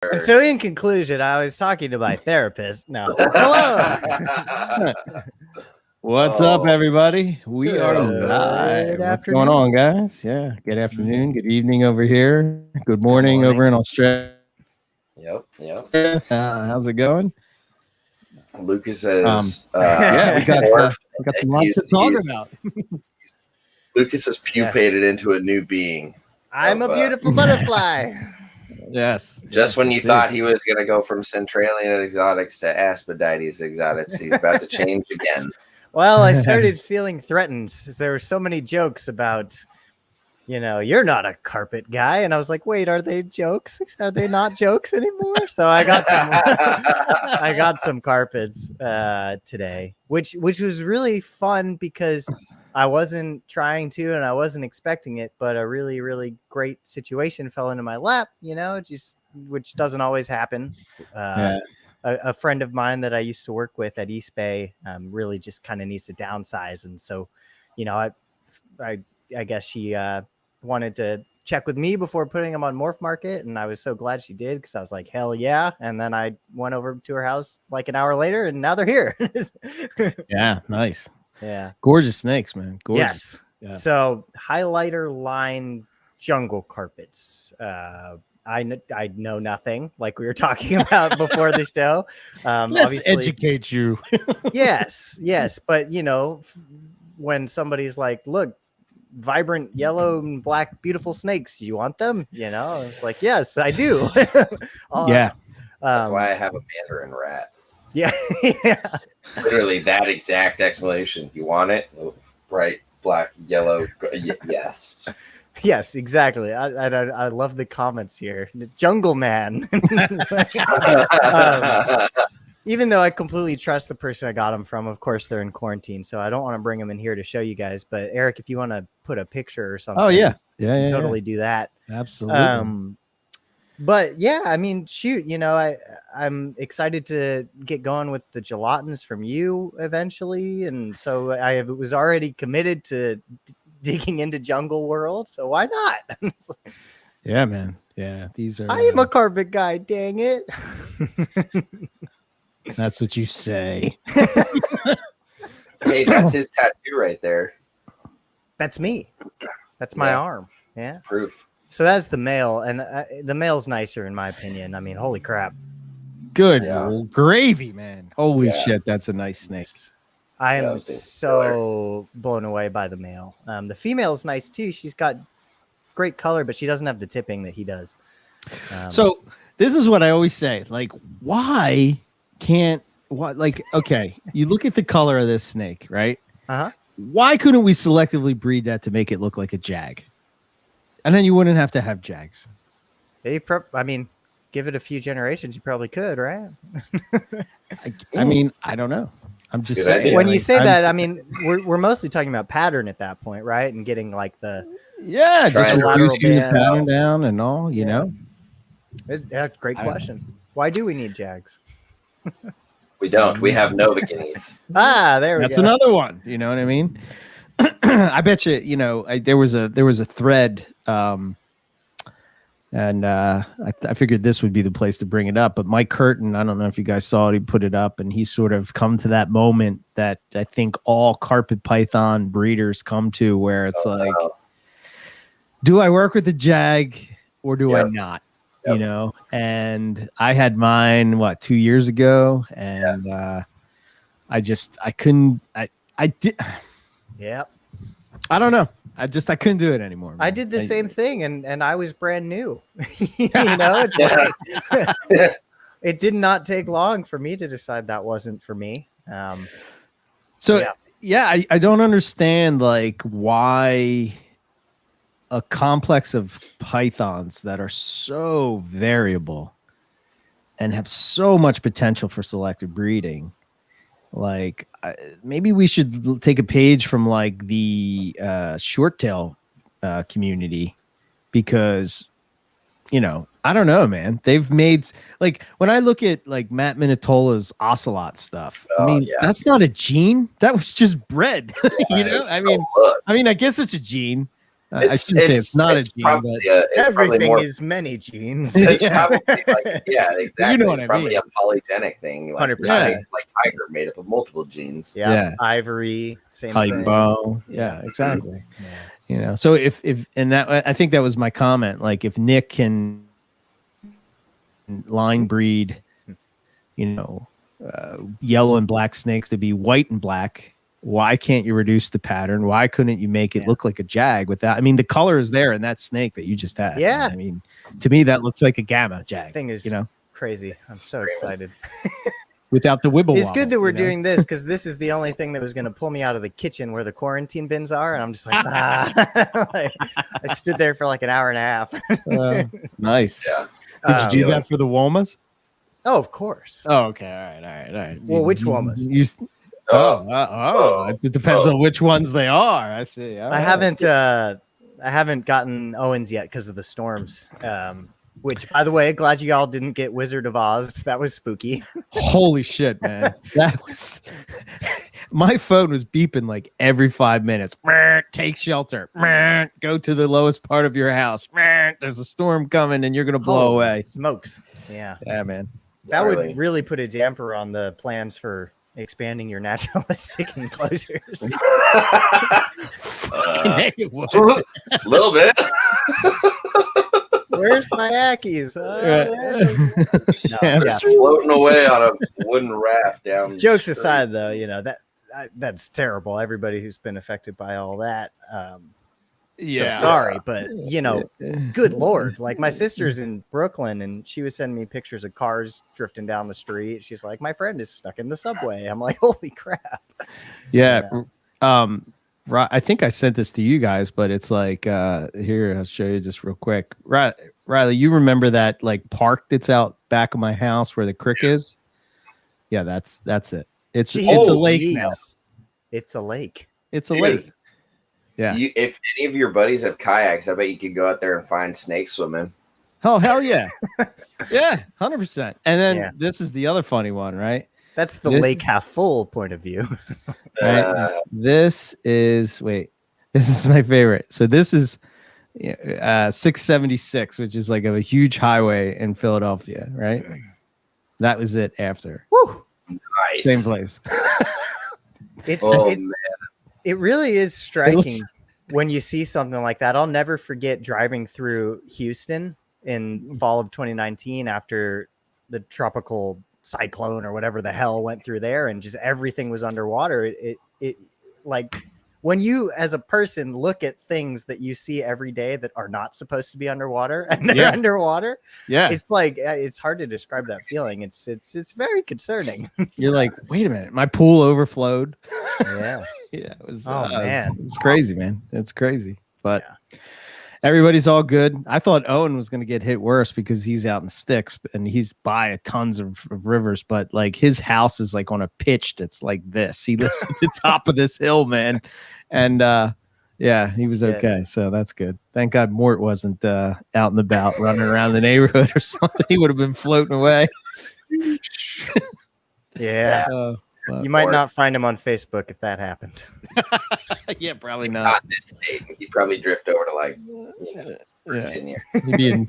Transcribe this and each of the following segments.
And so in conclusion, I was talking to my therapist. No. Hello. What's up, everybody? We are Good live. What's afternoon. going on, guys? Yeah. Good afternoon. Good evening over here. Good morning over in Australia. Yep. How's it going? Lucas says, yeah, we got some lots to talk about. Lucas has pupated into a new being. I'm a beautiful butterfly. Yes. Just when you thought he was going to go from Centralian exotics to Aspadites exotics, he's about to change again. Well, I started feeling threatened. There were so many jokes about, you're not a carpet guy. And I was like, wait, are they jokes? Are they not jokes anymore? So I got some carpets today, which was really fun because I wasn't trying to and I wasn't expecting it, but a really, really great situation fell into my lap, which doesn't always happen. A friend of mine that I used to work with at East Bay really just kind of needs to downsize. And so, I guess she wanted to check with me before putting them on Morph Market. And I was so glad she did because I was like, hell yeah. And then I went over to her house like an hour later and now they're here. Yeah, nice. Yeah. Gorgeous snakes, man. Gorgeous. Yes. Yeah. So highlighter line jungle carpets. I know nothing, like we were talking about before the show. Let's obviously educate you. yes. But when somebody's like, look, vibrant yellow and black, beautiful snakes, you want them? It's like, yes, I do. Yeah. That's why I have a Mandarin rat. Yeah. Literally that exact explanation. You want it? Bright, black, yellow. Yes. Yes, exactly. I love the comments here. Jungle man. Even though I completely trust the person I got them from, of course they're in quarantine, so I don't want to bring them in here to show you guys. But Eric, if you want to put a picture or something, totally do that. Absolutely. But yeah, I mean, shoot, I'm excited to get going with the gelatins from you eventually, and so I was already committed to digging into jungle world, so why not? Yeah, man. Yeah, these are. I am a carpet guy. Dang it! That's what you say. Hey, that's his tattoo right there. That's me. That's my arm. Yeah, that's proof. So that's the male, and the male's nicer in my opinion. I mean, holy crap! Good gravy, man. Holy shit, that's a nice snake. I am so blown away by the male. The female's nice too. She's got great color, but she doesn't have the tipping that he does. So this is what I always say. Like, why can't okay, you look at the color of this snake, right? Uh-huh. Why couldn't we selectively breed that to make it look like a jag? And then you wouldn't have to have jags. I mean, give it a few generations, you probably could, right? I mean, I don't know. I'm just saying. Idea. When you say that, I mean, we're mostly talking about pattern at that point, right? And getting like the just reducing the pattern down and all, you know. That's a great question. Why do we need jags? We don't. We have Nova Guineas. There we go. That's another one. You know what I mean? I bet you. There was a thread. And I figured this would be the place to bring it up. But Mike Curtin, I don't know if you guys saw it, he put it up, and he's sort of come to that moment that I think all carpet python breeders come to, where it's do I work with the jag or do I not? Yep. And I had mine 2 years ago, and I couldn't. I did. Yep. I don't know. I couldn't do it anymore. Man. I did the same thing, and I was brand new. It did not take long for me to decide that wasn't for me. I don't understand why a complex of pythons that are so variable and have so much potential for selective breeding. Maybe we should take a page from the short tail community, because I don't know, man. They've made when I look at Matt Minatola's ocelot stuff. That's not a gene. That was just bred. I mean, I guess it's a gene, I shouldn't say it's not a gene, probably, but it's Everything probably more, is many genes. it's Yeah. probably like, yeah, exactly. You know what it's I probably mean. a polygenic thing, like 100%. like Tiger made up of multiple genes. Yeah. Ivory, same thing. hypo. Yeah, exactly. So if and that I think that was my comment. Like if Nick can line breed, yellow and black snakes to be white and black, why can't you reduce the pattern? Why couldn't you make it look like a jag without? I mean, the color is there in that snake that you just had. Yeah. I mean, to me, that looks like a gamma jag. Thing is crazy. I'm so excited. Without the wibble. It's good that we're doing this because this is the only thing that was going to pull me out of the kitchen where the quarantine bins are, and I'm just like, like, I stood there for like an hour and a half. Nice. Yeah. Did you do that for the womas? Oh, of course. Oh, okay. All right. Well, which womas? It depends on which ones they are. I see. All I right. haven't gotten Owens yet because of the storms. Which, by the way, glad you all didn't get Wizard of Oz. That was spooky. Holy shit, man. That was my phone was beeping like every 5 minutes. Take shelter. Go to the lowest part of your house. There's a storm coming and you're gonna blow away. Smokes. Yeah. Yeah, man. That would really put a damper on the plans for expanding your naturalistic enclosures. A little bit. Where's my Ackies? Floating away on a wooden raft down. Jokes aside, though, that's terrible. Everybody who's been affected by all that. So sorry, but good Lord. Like my sister's in Brooklyn and she was sending me pictures of cars drifting down the street. She's like, my friend is stuck in the subway. I'm like, holy crap. Yeah. I think I sent this to you guys, but it's like here, I'll show you just real quick. Riley, you remember that like park that's out back of my house where the creek is? Yeah, that's it. It's a lake now. It's a lake. It's a lake. Yeah. If any of your buddies have kayaks, I bet you could go out there and find snakes swimming. Oh, hell yeah. Yeah, 100%. And then this is the other funny one, right? That's the lake half full point of view. Right? This is my favorite. So this is 676, which is like a huge highway in Philadelphia, right? That was it after. Woo! Nice. Same place. It really is striking when you see something like that. I'll never forget driving through Houston in fall of 2019 after the tropical cyclone or whatever the hell went through there, and just everything was underwater. It like when you as a person look at things that you see every day that are not supposed to be underwater and they're underwater, it's like it's hard to describe that feeling. It's very concerning. You're like, wait a minute, my pool overflowed. Yeah. Yeah, it was. Man, it's crazy, man. It's crazy, but everybody's all good. I thought Owen was going to get hit worse because he's out in sticks and he's by tons of rivers, but like his house is like on a pitch that's like this. He lives at the top of this hill, man, and he was okay. So that's good. Thank God Mort wasn't out and about running around the neighborhood or something. He would have been floating away. You might not find him on Facebook if that happened. Yeah, probably not. This state. He'd probably drift over to like Virginia. He'd be in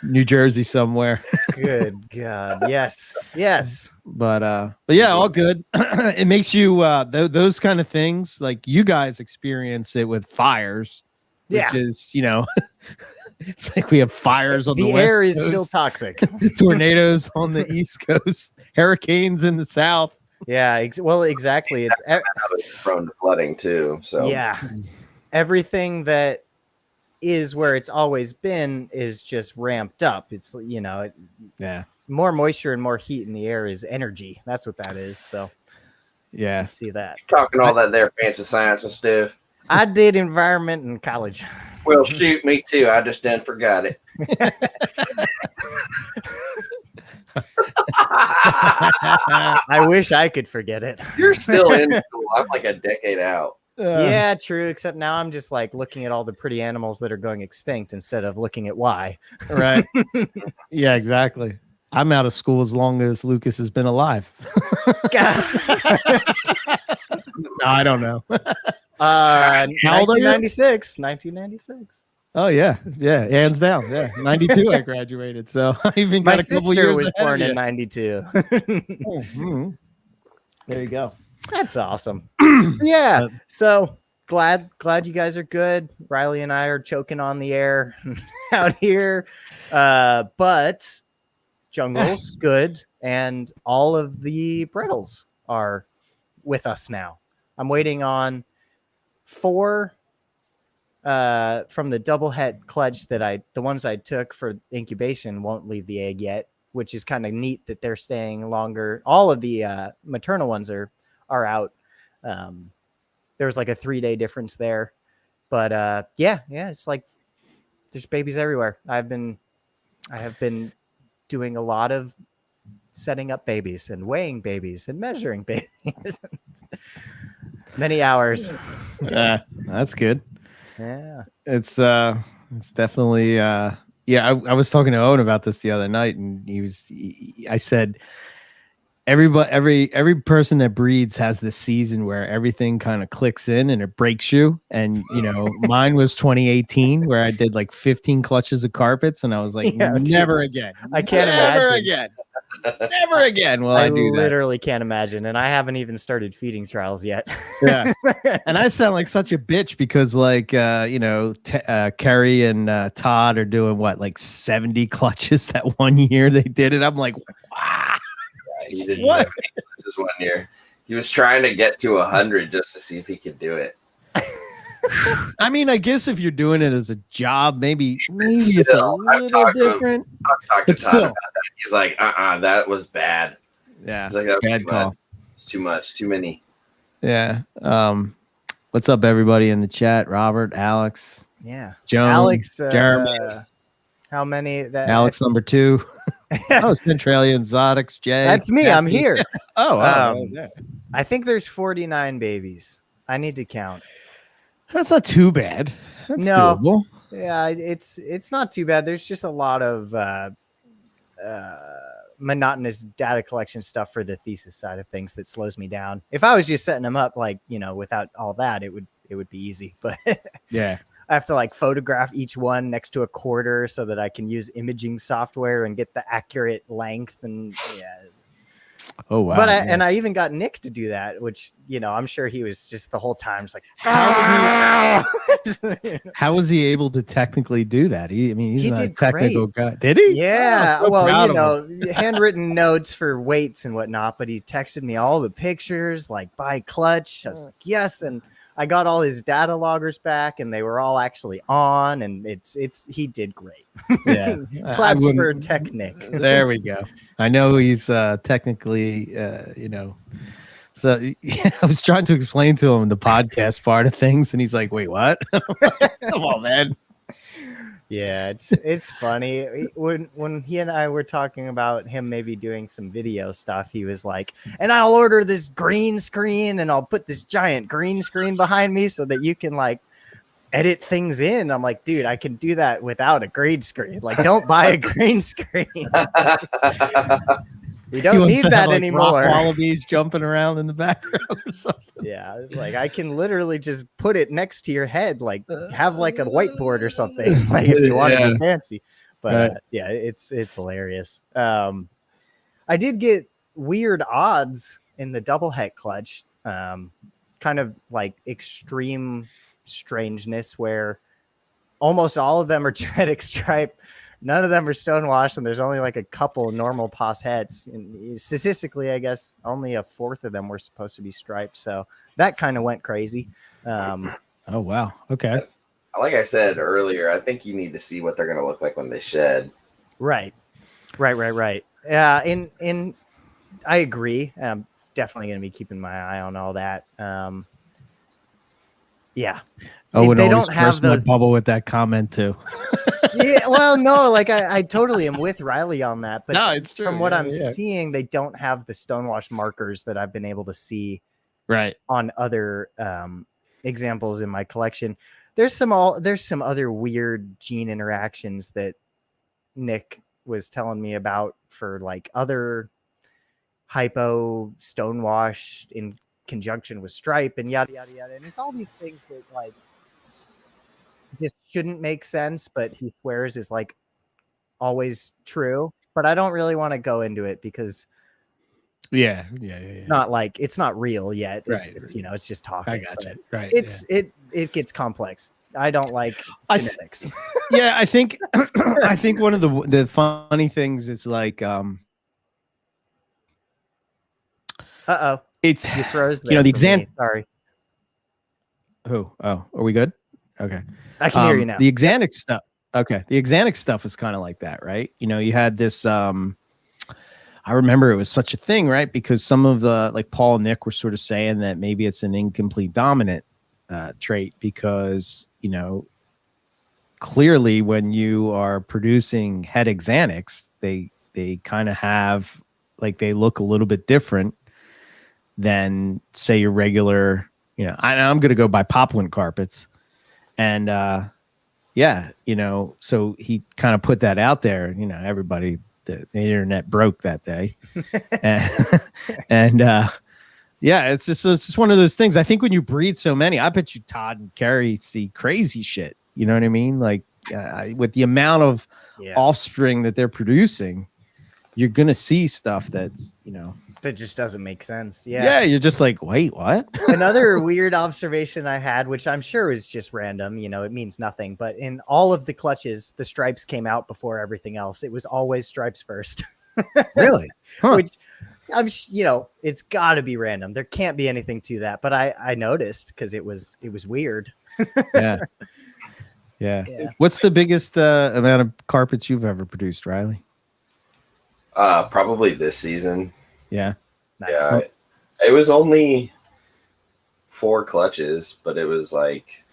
New Jersey somewhere. Good God. Yes. But yeah, all good. It makes you those kind of things, like you guys experience it with fires, which is, it's like we have fires on the West air is Coast, still toxic. tornadoes on the East Coast, hurricanes in the South. Yeah, exactly. It's prone to flooding too. So everything that is where it's always been is just ramped up. It's more moisture and more heat in the air is energy. That's what that is. So I see that. Talking all that there fancy science and stuff. I did environment in college. Well, shoot, me too. I just done forgot it. I wish I could forget it. You're still in school. I'm like a decade out. Yeah, true. Except now I'm just like looking at all the pretty animals that are going extinct instead of looking at why. Right. Yeah, exactly. I'm out of school as long as Lucas has been alive. No, I don't know. How old are you? 1996. Oh yeah, hands down. Yeah, 92 I graduated, so I even My got a couple sister years was ahead of born in you. 92. Mhm. There you go. That's awesome. Yeah. Uh, So glad you guys are good. Riley and I are choking on the air out here. But Jungle's good, and all of the Brittles are with us now. I'm waiting on 4 from the double het clutch that the ones I took for incubation won't leave the egg yet, which is kind of neat that they're staying longer. All of the maternal ones are out. There was like a 3-day difference there, but yeah, it's like there's babies everywhere. I have been doing a lot of setting up babies and weighing babies and measuring babies. Many hours. That's good. Yeah. It's definitely yeah. I was talking to Owen about this the other night, and I said every person that breeds has this season where everything kind of clicks in and it breaks you. And mine was 2018 where I did like 15 clutches of carpets, and I was like, Yeah, never dude, again. I can't never imagine. again. Never again will I do that. Literally can't imagine, and I haven't even started feeding trials yet. Yeah, and I sound like such a bitch because, like, Kerry and Todd are doing what, like 70 clutches that one year they did it. I'm like, wow. He did What? just 1 year. He was trying to get to 100 just to see if he could do it. I mean, I guess if you're doing it as a job, maybe it's a Still, little different. I've talked to But Todd still. about that. He's like, that was bad. Yeah, He's like, that was bad too call. much. It's too much, too many. Yeah. What's up, everybody in the chat? Robert, Alex, Yeah. Joan, Alex, Jeremy. how many? Alex number 2. Oh, Centralia and Zodix, Jay. That's me. I'm here. Yeah. I think there's 49 babies. I need to count. That's not too bad. That's No. doable. Yeah, it's not too bad. There's just a lot of monotonous data collection stuff for the thesis side of things that slows me down. If I was just setting them up like, without all that, it would be easy. But yeah, I have to like photograph each one next to a quarter so that I can use imaging software and get the accurate length. And yeah. Oh wow! But I even got Nick to do that, which I'm sure he was just the whole time just like, how was he able to technically do that? He's not a technical guy. Did he? Yeah. Oh, well, handwritten notes for weights and whatnot. But he texted me all the pictures, like by clutch. I was like, yes, and I got all his data loggers back, and they were all actually on. And he did great. Yeah, claps for Technic. There we go. I know he's technically, So I was trying to explain to him the podcast part of things, and he's like, "Wait, what?" Come on, man. Yeah, it's funny. When he and I were talking about him maybe doing some video stuff, he was like, "And I'll order this green screen, and I'll put this giant green screen behind me so that you can like edit things in." I'm like, dude, I can do that without a green screen. Like, don't buy a green screen. We don't need that anymore. Wallabies jumping around in the background or something. Yeah, it's like I can literally just put it next to your head, like have like a whiteboard or something, like if you want to be fancy. But yeah, it's hilarious. I did get weird odds in the double het clutch, kind of like extreme strangeness where almost all of them are genetic stripe. None of them are stonewashed, and there's only like a couple normal pos hets. And statistically, I guess only a fourth of them were supposed to be striped. So that kind of went crazy. Oh, wow. Okay. Like I said earlier, I think you need to see what they're going to look like when they shed. Right. Yeah. I agree. I'm definitely going to be keeping my eye on all that. Yeah. Oh, they don't have those bubble with that comment too. Yeah, well, no, like I totally am with Riley on that, but no, it's true. From what I'm seeing, they don't have the stonewash markers that I've been able to see right on other examples in my collection. There's some other weird gene interactions that Nick was telling me about for like other hypo stonewash in conjunction with stripe and yada yada yada, and it's all these things that like just shouldn't make sense, but he swears is like always true. But I don't really want to go into it because it's not like it's not real yet. It's Right. just, it's just talking. I got you. Right. It gets complex. I don't like genetics. Yeah, I think I think one of the funny things is like it's You froze there. the Sorry. Who? Oh, are we good? Okay. I can hear you now. The Xanax stuff. Okay. The Xanax stuff is kind of like that, right? You had this I remember it was such a thing, right? Because some of the like Paul and Nick were sort of saying that maybe it's an incomplete dominant trait because, clearly when you are producing het Xanax, they kind of have like they look a little bit different than say your regular, I'm going to go by Poplin carpets. And so he kind of put that out there, everybody, the internet broke that day. and it's just one of those things. I think when you breed so many, I bet you Todd and Carrie see crazy shit. You know what I mean? Like with the amount of offspring that they're producing, you're going to see stuff that's, that just doesn't make sense. Yeah. You're just like, wait, what? Another weird observation I had, which I'm sure is just random, it means nothing, but in all of the clutches, the stripes came out before everything else. It was always stripes first. Really? Huh. Which I'm, it's got to be random. There can't be anything to that, but I noticed because it was weird. Yeah. What's the biggest amount of carpets you've ever produced, Riley? Probably this season. Yeah. Nice. Yeah. It was only 4 clutches, but it was like.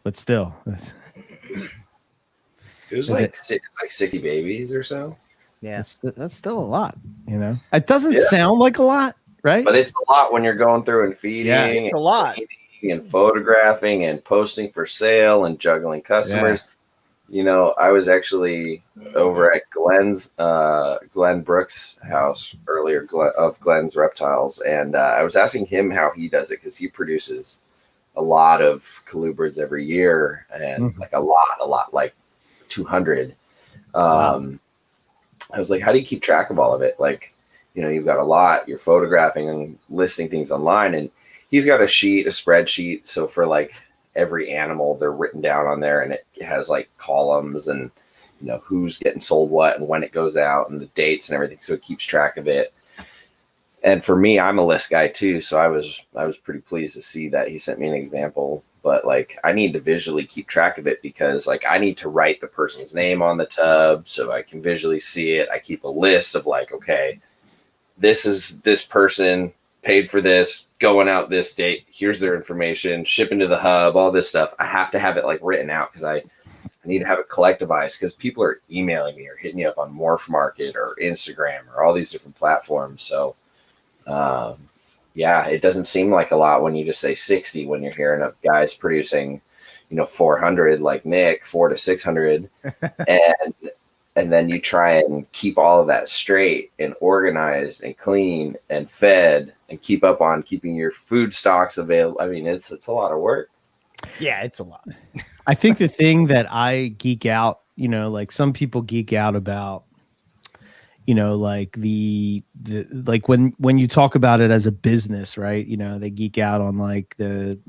But still, it was like 60 babies or so. Yeah, that's still a lot. It doesn't sound like a lot, right? But it's a lot when you're going through and feeding. Yeah, it's a lot. And photographing and posting for sale and juggling customers. I was actually over at Glenn Brooks' house earlier of Glenn's Reptiles, and I was asking him how he does it because he produces a lot of colubrids every year and like a lot, like 200. Wow. I was like, how do you keep track of all of it? Like, you've got a lot, you're photographing and listing things online, and he's got a spreadsheet. So for like every animal, they're written down on there, and it has like columns and who's getting sold what and when it goes out and the dates and everything. So it keeps track of it. And for me, I'm a list guy too, so I was pretty pleased to see that he sent me an example. But like, I need to visually keep track of it because like I need to write the person's name on the tub so I can visually see it. I keep a list of like, okay, this is this person paid for this, going out this date, here's their information, shipping to the hub, all this stuff. I have to have it like written out because I need to have it collectivized because people are emailing me or hitting me up on Morph Market or Instagram or all these different platforms. So it doesn't seem like a lot when you just say 60 when you're hearing of guys producing, 400 like Nick, 400 to 600. And then you try and keep all of that straight and organized and clean and fed and keep up on keeping your food stocks available. I mean, it's a lot of work. Yeah, it's a lot. I think the thing that I geek out, like some people geek out about, like the like when you talk about it as a business, right? They geek out on like the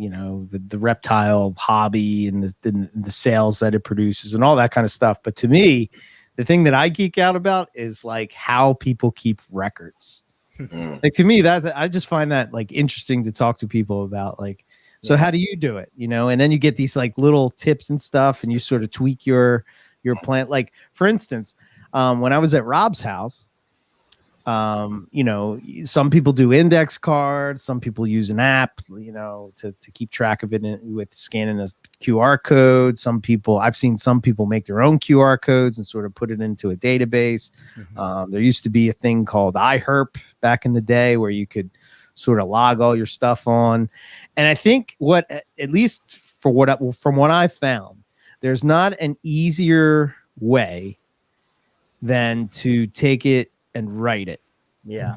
reptile hobby and the sales that it produces and all that kind of stuff. But to me, the thing that I geek out about is like how people keep records. Like to me, I just find that like interesting to talk to people about. Like, so how do you do it? And then you get these like little tips and stuff, and you sort of tweak your plant. Like for instance, when I was at Rob's house, some people do index cards, some people use an app, to keep track of it with scanning a QR code. I've seen some people make their own QR codes and sort of put it into a database. There used to be a thing called iHerp back in the day where you could sort of log all your stuff on. And I think at least from what I've found, there's not an easier way than to take it and write it. Yeah.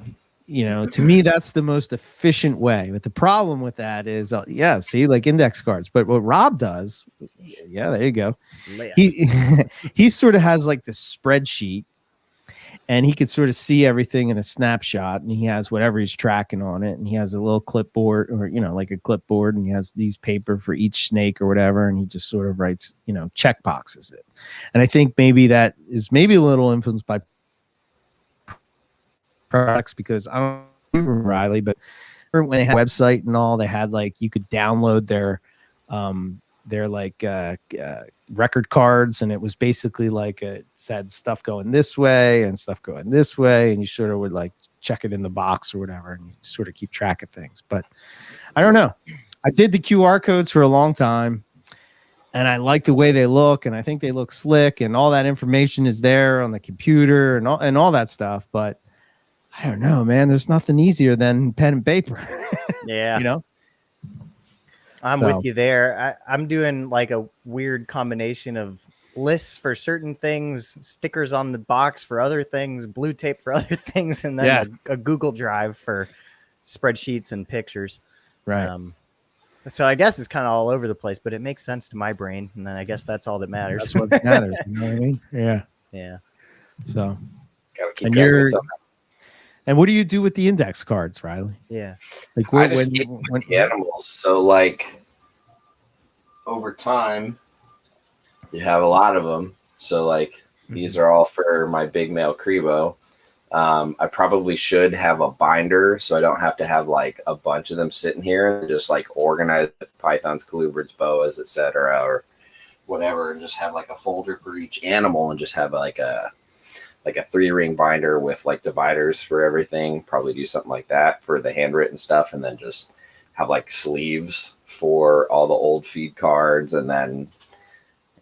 to me, that's the most efficient way. But the problem with that is, see, like index cards. But what Rob does, there you go. He sort of has like this spreadsheet, and he could sort of see everything in a snapshot, and he has whatever he's tracking on it, and he has a little clipboard, or like a clipboard, and he has these paper for each snake or whatever, and he just sort of writes, check boxes it. And I think maybe that is maybe a little influenced by products, because I don't remember Riley, but when they had a website and all, they had like you could download their record cards, and it was basically like it said stuff going this way and stuff going this way, and you sort of would like check it in the box or whatever, and you sort of keep track of things. But I don't know. I did the QR codes for a long time, and I like the way they look, and I think they look slick, and all that information is there on the computer and all that stuff. But I don't know, man. There's nothing easier than pen and paper. Yeah. I'm with you there. I'm doing like a weird combination of lists for certain things, stickers on the box for other things, blue tape for other things, and then a Google Drive for spreadsheets and pictures. Right. So I guess it's kind of all over the place, but it makes sense to my brain, and then I guess that's all that matters. That's what matters. You know what I mean? Yeah. Yeah. So, and you're. And what do you do with the index cards, Riley? Yeah. Like when the animals. So like over time, you have a lot of them. So like these are all for my big male Crebo. I probably should have a binder so I don't have to have like a bunch of them sitting here and just like organize pythons, colubrids, boas, etc. or whatever, and just have like a folder for each animal and just have like a 3-ring binder with like dividers for everything. Probably do something like that for the handwritten stuff, and then just have like sleeves for all the old feed cards, and then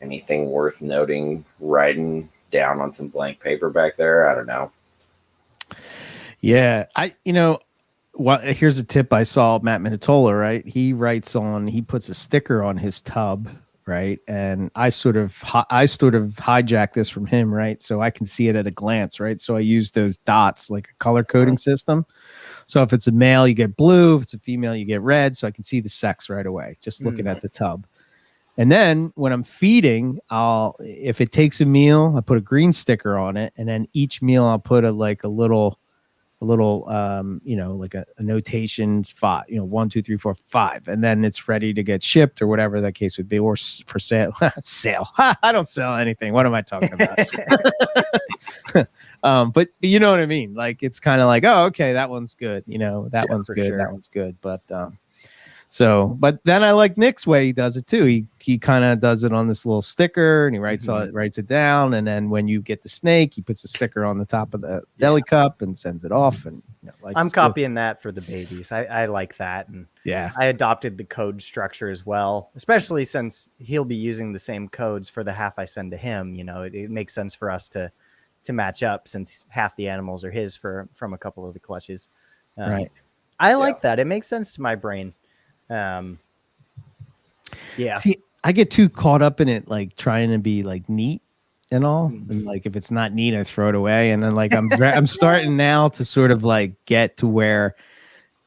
anything worth noting, writing down on some blank paper back there. I don't know. Yeah, here's a tip I saw Matt Minatola, right? He puts a sticker on his tub, right? And I sort of hijack this from him, right? So I can see it at a glance, right? So I use those dots like a color coding system. So if it's a male, you get blue. If it's a female, you get red. So I can see the sex right away, just looking at the tub. And then when I'm feeding, if it takes a meal, I put a green sticker on it. And then each meal I'll put a little like a notation 5, 1, 2, 3, 4, 5, and then it's ready to get shipped or whatever that case would be, or for sale. I don't sell anything. What am I talking about? But you know what I mean? Like, it's kind of like, oh, okay, that one's good. That one's good. Sure. That one's good. But, but then I like Nick's way he does it too. He kind of does it on this little sticker, and he writes it down. And then when you get the snake, he puts a sticker on the top of the deli cup and sends it off. And I'm copying that for the babies. I like that. And I adopted the code structure as well, especially since he'll be using the same codes for the half I send to him. It makes sense for us to match up, since half the animals are his from a couple of the clutches. Right. I like that. It makes sense to my brain. See, I get too caught up in it, like trying to be like neat and all, and like if it's not neat, I throw it away. And then like I'm starting now to sort of like get to where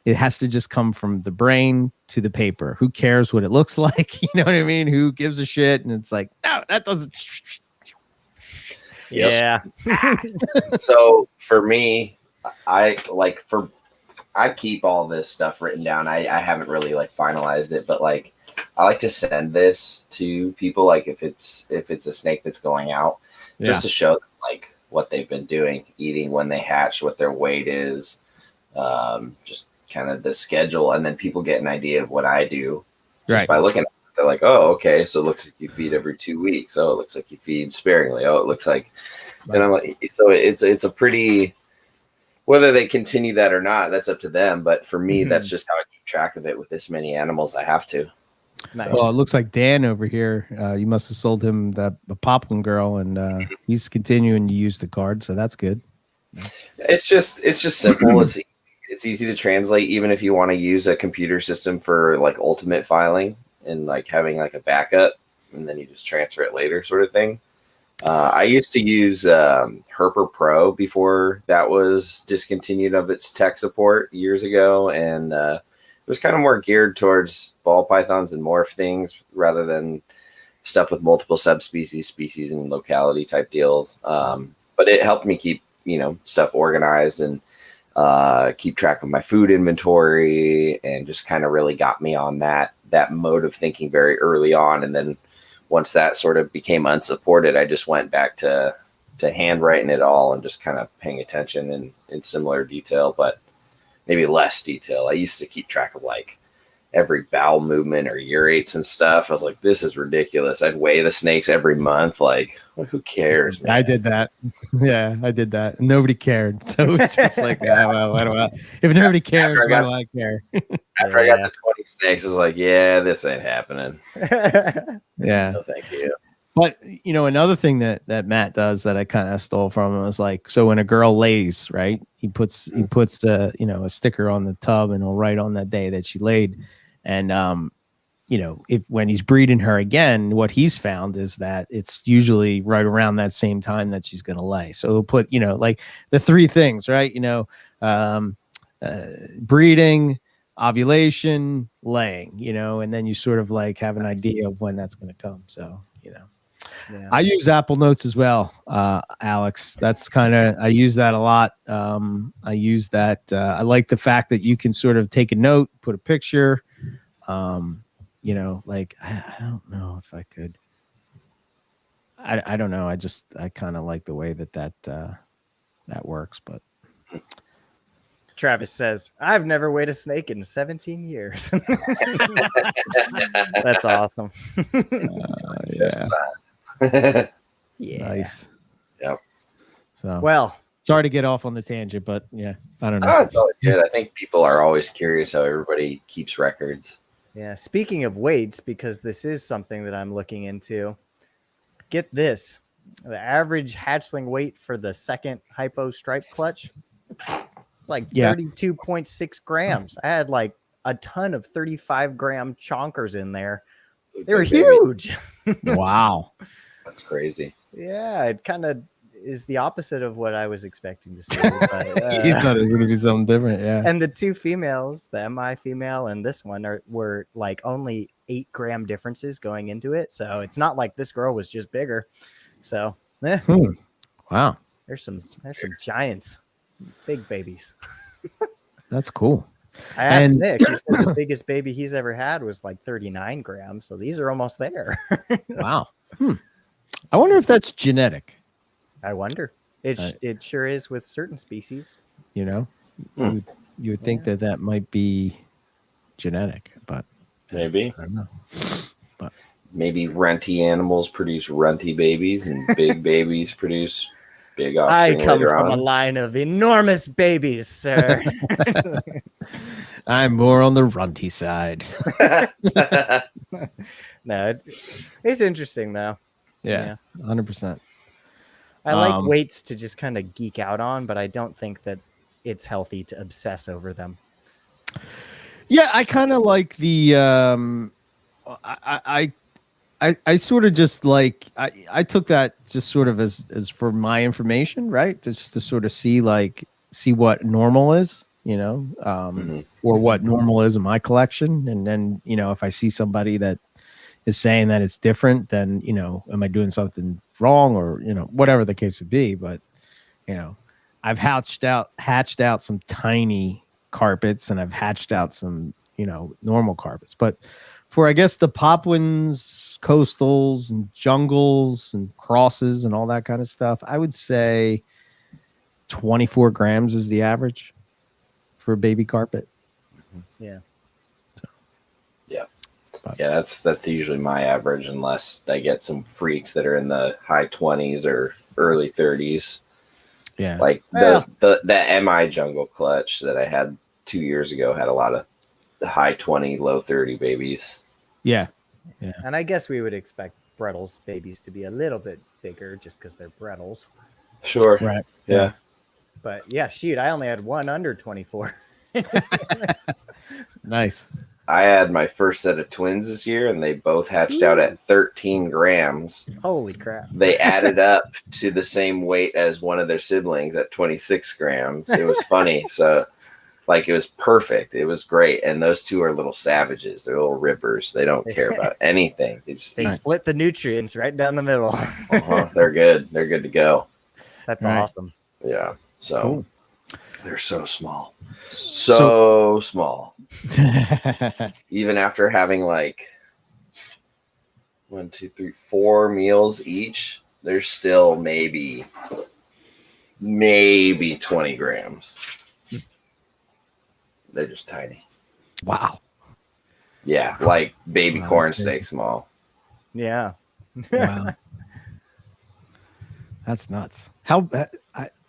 it has to just come from the brain to the paper. Who cares what it looks like? You know what I mean? Who gives a shit? And it's like, no, that doesn't. Yeah. So for me, I keep all this stuff written down. I haven't really like finalized it, but like I like to send this to people, like if it's a snake that's going out, just to show them like what they've been doing, eating when they hatch, what their weight is, just kind of the schedule, and then people get an idea of what I do just by looking at it. They're like, oh, okay, so it looks like you feed every 2 weeks. Oh, it looks like you feed sparingly. Oh, it looks like, and I'm like, so it's a pretty. Whether they continue that or not, that's up to them. But for me, that's just how I keep track of it with this many animals. I have to. Nice. Well, it looks like Dan over here. You must have sold him the Poplin girl, and he's continuing to use the card, so that's good. It's just simple. It's easy to translate, even if you want to use a computer system for like ultimate filing and like having like a backup, and then you just transfer it later, sort of thing. I used to use Herper Pro before that was discontinued of its tech support years ago, and it was kind of more geared towards ball pythons and morph things rather than stuff with multiple subspecies, species, and locality type deals. But it helped me keep stuff organized and keep track of my food inventory, and just kind of really got me on that mode of thinking very early on. And then once that sort of became unsupported, I just went back to handwriting it all and just kind of paying attention in similar detail, but maybe less detail. I used to keep track of like every bowel movement or urates and stuff. I was like, this is ridiculous. I'd weigh the snakes every month. Like, who cares, man? I did that. Yeah, I did that. Nobody cared. So it's just like, well, why do I? If nobody cares, why do I care? After I got to 20 snakes, I was like, yeah, this ain't happening. Yeah. No, thank you. But, another thing that Matt does that I kind of stole from him was like, so when a girl lays, right, he puts a sticker on the tub, and he'll write on that day that she laid. And, if when he's breeding her again, what he's found is that it's usually right around that same time that she's going to lay. So he'll put, like the three things, right? Breeding, ovulation, laying, and then you sort of like have an idea of when that's going to come. So, Yeah. I use Apple Notes as well, Alex. That's I use that a lot. I use that. I like the fact that you can sort of take a note, put a picture. Like I don't know if I could. I don't know. I kind of like the way that works. But Travis says, I've never weighed a snake in 17 years. That's awesome. Yeah. Yeah. Nice. Yep. So well, sorry to get off on the tangent, but yeah, I don't know. Oh, it's always good. I think people are always curious how everybody keeps records. Yeah. Speaking of weights, because this is something that I'm looking into, get this. The average hatchling weight for the second hypo stripe clutch, like 32.6 grams. I had like a ton of 35-gram chonkers in there. They were huge. Wow. That's crazy. Yeah, it kind of is the opposite of what I was expecting to see. But, You thought it was going to be something different, yeah. And the two females, the MI female and this one, were like only 8-gram differences going into it. So it's not like this girl was just bigger. So, Wow. There's some giants, some big babies. That's cool. I asked Nick. He said the biggest baby he's ever had was like 39 grams. So these are almost there. Wow. I wonder if that's genetic. I wonder. It sure is with certain species. You would think that might be genetic, but maybe. I don't know. But maybe runty animals produce runty babies, and big babies produce big offspring. I come later from on. a line of enormous babies, sir. I'm more on the runty side. No, it's interesting though. Yeah. 100%. I like weights to just kind of geek out on, but I don't think that it's healthy to obsess over them. Yeah, I kind of like the I sort of just like I took that just sort of as for my information, right? Just to sort of see what normal is, or what normal is in my collection. And then, if I see somebody that is saying that it's different, then, am I doing something wrong, or, whatever the case would be. But, I've hatched out some tiny carpets, and I've hatched out some, normal carpets. But for, I guess, the Popwins, coastals, and jungles, and crosses, and all that kind of stuff, I would say 24 grams is the average for a baby carpet. Yeah. So, yeah. Yeah, that's usually my average, unless I get some freaks that are in the high 20s or early 30s. Yeah. Like the MI jungle clutch that I had 2 years ago had a lot of the high 20, low 30 babies. Yeah. Yeah. And I guess we would expect Brettles babies to be a little bit bigger just because they're Brettles. Sure. Right. Yeah. But yeah, shoot, I only had one under 24. Nice. I had my first set of twins this year, and they both hatched out at 13 grams. Holy crap. They added up to the same weight as one of their siblings at 26 grams. It was funny. So, like, it was perfect. It was great. And those two are little savages. They're little rippers. They don't care about anything. They split the nutrients right down the middle. They're good. They're good to go. That's awesome. Yeah. So cool. They're so small. So small. Even after having like 1, 2, 3, 4 meals each, there's still maybe 20 grams. They're just tiny. Wow. Yeah, like baby corn steak small. Yeah. Wow. That's nuts. How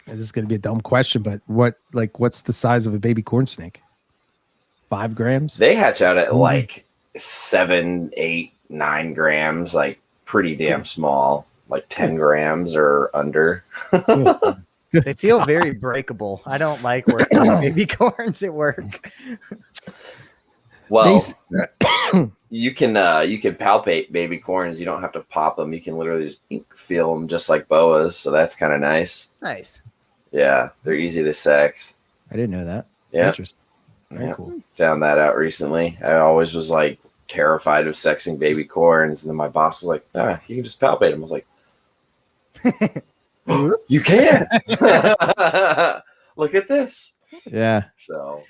this is going to be a dumb question, but what's the size of a baby corn snake? 5 grams? They hatch out at like 7, 8, 9 grams, like pretty damn small, like 10 grams or under. They feel very breakable. I don't like working with baby corns at work. Well, you can palpate baby corns. You don't have to pop them. You can literally just feel them just like boas. So that's kind of nice. Nice. Yeah, they're easy to sex. I didn't know that. Yeah. Interesting. Very cool. Found that out recently. I always was like terrified of sexing baby corns, and then my boss was like, you can just palpate them. I was like, you can. Look at this. Yeah. So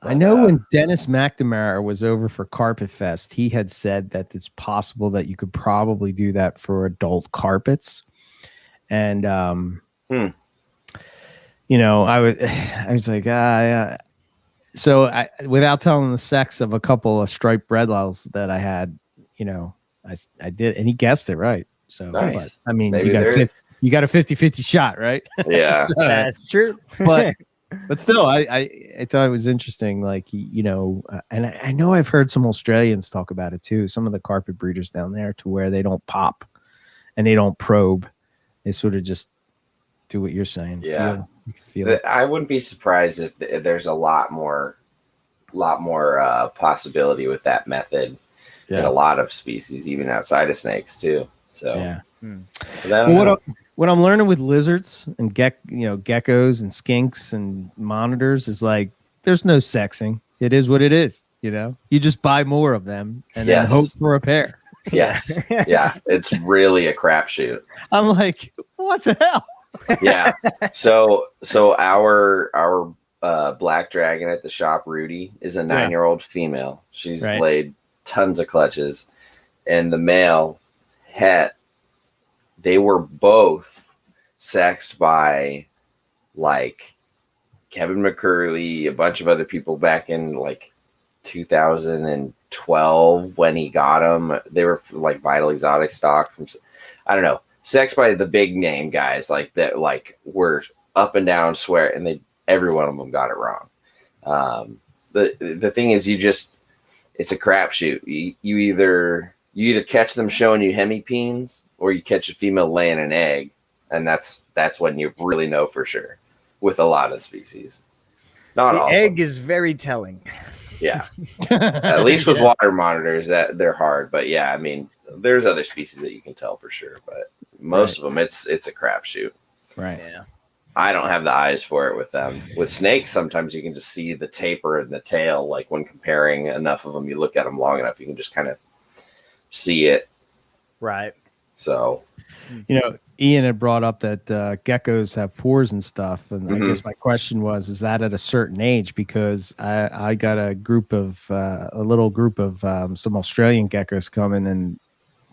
I know when Dennis McNamara was over for Carpet Fest, he had said that it's possible that you could probably do that for adult carpets. And you know, I was like, yeah. So without telling the sex of a couple of striped Bredlaws that I had, you know, I did, and he guessed it right. So nice. I mean, you got a 50-50 shot, right? Yeah. So, that's true. But still, I thought it was interesting. Like, you know, and I know I've heard some Australians talk about it too. Some of the carpet breeders down there, to where they don't pop and they don't probe. They sort of just do what you're saying. Yeah. Feel it. I wouldn't be surprised if there's a lot more possibility with that method in a lot of species, even outside of snakes too. So yeah. Well, what I'm learning with lizards and geckos and skinks and monitors is like, there's no sexing. It is what it is. You know, you just buy more of them and then hope for a pair. Yes. Yeah. It's really a crapshoot. I'm like, what the hell? Yeah. So our black dragon at the shop, Rudy, is a 9-year-old female. She's laid tons of clutches, and the male they were both sexed by like Kevin McCurley, a bunch of other people back in like 2012 when he got them. They were like Vital Exotic stock from, I don't know, sexed by the big name guys like that, like were up and down swear, and every one of them got it wrong. The thing is, it's a crapshoot. You either catch them showing you hemipenes, or you catch a female laying an egg, and that's when you really know for sure with a lot of species. Not all. The egg is very telling. Yeah. At least with water monitors, that they're hard. But yeah, I mean, there's other species that you can tell for sure, but most of them, it's a crapshoot. Right. Yeah. I don't have the eyes for it with them. With snakes, sometimes you can just see the taper in the tail. Like when comparing enough of them, you look at them long enough, you can just kind of see it. Right. So, you know, Ian had brought up that geckos have pores and stuff, and I guess my question was, is that at a certain age? Because I got a little group of some Australian geckos coming, and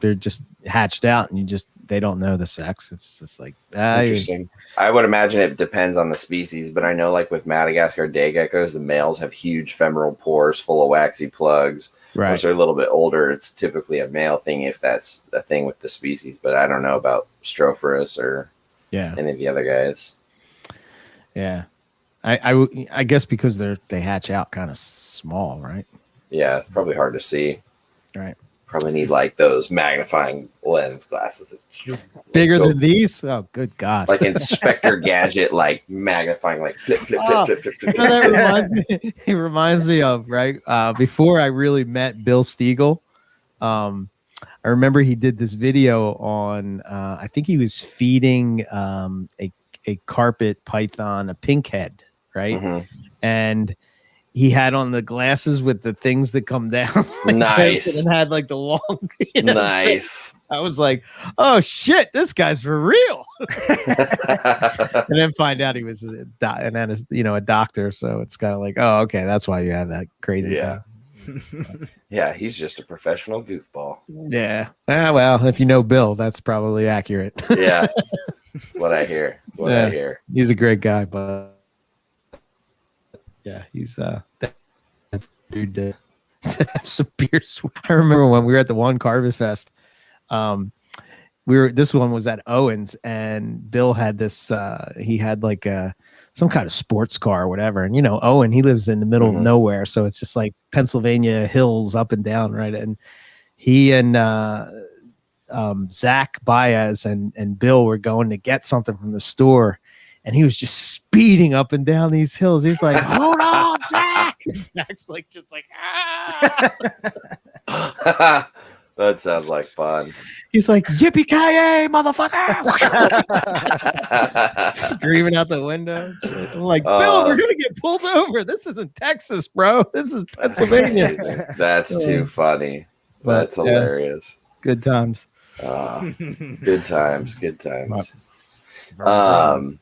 they're just hatched out, and they don't know the sex. It's just like interesting. I would imagine it depends on the species, but I know like with Madagascar day geckos, the males have huge femoral pores full of waxy plugs. Right. Once they're a little bit older, it's typically a male thing if that's a thing with the species. But I don't know about Strophoros or any of the other guys. Yeah, I guess because they hatch out kind of small, right? Yeah, it's probably hard to see. Right. Probably need like those magnifying lens glasses. Bigger than these? Oh, good God. Like Inspector Gadget, like magnifying, like flip. That reminds me. It reminds me of before I really met Bill Stiegel. I remember he did this video on. I think he was feeding a carpet python a pink head, right? Mhm. And he had on the glasses with the things that come down. Like Nice. this, and had like the long. Nice. I was like, oh shit, this guy's for real. And then find out he was a doctor. So it's kind of like, oh, okay, that's why you have that crazy. Yeah. Yeah, he's just a professional goofball. Yeah. Well, if you know Bill, that's probably accurate. Yeah. That's what I hear. That's what I hear. He's a great guy, but yeah, he's dude to have some beers. I remember when we were at the One Carpet Fest. This one was at Owens, and Bill had this. He had like some kind of sports car or whatever. And Owen, he lives in the middle of nowhere, so it's just like Pennsylvania hills up and down, right? And he and Zach Baez and Bill were going to get something from the store, and he was just speeding up and down these hills. He's like, "Hold on, Zach!" And Zach's like, just like, ah. That sounds like fun. He's like, yippee-ki-yay, motherfucker! Screaming out the window. I'm like, Bill, we're going to get pulled over. This isn't Texas, bro. This is Pennsylvania. That's too funny. That's hilarious. Good times. Good times. Good times. I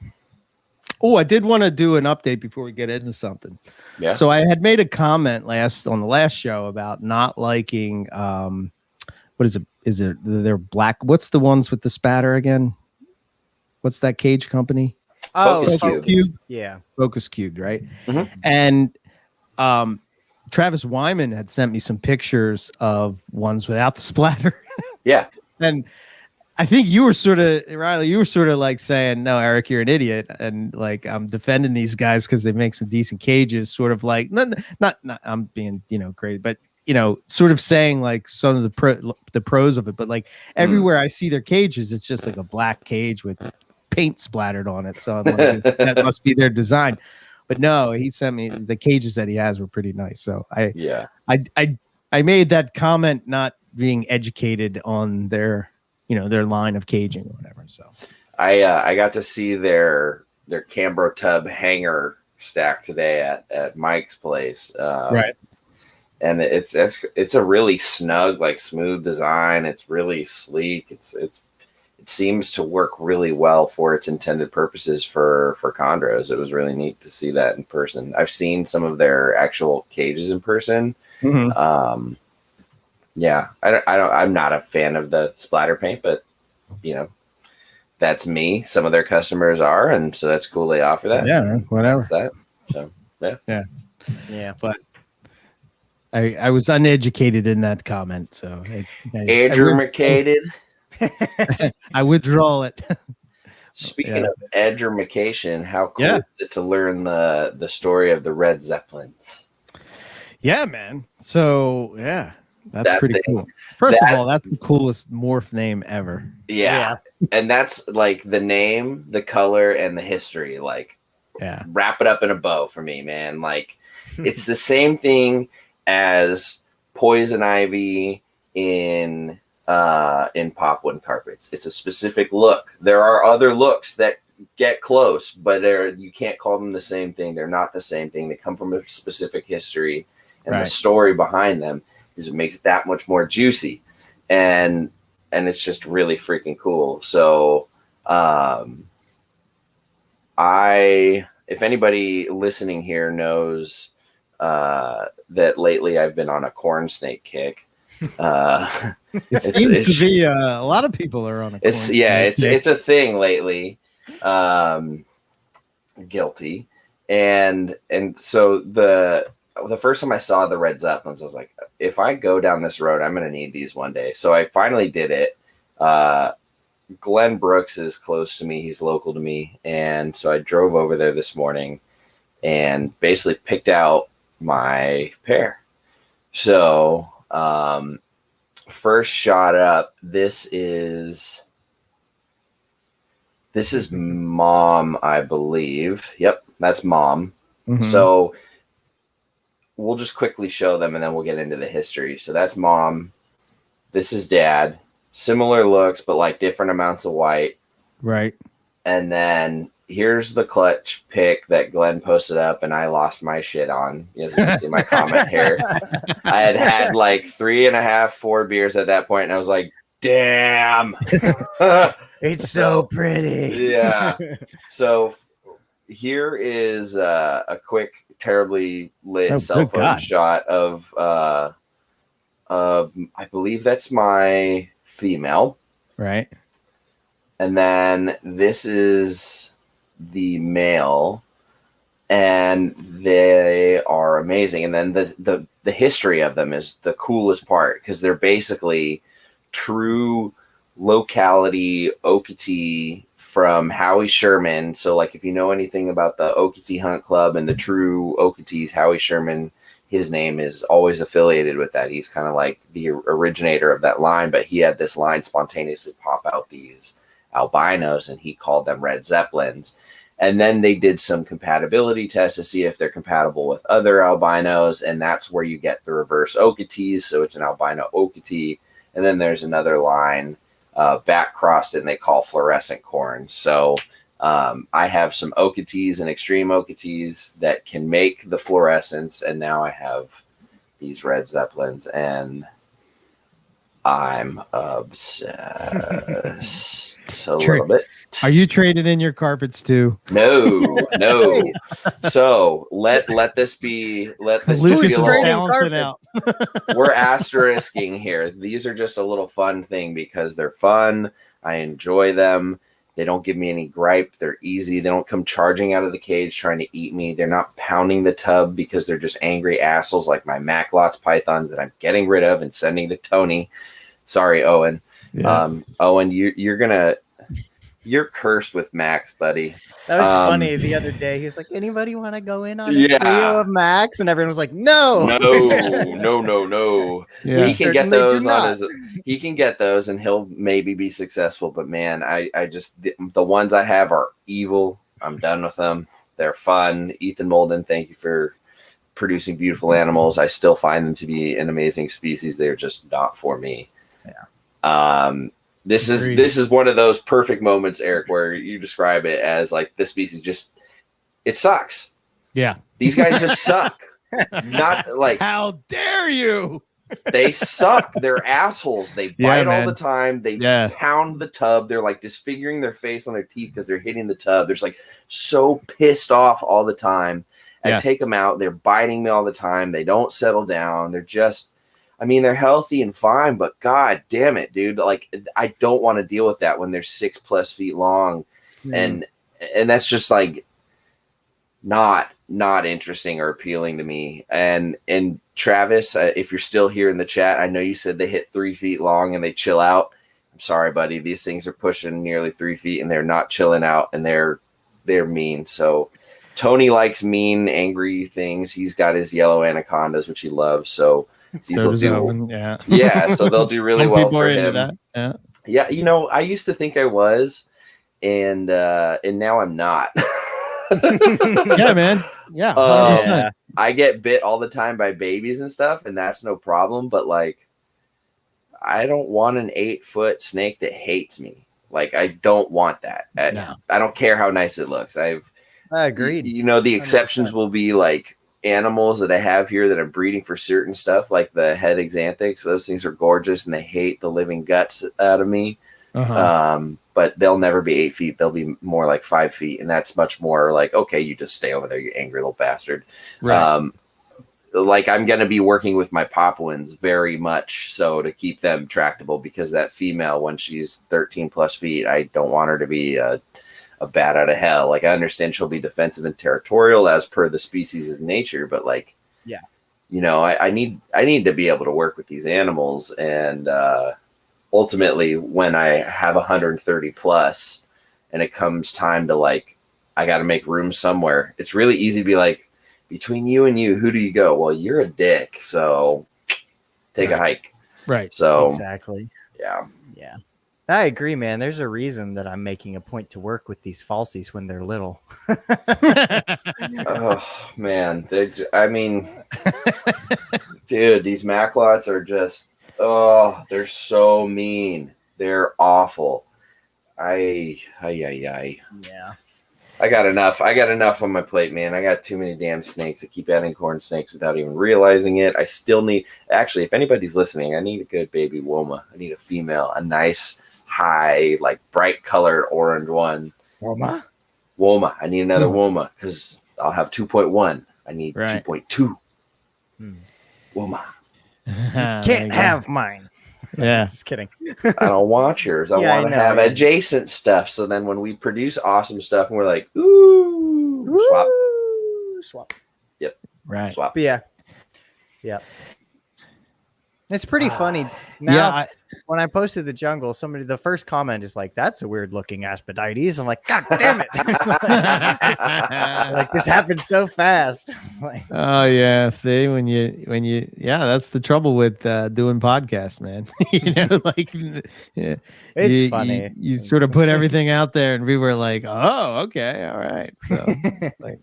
did want to do an update before we get into something. Yeah. So I had made a comment on the last show about not liking what is it? Is it they're black? What's the ones with the spatter again? What's that cage company? Focus Cube. Yeah. Focus Cube, right? Mm-hmm. And Travis Wyman had sent me some pictures of ones without the splatter. Yeah. And I think you were sort of, Riley, like saying, no, Eric, you're an idiot. And like, I'm defending these guys because they make some decent cages, sort of like, not I'm being, crazy, but, sort of saying like some of the pros of it. But like everywhere I see their cages, it's just like a black cage with paint splattered on it. So I'm like, that must be their design. But no, he sent me the cages that he has were pretty nice. So I made that comment not being educated on their line of caging or whatever. So I got to see their Cambro tub hanger stack today at Mike's place. Right. And it's a really snug, like smooth design. It's really sleek. It seems to work really well for its intended purposes for chondros. It was really neat to see that in person. I've seen some of their actual cages in person. Mm-hmm. Yeah, I'm not a fan of the splatter paint, but that's me. Some of their customers are, and so that's cool. They offer that. Yeah, whatever. That's that. So yeah. But I was uneducated in that comment, so educated. I withdraw it. Speaking of education, how cool is it to learn the story of the Red Zeppelins? Yeah, man. So that's pretty cool. First of all, that's the coolest morph name ever. Yeah. And that's like the name, the color, and the history. Like, wrap it up in a bow for me, man. Like, it's the same thing as poison ivy in popwood carpets. It's a specific look. There are other looks that get close, but you can't call them the same thing. They're not the same thing. They come from a specific history, and the story behind them is it makes it that much more juicy, and it's just really freaking cool. So if anybody listening here knows that lately I've been on a corn snake kick. It seems to be a lot of people are on a corn snake kick. It's a thing lately. Guilty. And so the first time I saw the Red Zeppelins, I was like, if I go down this road, I'm going to need these one day. So I finally did it. Glenn Brooks is close to me. He's local to me. And so I drove over there this morning and basically picked out my pair. So first shot up, this is Mom, I believe. Yep, that's Mom. Mhm. So we'll just quickly show them and then we'll get into the history. So that's Mom. This is Dad. Similar looks, but like different amounts of white. Right. And then here's the clutch pic that Glenn posted up and I lost my shit on. As you can see my comment here. I had like 3.5, 4 beers at that point, and I was like, damn. It's so pretty. Yeah. So here is a quick, terribly lit cell phone shot of I believe that's my female. Right. And then this is the male, and they are amazing. And then the history of them is the coolest part, because they're basically true locality Okatee from Howie Sherman. So like if you know anything about the Okatee Hunt Club and the true Okatees, Howie Sherman, his name is always affiliated with that. He's kind of like the originator of that line, but he had this line spontaneously pop out these albinos and he called them red zeppelins. And then they did some compatibility tests to see if they're compatible with other albinos, and that's where you get the reverse Okatees. So it's an albino Okatee, and then there's another line back crossed and they call fluorescent corns. So I have some Okatees and extreme Okatees that can make the fluorescence, and now I have these red zeppelins, and I'm obsessed a little bit. Are you trading in your carpets too? No. So let this be a little, out. we're asterisking here. These are just a little fun thing because they're fun. I enjoy them. They don't give me any gripe. They're easy. They don't come charging out of the cage trying to eat me. They're not pounding the tub because they're just angry assholes like my Maclots pythons that I'm getting rid of and sending to Tony. Sorry, Owen. Yeah. Owen, you're cursed with Max, buddy. That was funny the other day. He was like, anybody want to go in on a trio of Max? And everyone was like, no. Yeah. He can get those he can get those and he'll maybe be successful. But man, I just, the ones I have are evil. I'm done with them. They're fun. Ethan Molden, thank you for producing beautiful animals. I still find them to be an amazing species. They're just not for me. Yeah. This is one of those perfect moments, Eric, where you describe it as like this species just, it sucks. Yeah. These guys just suck. Not like, how dare you? They suck. They're assholes. They bite all the time. They pound the tub. They're like disfiguring their face on their teeth because they're hitting the tub. They're just like so pissed off all the time. I take them out. They're biting me all the time. They don't settle down. They're just, I mean, they're healthy and fine, but God damn it, dude. Like, I don't want to deal with that when they're 6+ feet long. And that's just like not interesting or appealing to me. And Travis, if you're still here in the chat, I know you said they hit 3 feet long and they chill out. I'm sorry, buddy. These things are pushing nearly 3 feet and they're not chilling out, and they're mean. So Tony likes mean, angry things. He's got his yellow anacondas, which he loves. So these will do, Owen, so they'll do really well for him. Yeah, you know, I used to think I was, and now I'm not. Yeah, man. Yeah, I get bit all the time by babies and stuff, and that's no problem. But like, I don't want an 8-foot snake that hates me. Like, I don't want that. I don't care how nice it looks. I agreed. You know, the exceptions 100%. Will be like animals that I have here that I'm breeding for certain stuff, like the head exanthics. Those things are gorgeous and they hate the living guts out of me. But they'll never be 8 feet. They'll be more like 5 feet, and that's much more like, okay, you just stay over there, you angry little bastard. Right. Like, I'm going to be working with my Papuans very much so to keep them tractable, because that female, when she's 13+ feet, I don't want her to be a bat out of hell. Like, I understand she'll be defensive and territorial as per the species' nature, but like, you know, I need to be able to work with these animals. And ultimately, when I have 130+ and it comes time to like, I got to make room somewhere, it's really easy to be like, between you and you, who do you go? Well, you're a dick, so take a hike. Right. So Exactly. yeah. Yeah. I agree, man. There's a reason that I'm making a point to work with these falsies when they're little. Oh man, I mean, dude, these Maclots are just they're so mean. They're awful. Yeah. I got enough. I got enough on my plate, man. I got too many damn snakes. I keep adding corn snakes without even realizing it. I still need, actually, if anybody's listening, I need a good baby Woma. I need a female, a nice, high, like bright colored orange one. Woma? Woma. I need another Woma because I'll have 2.1. I need 2.2. Woma. Can't have mine. Yeah. Just kidding. I don't want yours. I Yeah, want I to know, have yeah. adjacent stuff. So then when we produce awesome stuff and we're like, ooh, swap. Swap. Yep. Right. Swap. But yeah. Yeah. It's pretty funny. Now, when I posted the jungle, the first comment is like, that's a weird looking Asphodite. I'm like, God damn it. Like, this happened so fast. Like, Oh yeah. See, when you, that's the trouble with doing podcasts, man. it's funny. You sort of put everything out there, and we were like, oh, okay, all right. So, like,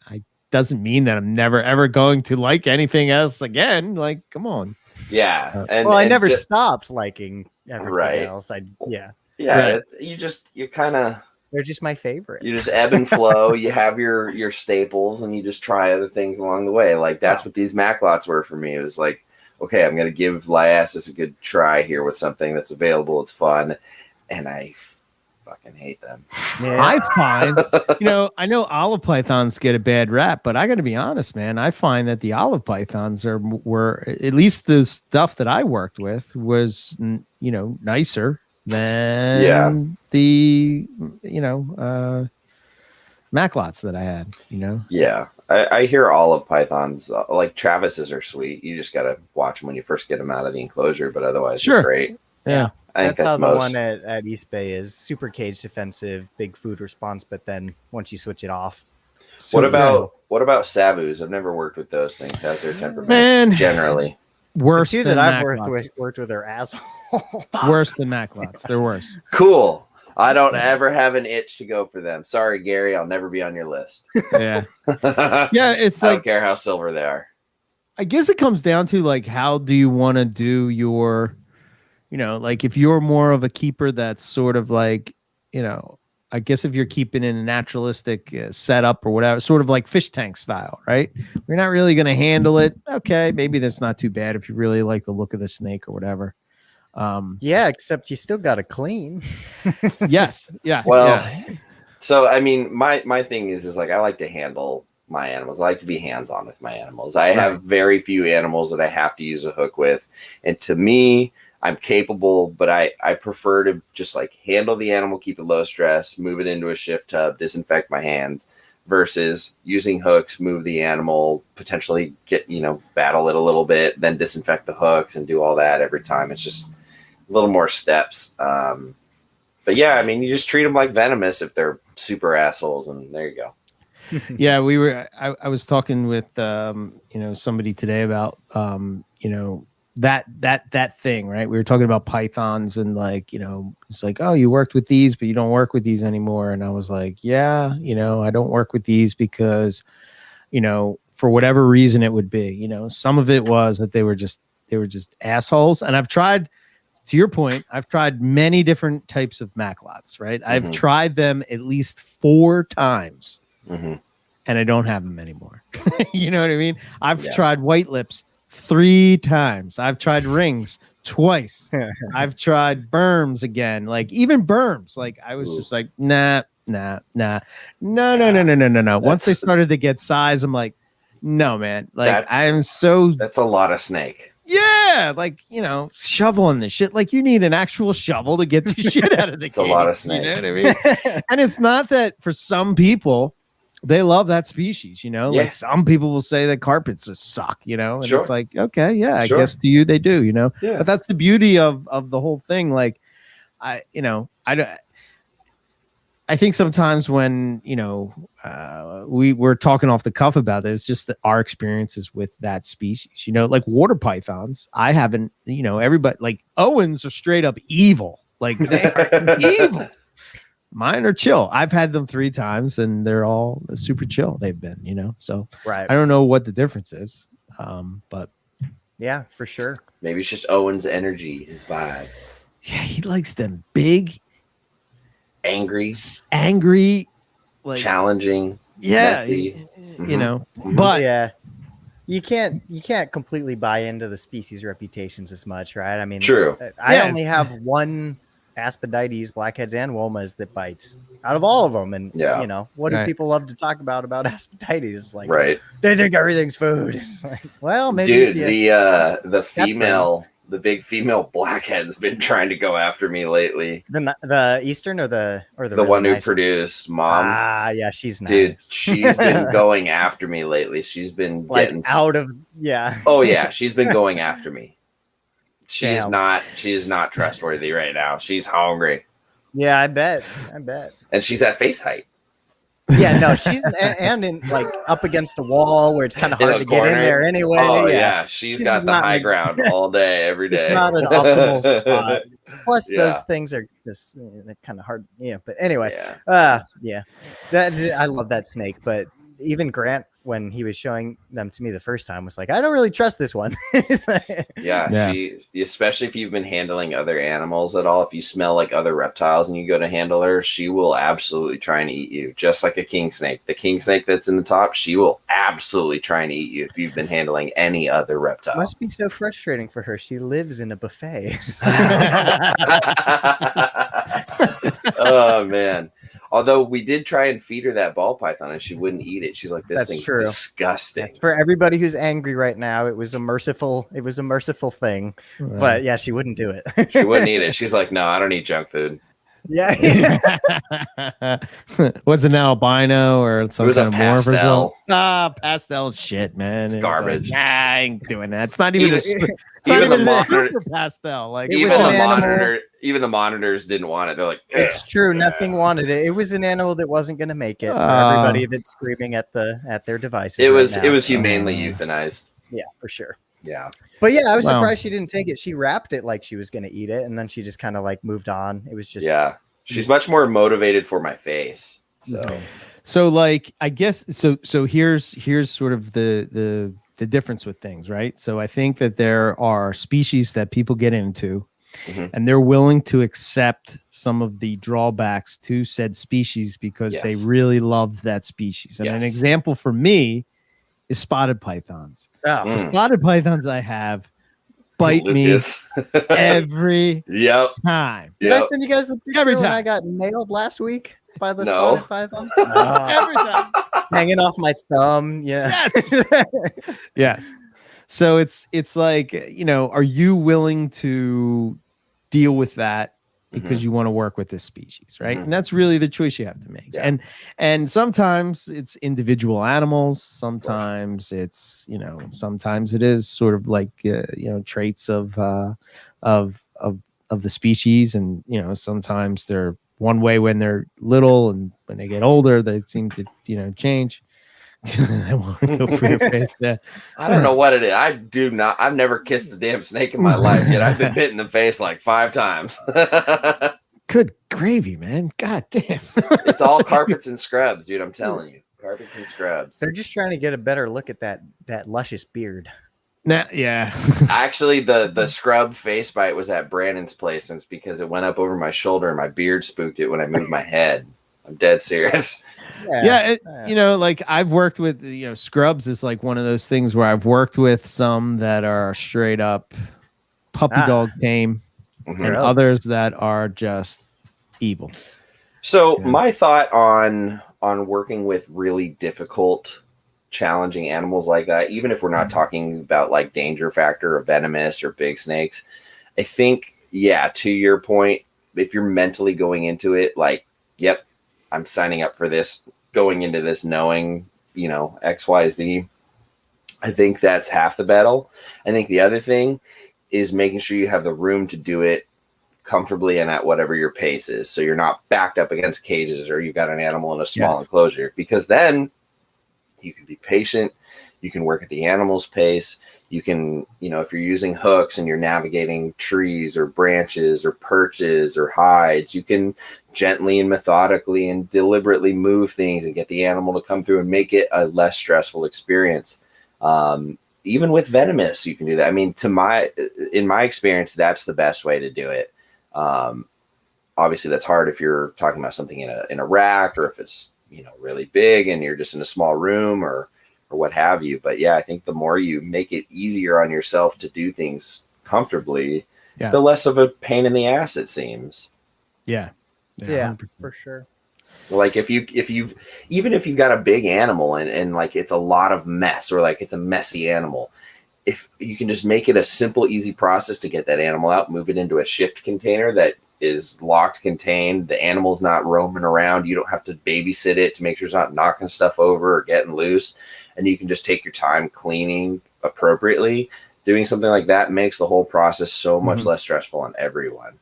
I doesn't mean that I'm never ever going to like anything else again. Like, come on. Yeah. I never stopped liking everything else. Yeah. Right. You kind of, they're just my favorite. you just ebb and flow. You have your staples and you just try other things along the way. Like that's what these Maclots were for me. It was like, okay, I'm going to give Liasis a good try here with something that's available. It's fun. And I fucking hate them. Yeah. I find, I know olive pythons get a bad rap, but I got to be honest, man. I find that the olive pythons were at least the stuff that I worked with was, nicer than the, Maclots that I had, Yeah. I hear olive pythons, like Travis's are sweet. You just got to watch them when you first get them out of the enclosure, but otherwise they're great. Yeah. I think that's how most. the one at East Bay is. Super cage defensive, big food response, but then once you switch it off. What about Savus? I've never worked with those things. How's their temperament? Man, generally worse the two than that I've Maclots. worked with are assholes. Worse than Maclots. They're worse. Cool. I don't ever have an itch to go for them. Sorry, Gary. I'll never be on your list. Yeah. Yeah, it's I like, don't care how silver they are. I guess it comes down to like, how do you want to do your, like if you're more of a keeper that's sort of like, I guess if you're keeping in a naturalistic setup or whatever, sort of like fish tank style, right? You're not really going to handle it. Okay, maybe that's not too bad if you really like the look of the snake or whatever. Yeah, except you still got to clean. Yes. Yeah. Well, so I mean, my thing is like I like to handle my animals. I like to be hands-on with my animals. I have very few animals that I have to use a hook with, and to me, I'm capable, but I prefer to just like handle the animal, keep it low stress, move it into a shift tub, disinfect my hands, versus using hooks, move the animal, potentially get, battle it a little bit, then disinfect the hooks and do all that every time. It's just a little more steps. But yeah, I mean, you just treat them like venomous if they're super assholes, and there you go. Yeah, I was talking with somebody today about that thing, right? We were talking about pythons and like, it's like, oh, you worked with these, but you don't work with these anymore. And I was like, yeah, I don't work with these because, for whatever reason it would be, some of it was that they were just assholes. And I've tried, to your point, I've tried many different types of Maclots, right? Mm-hmm. I've tried them at least 4 times. Mm-hmm. And I don't have them anymore. You know what I mean? I've tried white lips 3 times. I've tried rings twice. I've tried berms again. Like even berms. Like I was just like, nah. No. Once they started to get size, I'm like, no, man. Like that's a lot of snake. Yeah, like shoveling this shit. Like you need an actual shovel to get the shit out of the It's a lot of snake. You know what I mean? And it's not that for some people they love that species, like some people will say that carpets suck, and it's like, okay, I guess to you, they do, but that's the beauty of the whole thing. Like I don't I think sometimes when, we were talking off the cuff about this, just that our experiences with that species, like water pythons, I haven't, everybody like Owens are straight up evil. Like they are evil. Mine are chill. I've had them 3 times and they're all super chill. They've been, so Right. I don't know what the difference is. But yeah, for sure. Maybe it's just Owen's energy, his vibe. Yeah, he likes them big, angry, like challenging. Yeah, messy. But yeah, you can't completely buy into the species reputations as much, right? I mean, true. I only have one Aspidites, blackheads, and Womas that bites out of all of them, and what do people love to talk about Aspidites? Like, they think everything's food. It's like, well, maybe. Dude, the female. The big female blackhead's been trying to go after me lately. The Eastern or the really one who produced Mom. Yeah, she's nice. Dude, she's been going after me lately. She's been getting out of Oh yeah, she's been going after me. She's not trustworthy right now. She's hungry. Yeah, I bet. And she's at face height. Yeah, no, she's and in like up against the wall where it's kind of hard to get in there anyway. Oh yeah, she's got the high ground all day, every day. It's not an optimal spot. Plus, those things are just kind of hard. Yeah, but anyway, I love that snake. But even Grant, when he was showing them to me the first time, was like, I don't really trust this one. She, especially if you've been handling other animals at all, if you smell like other reptiles and you go to handle her, she will absolutely try and eat you, just like a king snake. The king snake that's in the top, she will absolutely try and eat you if you've been handling any other reptile. Must be so frustrating for her. She lives in a buffet. Oh man. Although we did try and feed her that ball python and she wouldn't eat it. She's like, this thing's disgusting. That's for everybody who's angry right now. It was a merciful thing. Right. But yeah, she wouldn't do it. She wouldn't eat it. She's like, no, I don't eat junk food. Yeah. Was it an albino or some kind of pastel? Pastel shit, man. It's garbage. Like, I ain't doing that. It's not even even the monitor pastel. Like even the monitors didn't want it. They're like, it's true. Nothing wanted it. It was an animal that wasn't going to make it. For everybody that's screaming at their devices. It was humanely euthanized. Yeah, for sure. Yeah. But yeah, I was surprised she didn't take it. She wrapped it like she was going to eat it, and then she just kind of like moved on. It was just she's much more motivated for my face. So like I guess so here's sort of the difference with things, right? So I think that there are species that people get into and they're willing to accept some of the drawbacks to said species because they really love that species. And an example for me is spotted pythons. The spotted pythons I have bite me every time. Did I send you guys the picture every time when I got nailed last week by the spotted python? Every time. Hanging off my thumb. Yeah. Yes. So it's like, are you willing to deal with that because you want to work with this species, right? And that's really the choice you have to make. And sometimes it's individual animals, sometimes it's sometimes it is sort of like traits of the species, and sometimes they're one way when they're little, and when they get older they seem to change. I want to go for your face there. I don't know what it is. I've never kissed a damn snake in my life yet. I've been bit in the face like 5 times. Good gravy, man. God damn. It's all carpets and scrubs, dude. I'm telling you. Carpets and scrubs. They're just trying to get a better look at that luscious beard. Actually, the scrub face bite was at Brandon's place, and it's because it went up over my shoulder and my beard spooked it when I moved my head. I'm dead serious. Like I've worked with, scrubs is like one of those things where I've worked with some that are straight up puppy dog tame and others that are just evil. So my thought on working with really difficult, challenging animals like that, even if we're not talking about like danger factor or venomous or big snakes, I think, to your point, if you're mentally going into it, like, yep, I'm signing up for this, going into this knowing, X, Y, Z. I think that's half the battle. I think the other thing is making sure you have the room to do it comfortably and at whatever your pace is. So you're not backed up against cages or you've got an animal in a small enclosure, because then you can be patient. You can work at the animal's pace. You can, if you're using hooks and you're navigating trees or branches or perches or hides, you can gently and methodically and deliberately move things and get the animal to come through and make it a less stressful experience. Even with venomous, you can do that. I mean, in my experience, that's the best way to do it. Obviously that's hard if you're talking about something in a rack, or if it's, really big and you're just in a small room or what have you. But yeah, I think the more you make it easier on yourself to do things comfortably, the less of a pain in the ass it seems. Yeah, for sure. Like if you've got a big animal and like it's a lot of mess, or like it's a messy animal, if you can just make it a simple, easy process to get that animal out, move it into a shift container that is locked, contained, the animal's not roaming around, you don't have to babysit it to make sure it's not knocking stuff over or getting loose, and you can just take your time cleaning appropriately. Doing something like that makes the whole process so much less stressful on everyone.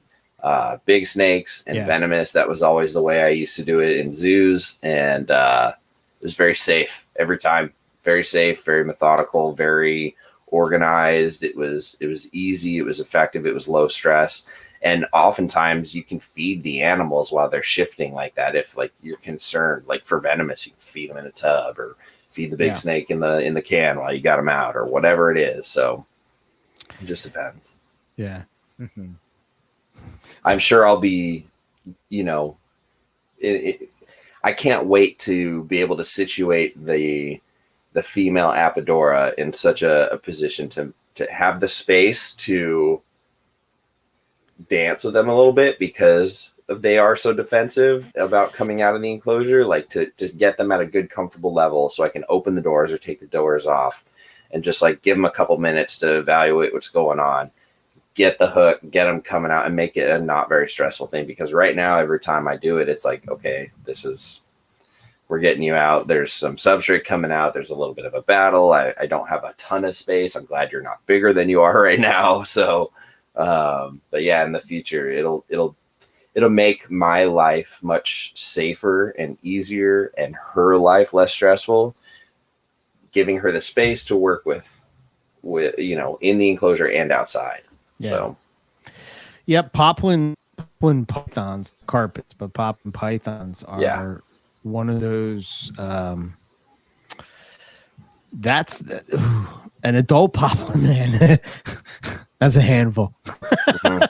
Big snakes and venomous, that was always the way I used to do it in zoos, and it was very safe every time. Very safe, very methodical, very organized. It was easy, it was effective, it was low stress. And oftentimes you can feed the animals while they're shifting like that. If like you're concerned, like for venomous, you can feed them in a tub or feed the big snake in the can while you got them out, or whatever it is. So it just depends. Yeah. I'm sure I'll be, I can't wait to be able to situate the female Apodora in such a position to have the space to dance with them a little bit, because they are so defensive about coming out of the enclosure, like to get them at a good comfortable level so I can open the doors or take the doors off and just like give them a couple minutes to evaluate what's going on, get the hook, get them coming out, and make it a not very stressful thing. Because right now, every time I do it, it's like, okay, we're getting you out. There's some substrate coming out. There's a little bit of a battle. I don't have a ton of space. I'm glad you're not bigger than you are right now. So, but yeah, in the future, it'll make my life much safer and easier, and her life less stressful, giving her the space to work with in the enclosure and outside. Yeah. So, yep, poplin pythons, carpets, but poplin pythons are one of those. That's an adult poplin, man. That's a handful.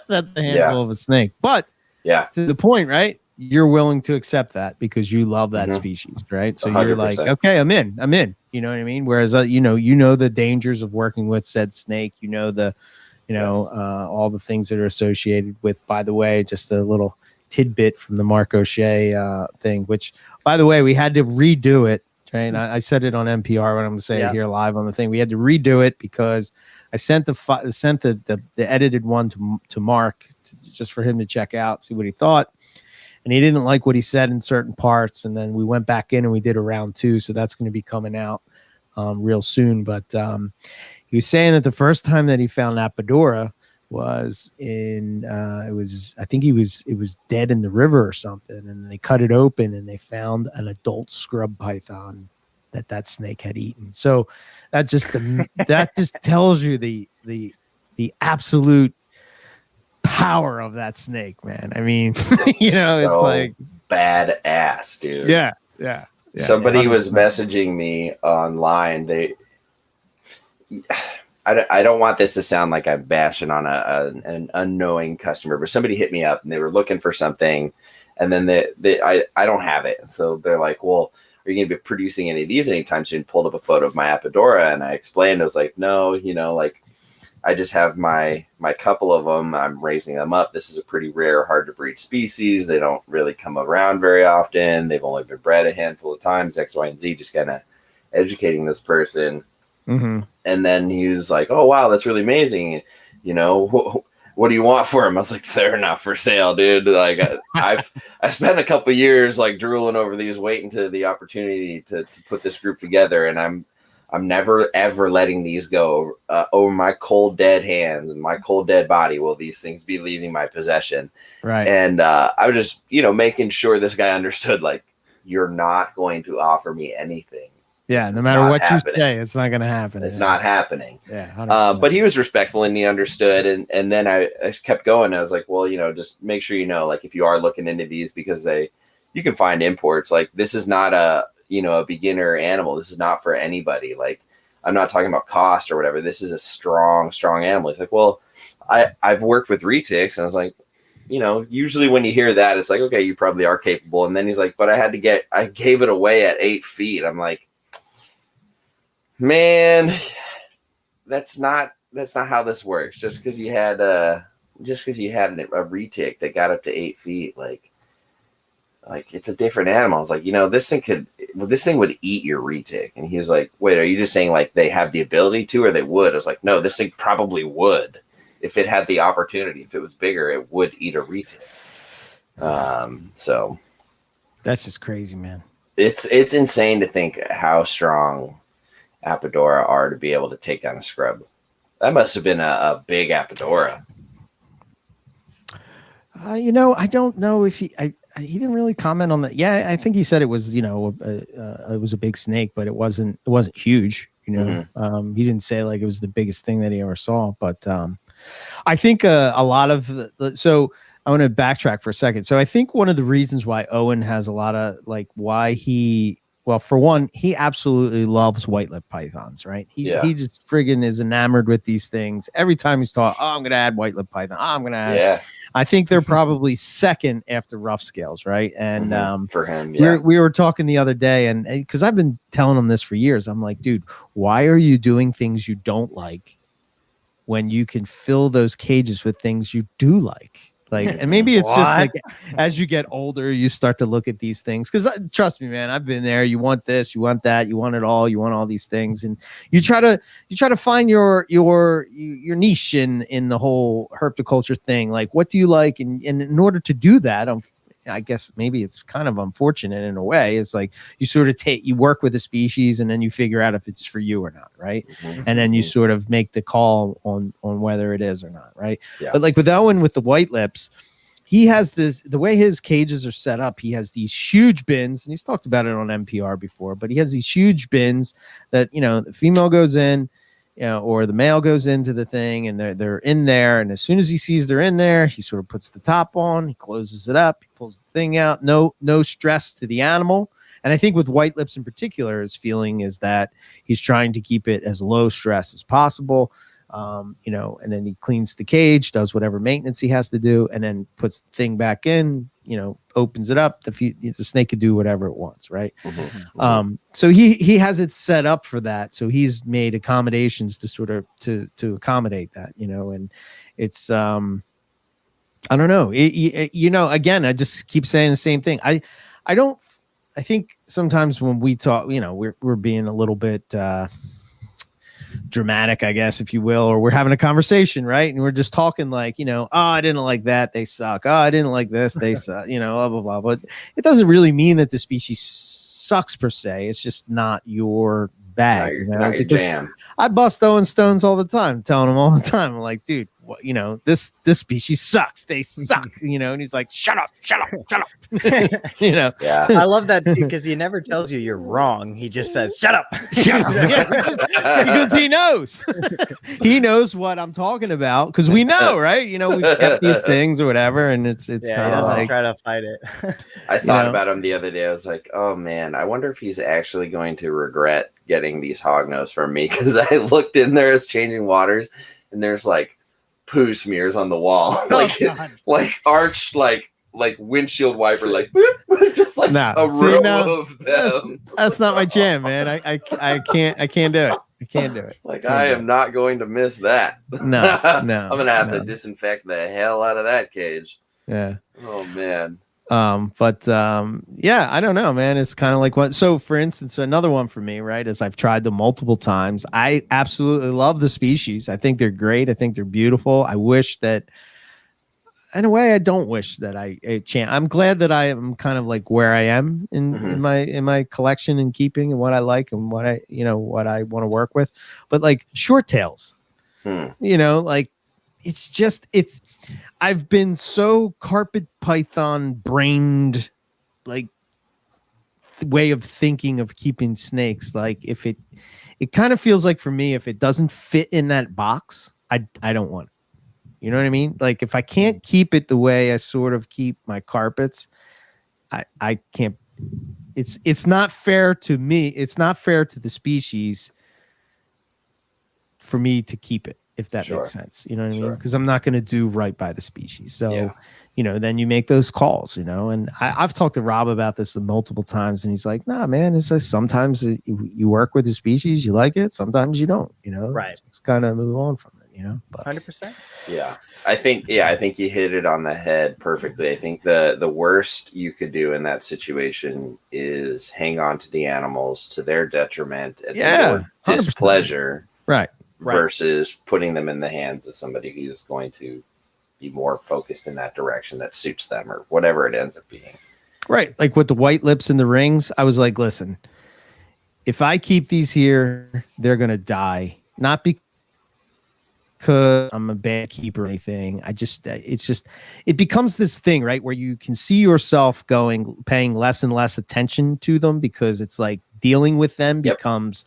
That's a handful of a snake. But to the point, right? You're willing to accept that because you love that species, right? So 100%. You're like, okay, I'm in. You know what I mean? Whereas, you know the dangers of working with said snake. All the things that are associated with. By the way, just a little tidbit from the Mark O'Shea thing, which, by the way, we had to redo it. Right? I said it on NPR, but I'm going to say it here live on the thing. We had to redo it because I sent the edited one to Mark just for him to check out, see what he thought. And he didn't like what he said in certain parts. And then we went back in and we did a round 2. So that's going to be coming out real soon. But he was saying that the first time that he found Apodora was in it was dead in the river or something, and they cut it open and they found an adult scrub python that snake had eaten. So that just tells you the absolute power of that snake, man. I mean, it's like badass, dude. Yeah. Somebody was messaging me online. I don't want this to sound like I'm bashing on an unknowing customer, but somebody hit me up and they were looking for something, and then I don't have it. So they're like, well, are you going to be producing any of these anytime soon? Pulled up a photo of my Apodora, and I explained, I was like, no, like I just have my couple of them. I'm raising them up. This is a pretty rare, hard to breed species. They don't really come around very often. They've only been bred a handful of times, X, Y, and Z, just kind of educating this person. And then he was like, oh, wow, that's really amazing. What do you want for him? I was like, they're not for sale, dude. Like I spent a couple of years like drooling over these, waiting to the opportunity to put this group together. And I'm never ever letting these go over my cold dead hands and my cold dead body. Will these things be leaving my possession? Right. And I was just, making sure this guy understood, like, you're not going to offer me anything. Yeah, no matter what you say, it's not going to happen. It's not happening. Yeah, but he was respectful and he understood. And then I kept going. I was like, well, just make sure like if you are looking into these, because you can find imports. Like, this is not a beginner animal. This is not for anybody. Like, I'm not talking about cost or whatever. This is a strong animal. He's like, well, I've worked with retics, and I was like, usually when you hear that, it's like, okay, you probably are capable. And then he's like, but I gave it away at 8 feet. I'm like, man, that's not how this works. Just because you had a retic that got up to 8 feet, like it's a different animal. It's like, this thing would eat your retic. And he was like, wait, are you just saying like they have the ability to, or they would? I was like, no, this thing probably would. If it had the opportunity, if it was bigger, it would eat a retic. So that's just crazy, man. It's insane to think how strong Apodora are to be able to take down a scrub. That must have been a big Apodora. I don't know if he didn't really comment on that. Yeah, I think he said it was, it was a big snake, but it wasn't huge. He didn't say like it was the biggest thing that he ever saw. But I think a lot of so I want to backtrack for a second. So I think one of the reasons why Owen has a lot of like why well, for one, he absolutely loves white-lip pythons, right? He just friggin' is enamored with these things. Every time he's taught, I'm going to add white-lip python. I'm going to add. Yeah. I think they're probably second after rough scales, right? And for him, we were talking the other day, and because I've been telling him this for years, I'm like, dude, why are you doing things you don't like when you can fill those cages with things you do like? Like, and maybe it's just like as you get older, you start to look at these things. Because trust me, man, I've been there. You want this, you want that, you want it all, you want all these things, and you try to find your niche in the whole herpetoculture thing. Like, what do you like? And in order to do that, I guess maybe it's kind of unfortunate in a way. It's like you sort of you work with a species and then you figure out if it's for you or not, right? And then you sort of make the call on whether it is or not, right? Yeah. But like with Owen with the white lips, he has the way his cages are set up, he has these huge bins, and he's talked about it on NPR before, but he has these huge bins that, the female goes in, or the male goes into the thing and they're in there. And as soon as he sees they're in there, he sort of puts the top on, he closes it up, he pulls the thing out, no stress to the animal. And I think with white lips in particular, his feeling is that he's trying to keep it as low stress as possible. And then he cleans the cage, does whatever maintenance he has to do, and then puts the thing back in, opens it up. The snake could do whatever it wants, right? So he has it set up for that. So he's made accommodations to sort of to accommodate that, and it's I don't know. Again, I just keep saying the same thing. I think sometimes when we talk, we're being a little bit dramatic, I guess, if you will, or we're having a conversation, right? And we're just talking like, oh, I didn't like that, they suck. Oh, I didn't like this, they suck, blah, blah, blah. But it doesn't really mean that the species sucks per se. It's just not your bag. Not your jam. I bust Owen stones all the time, telling him all the time, I'm like, dude, this species sucks. They suck, and he's like, shut up. Yeah. I love that too, because he never tells you you're wrong. He just says, shut up. Because he knows. He knows what I'm talking about, because we know, right? We've kept these things or whatever, and it's kind of like try to fight it. I thought about him the other day. I was like, oh man, I wonder if he's actually going to regret getting these hognose from me, because I looked in there as changing waters, and there's like poo smears on the wall, like arched, like windshield wiper, like just like a row of them. That's not my jam, man. I can't do it. I can't do it. I am not going to miss that. No. I'm gonna have to disinfect the hell out of that cage. Yeah. Oh man. Yeah, I don't know, man. It's kind of like what. So, for instance, another one for me, right, is I've tried them multiple times. I absolutely love the species. I think they're great. I think they're beautiful. I wish that in a way, I don't wish that I I'm glad that I am kind of like where I am in my collection and keeping and what I like and what I what I want to work with. But like short tails, like I've been so carpet python brained, like way of thinking of keeping snakes. Like if it kind of feels like for me, if it doesn't fit in that box, I don't want it. You know what I mean? Like if I can't keep it the way I sort of keep my carpets, I can't. It's not fair to me. It's not fair to the species for me to keep it, if that makes sense. You know what I mean? Because I'm not going to do right by the species. So, then you make those calls, and I've talked to Rob about this multiple times, and he's like, nah, man, it's like sometimes you work with the species, you like it. Sometimes you don't, right. Just kind of move on from it. But 100%. Yeah. I think you hit it on the head perfectly. I think the worst you could do in that situation is hang on to the animals to their detriment and your displeasure. Right. Versus putting them in the hands of somebody who's going to be more focused in that direction that suits them or whatever it ends up being. Right. Like with the white lips and the rings, I was like, listen, if I keep these here, they're going to die. Not because I'm a bad keeper or anything. It becomes this thing, right, where you can see yourself paying less and less attention to them because it's like dealing with them becomes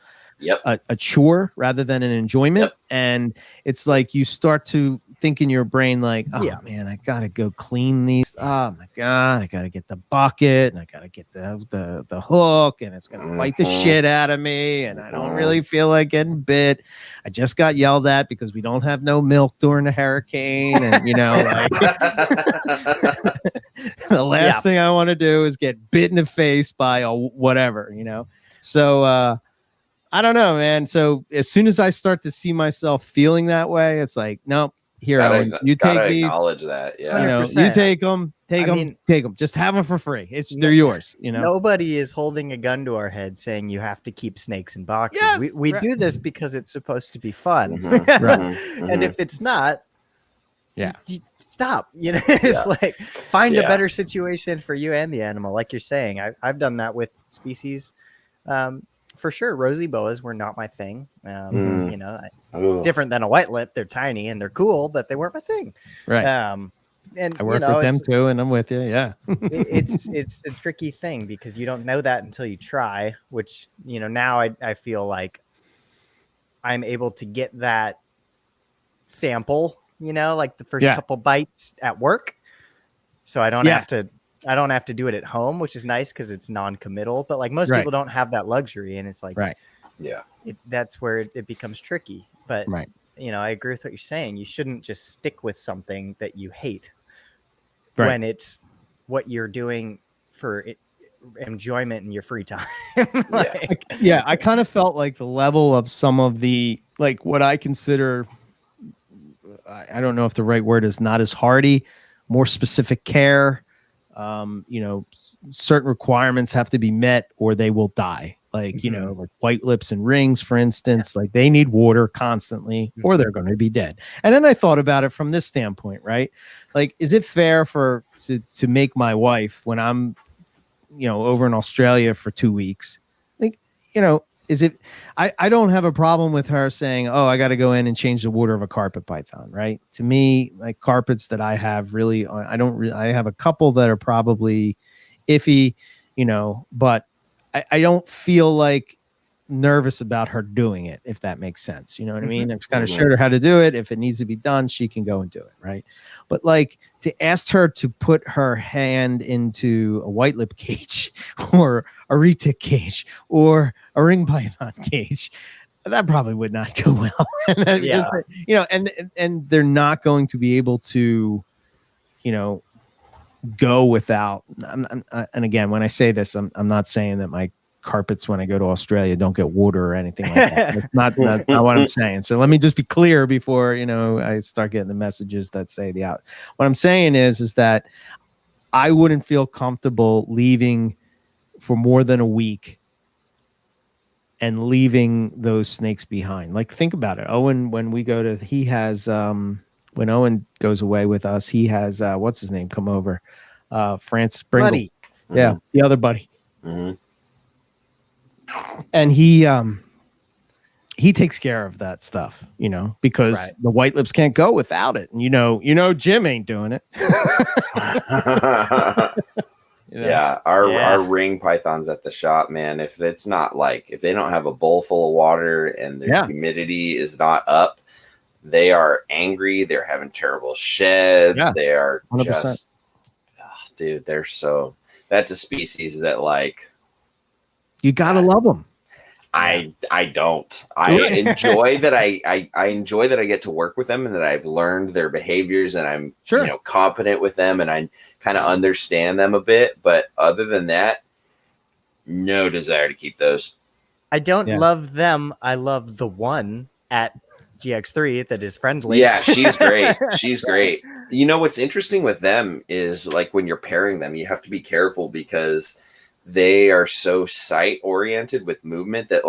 a chore rather than an enjoyment. And it's like you start to think in your brain like, oh man, I gotta go clean these. Oh my God, I gotta get the bucket and I gotta get the hook and it's gonna bite the shit out of me. And I don't really feel like getting bit. I just got yelled at because we don't have no milk during the hurricane. And like the last thing I want to do is get bit in the face by a whatever, So I don't know, man. So as soon as I start to see myself feeling that way, it's like, nope, here, Owen, you take these. Acknowledge that, you take them, take them. Just have them for free. They're yours. Nobody is holding a gun to our head saying you have to keep snakes in boxes. Yes, we do this because it's supposed to be fun, and if it's not, you stop. It's like find a better situation for you and the animal. Like you're saying, I've done that with species. For sure, rosy boas were not my thing. Different than a white lip. They're tiny and they're cool, but they weren't my thing. Right. And I work with them too, and I'm with you. Yeah. it's a tricky thing because you don't know that until you try. Which now I feel like I'm able to get that sample. Like the first couple bites at work, so I don't have to. I don't have to do it at home, which is nice because it's non-committal. But like most people don't have that luxury, and it's like, that's where it becomes tricky. But I agree with what you're saying. You shouldn't just stick with something that you hate when it's what you're doing for enjoyment in your free time. I kind of felt like the level of some of the like what I consider, I don't know if the right word is not as hardy, more specific care. Certain requirements have to be met or they will die. Like, like white lips and rings, for instance, like they need water constantly or they're going to be dead. And then I thought about it from this standpoint, right? Like, is it fair to make my wife when I'm, over in Australia for 2 weeks, like, is it, I don't have a problem with her saying, oh, I got to go in and change the water of a carpet python, right? To me, like carpets that I have really, I have a couple that are probably iffy, but I don't feel like nervous about her doing it, if that makes sense. You know what I mean? I've kind of showed her how to do it. If it needs to be done, she can go and do it, right? But like to ask her to put her hand into a white lip cage or a retic cage or a ring python cage, that probably would not go well. And they're not going to be able to, go without. And again, when I say this, I'm not saying that my carpets when I go to Australia don't get water or anything like that. It's not what I'm saying. So let me just be clear before I start getting the messages that say what I'm saying is that I wouldn't feel comfortable leaving for more than a week and leaving those snakes behind. Like think about it. Owen, when we go to, he has when Owen goes away with us, he has what's his name come over, France Springle. Buddy. Yeah, the other buddy, Mhm. and he takes care of that stuff, because Right. the white lips can't go without it. And Jim ain't doing it. Yeah, our ring pythons at the shop, man. If it's not if they don't have a bowl full of water and the humidity is not up, they are angry. They're having terrible sheds. Yeah, they are 100%. just, dude. That's a species that you gotta love them. I don't. I enjoy that. I enjoy that I get to work with them and that I've learned their behaviors and I'm competent with them and I kind of understand them a bit. But other than that, no desire to keep those. I don't love them. I love the one at GX3 that is friendly. Yeah, she's great. She's great. What's interesting with them is when you're pairing them, you have to be careful because they are so sight oriented with movement that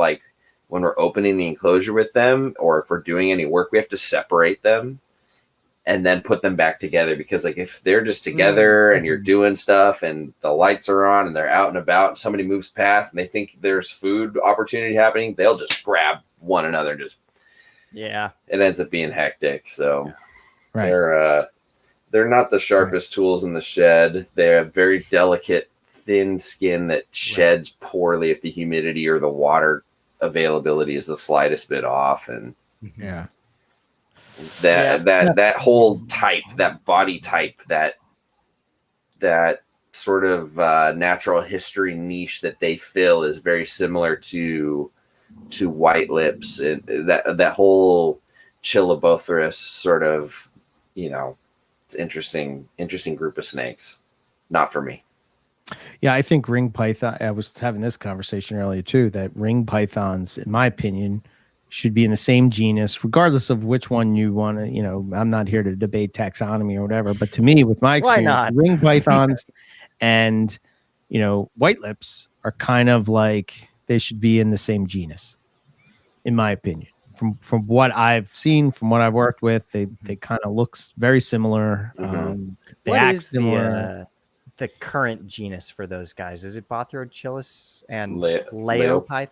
when we're opening the enclosure with them or if we're doing any work, we have to separate them and then put them back together because if they're just together and you're doing stuff and the lights are on and they're out and about and somebody moves past and they think there's food opportunity happening, they'll just grab one another and just it ends up being hectic. So they're not the sharpest tools in the shed. They have very delicate thin skin that sheds poorly if the humidity or the water availability is the slightest bit off, and that whole type, that body type, that sort of natural history niche that they fill is very similar to white lips and that whole Chilobothrus sort of, it's interesting group of snakes. Not for me. Yeah, I think ring python. I was having this conversation earlier too. That ring pythons, in my opinion, should be in the same genus, regardless of which one you want to. I'm not here to debate taxonomy or whatever, but to me, with my experience, ring pythons and white lips are kind of they should be in the same genus, in my opinion. From what I've seen, from what I've worked with, they kind of looks very similar. They act similar. The current genus for those guys, is it Bothrochilus and Leopython?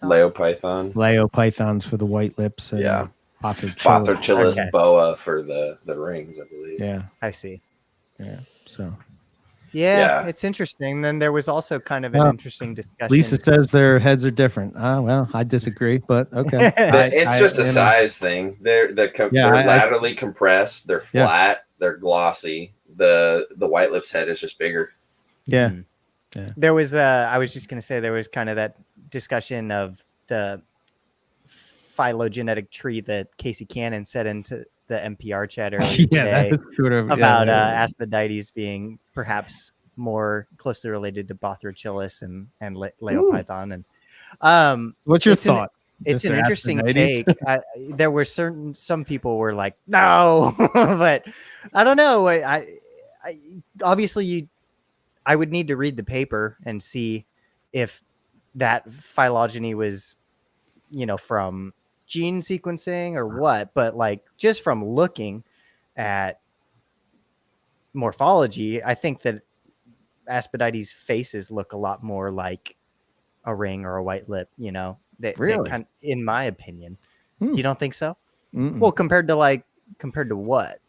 Leopythons for the white lips and Bothrochilus boa for the rings, I believe. Yeah, I see. Yeah, so it's interesting. Then there was also kind of an interesting discussion. Lisa says their heads are different. Well, I disagree, but okay. It's just a size thing. They're laterally compressed, they're flat, they're glossy. The white lips head is just bigger. Yeah. There was I was just going to say there was kind of that discussion of the phylogenetic tree that Casey Cannon said into the NPR chat earlier today about Aspidites being perhaps more closely related to Bothrochilus and Leopython. And what's your thought? It's an interesting take. There were some people were like, no, but I don't know. I obviously I would need to read the paper and see if that phylogeny was, from gene sequencing or what. But just from looking at morphology, I think that Aspidites' faces look a lot more like a ring or a white lip. They kind, in my opinion. You don't think so? Mm-mm. Well, compared to what?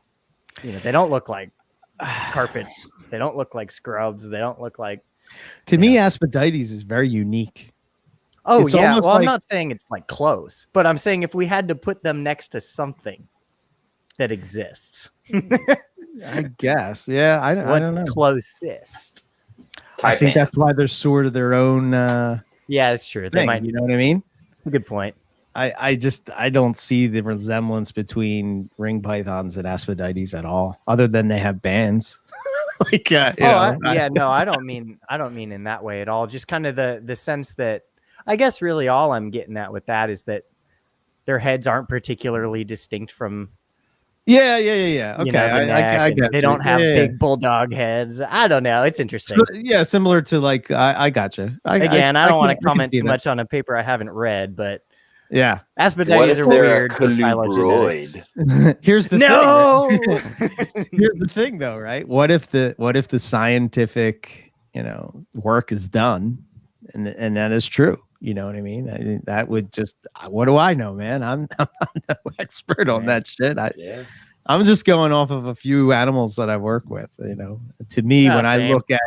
They don't look like carpets. They don't look like scrubs. They don't look like. To me, Aspidites is very unique. Oh, it's yeah. Well, I'm not saying it's close, but I'm saying if we had to put them next to something that exists, I guess. Yeah, I don't know. What's closest? I think that's why they're sort of their own. Yeah, it's true. They might. You know what I mean? It's a good point. I don't see the resemblance between ring pythons and Aspidites at all, other than they have bands. No, I don't mean in that way at all. Just kind of the sense that I guess really all I'm getting at with that is that their heads aren't particularly distinct from. Yeah. Okay, I get. They don't have big bulldog heads. I don't know. It's interesting. So, similar to I gotcha. I don't want to comment too much on a paper I haven't read, but Yeah. What Asmodeus if are they're weird a for colubroid? phylogenetics. Here's the No. thing. Here's the thing, though, right? What if the scientific, work is done, and that is true? You know what I mean? That would just, what do I know, man? I'm no expert on that shit. Yeah. I'm just going off of a few animals that I work with. To me, when I Same. look at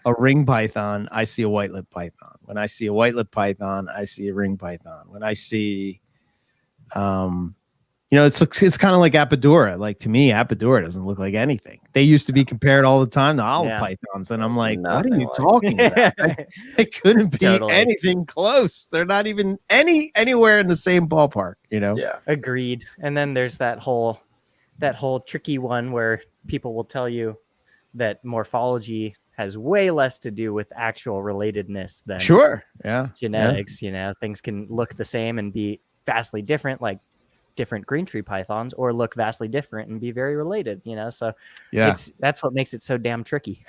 a ring python, I see a white-lipped python. When I see a white-lipped python, I see a ring python. When I see, it's kind of like Apodora. Like, to me, Apodora doesn't look like anything. They used to be compared all the time to olive pythons, and I'm like, what are you talking about? They couldn't be Totally. anything close. They're not even anywhere in the same ballpark. Yeah. Agreed. And then there's that whole tricky one where people will tell you that morphology has way less to do with actual relatedness than genetics. Things can look the same and be vastly different, like different green tree pythons, or look vastly different and be very related. So that's what makes it so damn tricky.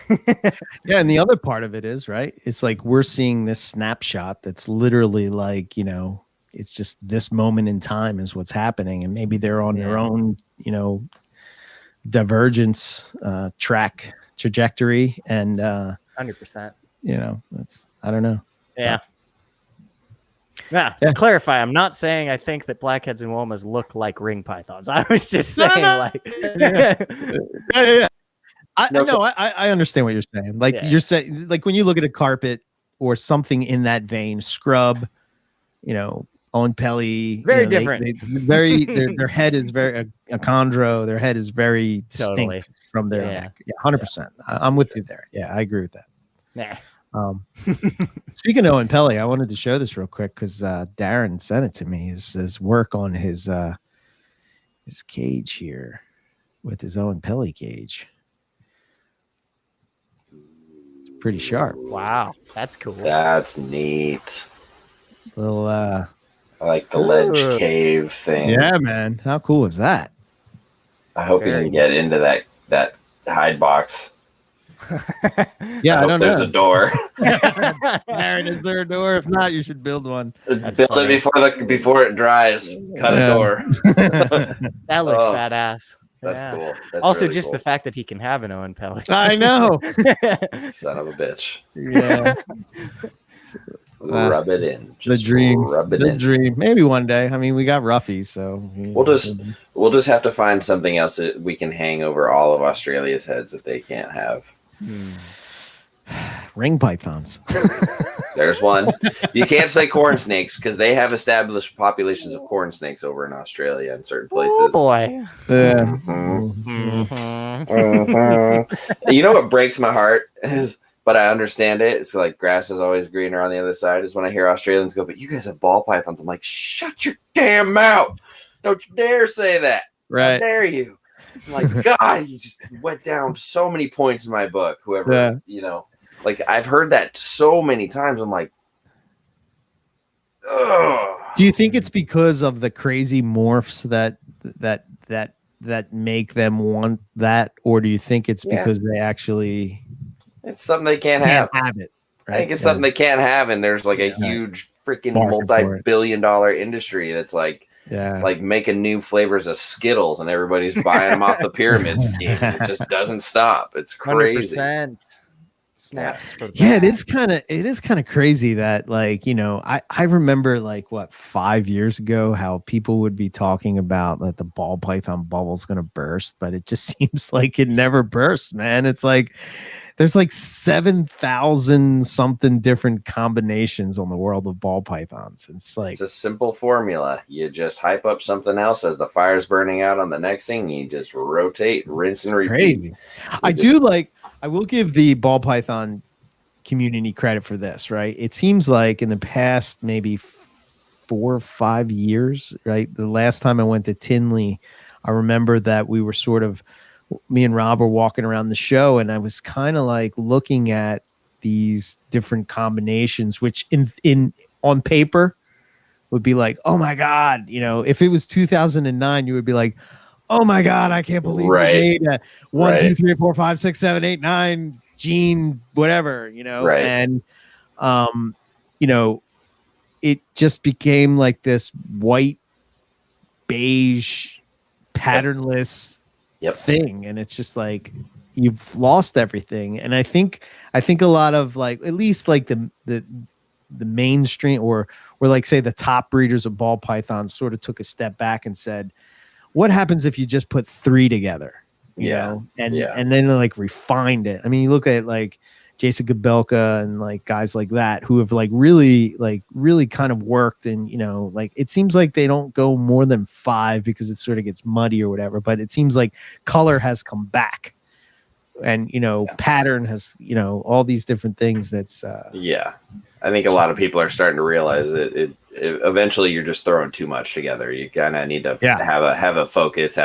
Yeah, and the other part of it is, right, it's like we're seeing this snapshot that's literally like, it's just this moment in time is what's happening, and maybe they're on their own, divergence trajectory, and 100%. that's, I don't know. Yeah. To clarify, I'm not saying I think that blackheads and womas look like ring pythons. I was just saying, I understand what you're saying. Like, you're saying, like, when you look at a carpet or something in that vein, scrub, Owen Pelly, very different. Their head is very a chondro. Their head is very distinct from their neck. Yeah, 100%. I'm with you there. Yeah, I agree with that. Yeah. Speaking of Owen Pelly, I wanted to show this real quick because Darren sent it to me. His work on his cage here with his Owen Pelly cage. It's pretty sharp. Wow, that's cool. That's neat. Little I like the ledge cave thing. Yeah, man. How cool is that? I hope you can get into that hide box. Yeah, I don't know. There's a door. Aaron, is there a door? If not, you should build one. Build it before it dries. Cut a door. That looks badass. That's cool. That's also, really just cool. the fact that he can have an Owen Pelly. I know. Son of a bitch. Yeah. Rub it in. Just the dream. Rub it the in. Dream. Maybe one day. I mean, we got roughies, so we'll just have to find something else that we can hang over all of Australia's heads that they can't have. Ring pythons. There's one. You can't say corn snakes because they have established populations of corn snakes over in Australia in certain places. Oh boy. You know what breaks my heart is, but I understand it. It's like grass is always greener on the other side. Is when I hear Australians go, "But you guys have ball pythons." I'm like, "Shut your damn mouth! Don't you dare say that! Right? How dare you!" I'm like, God, you just went down so many points in my book. Whoever, like I've heard that so many times. I'm like, ugh. Do you think it's because of the crazy morphs that make them want that, or do you think it's because they actually? It's something they can't have it. Right? I think it's something they can't have, and there's like a huge freaking multi-billion-dollar industry that's like making new flavors of Skittles, and everybody's buying them off the pyramid scheme. It just doesn't stop. It's crazy. 100%. Snaps for that. Yeah, it is kind of crazy that, like, I remember, like, 5 years ago how people would be talking about that the ball python bubble's gonna burst, but it just seems like it never bursts, man. It's like there's like 7,000 something different combinations on the world of ball pythons. It's like, it's a simple formula. You just hype up something else as the fire's burning out on the next thing. You just rotate, rinse, and repeat. Crazy. I will give the ball python community credit for this, right? It seems like in the past maybe 4 or 5 years, right? The last time I went to Tinley, I remember that we were me and Rob were walking around the show, and I was kind of like looking at these different combinations, which in on paper would be like, oh my God, if it was 2009, you would be like, oh my God, I can't believe we made a 1, 2, 3, 4, 5, 6, 7, 8, 9 gene, whatever, Right. And it just became like this white, beige, patternless thing, and it's just like you've lost everything. And I think a lot of like, at least like the mainstream or like say the top breeders of ball pythons sort of took a step back and said, what happens if you just put 3 together, you know, and then like refined it. I mean, you look at like Jason Gabelka and like guys like that who have like really kind of worked, and you know, like it seems like they don't go more than 5 because it sort of gets muddy or whatever, but it seems like color has come back, and you know, pattern has, you know, all these different things. That's I think a lot of people are starting to realize that it eventually you're just throwing too much together. You kind of need to have a focus,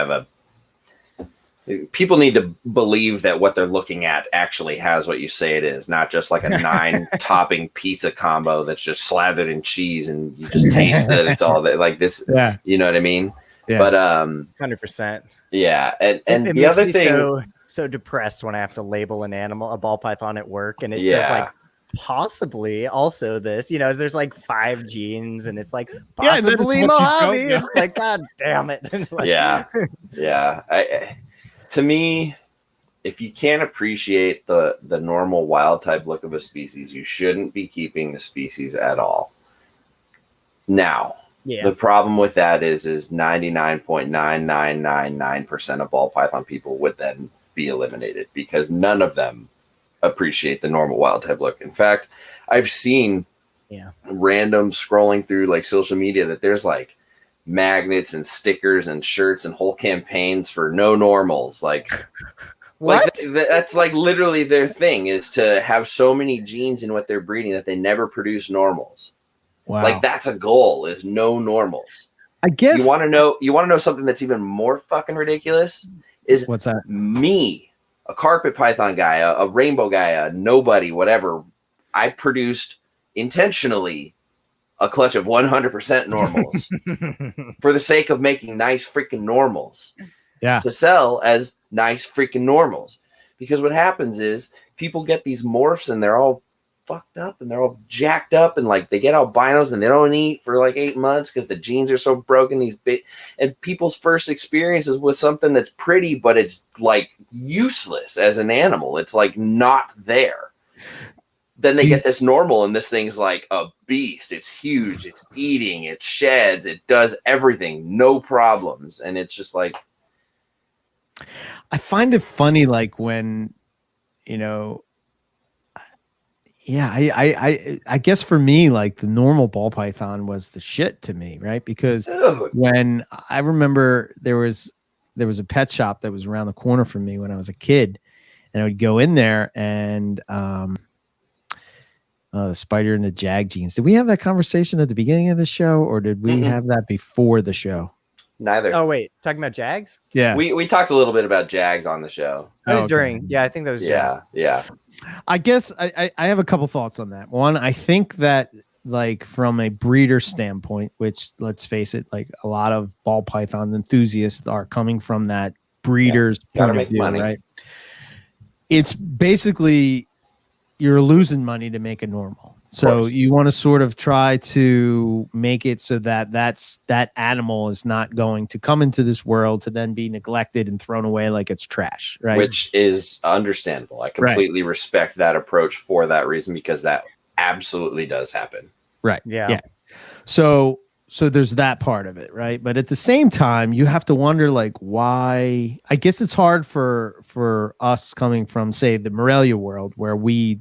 people need to believe that what they're looking at actually has what you say it is, not just like a 9 topping pizza combo that's just slathered in cheese and you just taste that it's all that like this. Yeah. You know what I mean? Yeah. But 100%. Yeah. And it the other thing, so depressed when I have to label an animal, a ball python at work, and it says like possibly also this, you know, there's like 5 genes and it's like possibly Mojave. It's like, God damn it. Like, to me, if you can't appreciate the normal wild type look of a species, you shouldn't be keeping the species at all. Now, the problem with that is 99.9999% of ball python people would then be eliminated because none of them appreciate the normal wild type look. In fact, I've seen random scrolling through like social media that there's like magnets and stickers and shirts and whole campaigns for no normals. Like what? Like that's like literally their thing is to have so many genes in what they're breeding that they never produce normals. Wow. Like that's a goal, is no normals. I guess you want to know something that's even more fucking ridiculous is what's that? Me, a carpet python guy, a rainbow guy, a nobody, whatever. I produced intentionally a clutch of 100% normals for the sake of making nice freaking normals to sell as nice freaking normals. Because what happens is people get these morphs and they're all fucked up and they're all jacked up and like they get albinos and they don't eat for like 8 months because the genes are so broken. These big and people's first experiences with something that's pretty, but it's like useless as an animal. It's like not there. Then they get this normal and this thing's like a beast. It's huge. It's eating. It sheds. It does everything. No problems. And it's just like, I find it funny, like when, you know, I guess for me, like the normal ball python was the shit to me, right? Because when I remember there was a pet shop that was around the corner from me when I was a kid, and I would go in there and the spider and the jag genes. Did we have that conversation at the beginning of the show, or did we have that before the show? Neither. Oh wait, talking about jags? Yeah, we talked a little bit about jags on the show. That was during. Yeah, I think that was. Yeah. I guess I have a couple thoughts on that. One, I think that like from a breeder standpoint, which let's face it, like a lot of ball python enthusiasts are coming from that breeder's point of view, money. Right? It's basically you're losing money to make a normal. So you want to sort of try to make it so that that animal is not going to come into this world to then be neglected and thrown away like it's trash, right? Which is understandable. I completely respect that approach for that reason, because that absolutely does happen. Right. Yeah. So there's that part of it, right? But at the same time, you have to wonder like why. I guess it's hard for us coming from, say, the Morelia world, where we,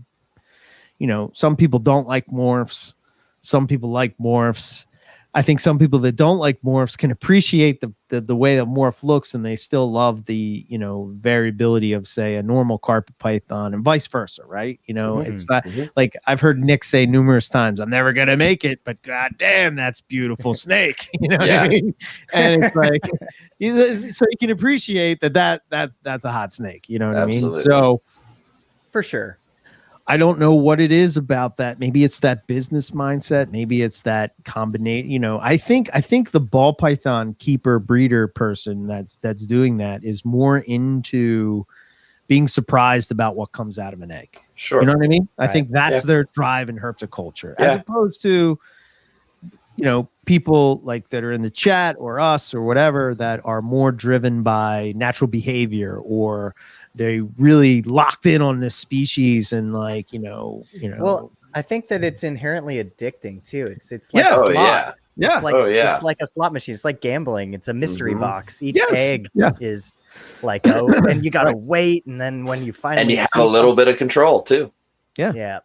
you know, some people don't like morphs. Some people like morphs. I think some people that don't like morphs can appreciate the way a morph looks, and they still love the, you know, variability of, say, a normal carpet python and vice versa, right? You know, it's not like I've heard Nick say numerous times, I'm never going to make it, but God damn, that's beautiful snake. You know what I mean? And it's like, so you can appreciate that's a hot snake. You know what I mean? So for sure. I don't know what it is about that. Maybe it's that business mindset. Maybe it's that combination. You know, I think the ball python keeper breeder person that's doing that is more into being surprised about what comes out of an egg. Sure. You know what I mean? I think that's their drive in herpetoculture, as opposed to people like that are in the chat or us or whatever that are more driven by natural behavior, or they really locked in on this species and like, Well, I think that it's inherently addicting too. It's like Yeah. Oh, slots. yeah. It's like, Oh, yeah. it's like a slot machine. It's like gambling. It's a mystery Mhm. box. Each Yes. egg Yeah. is like, and you gotta Right. wait, and then when you finally And you have see a little bit of control too. yeah.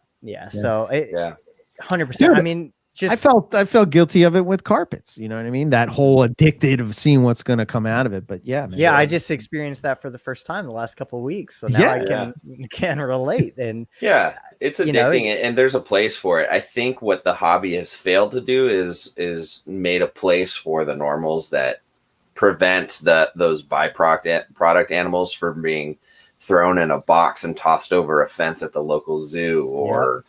So Yeah. 100%. Dude, I mean, I felt guilty of it with carpets. You know what I mean? That whole addicted of seeing what's going to come out of it. But yeah, man. yeah, I just experienced that for the first time the last couple of weeks. So now I can relate. And yeah, it's addicting, and there's a place for it. I think what the hobby has failed to do is made a place for the normals that prevent those product animals from being thrown in a box and tossed over a fence at the local zoo, or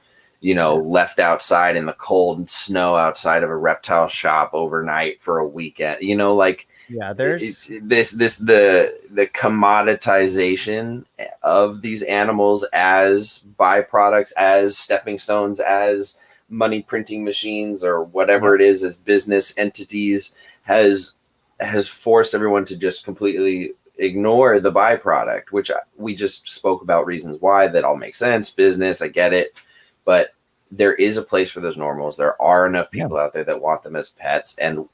left outside in the cold snow outside of a reptile shop overnight for a weekend. There's the commoditization of these animals as byproducts, as stepping stones, as money printing machines, or whatever it is, as business entities, has forced everyone to just completely ignore the byproduct, which we just spoke about reasons why that all makes sense. Business, I get it. But there is a place for those normals. There are enough people out there that want them as pets. And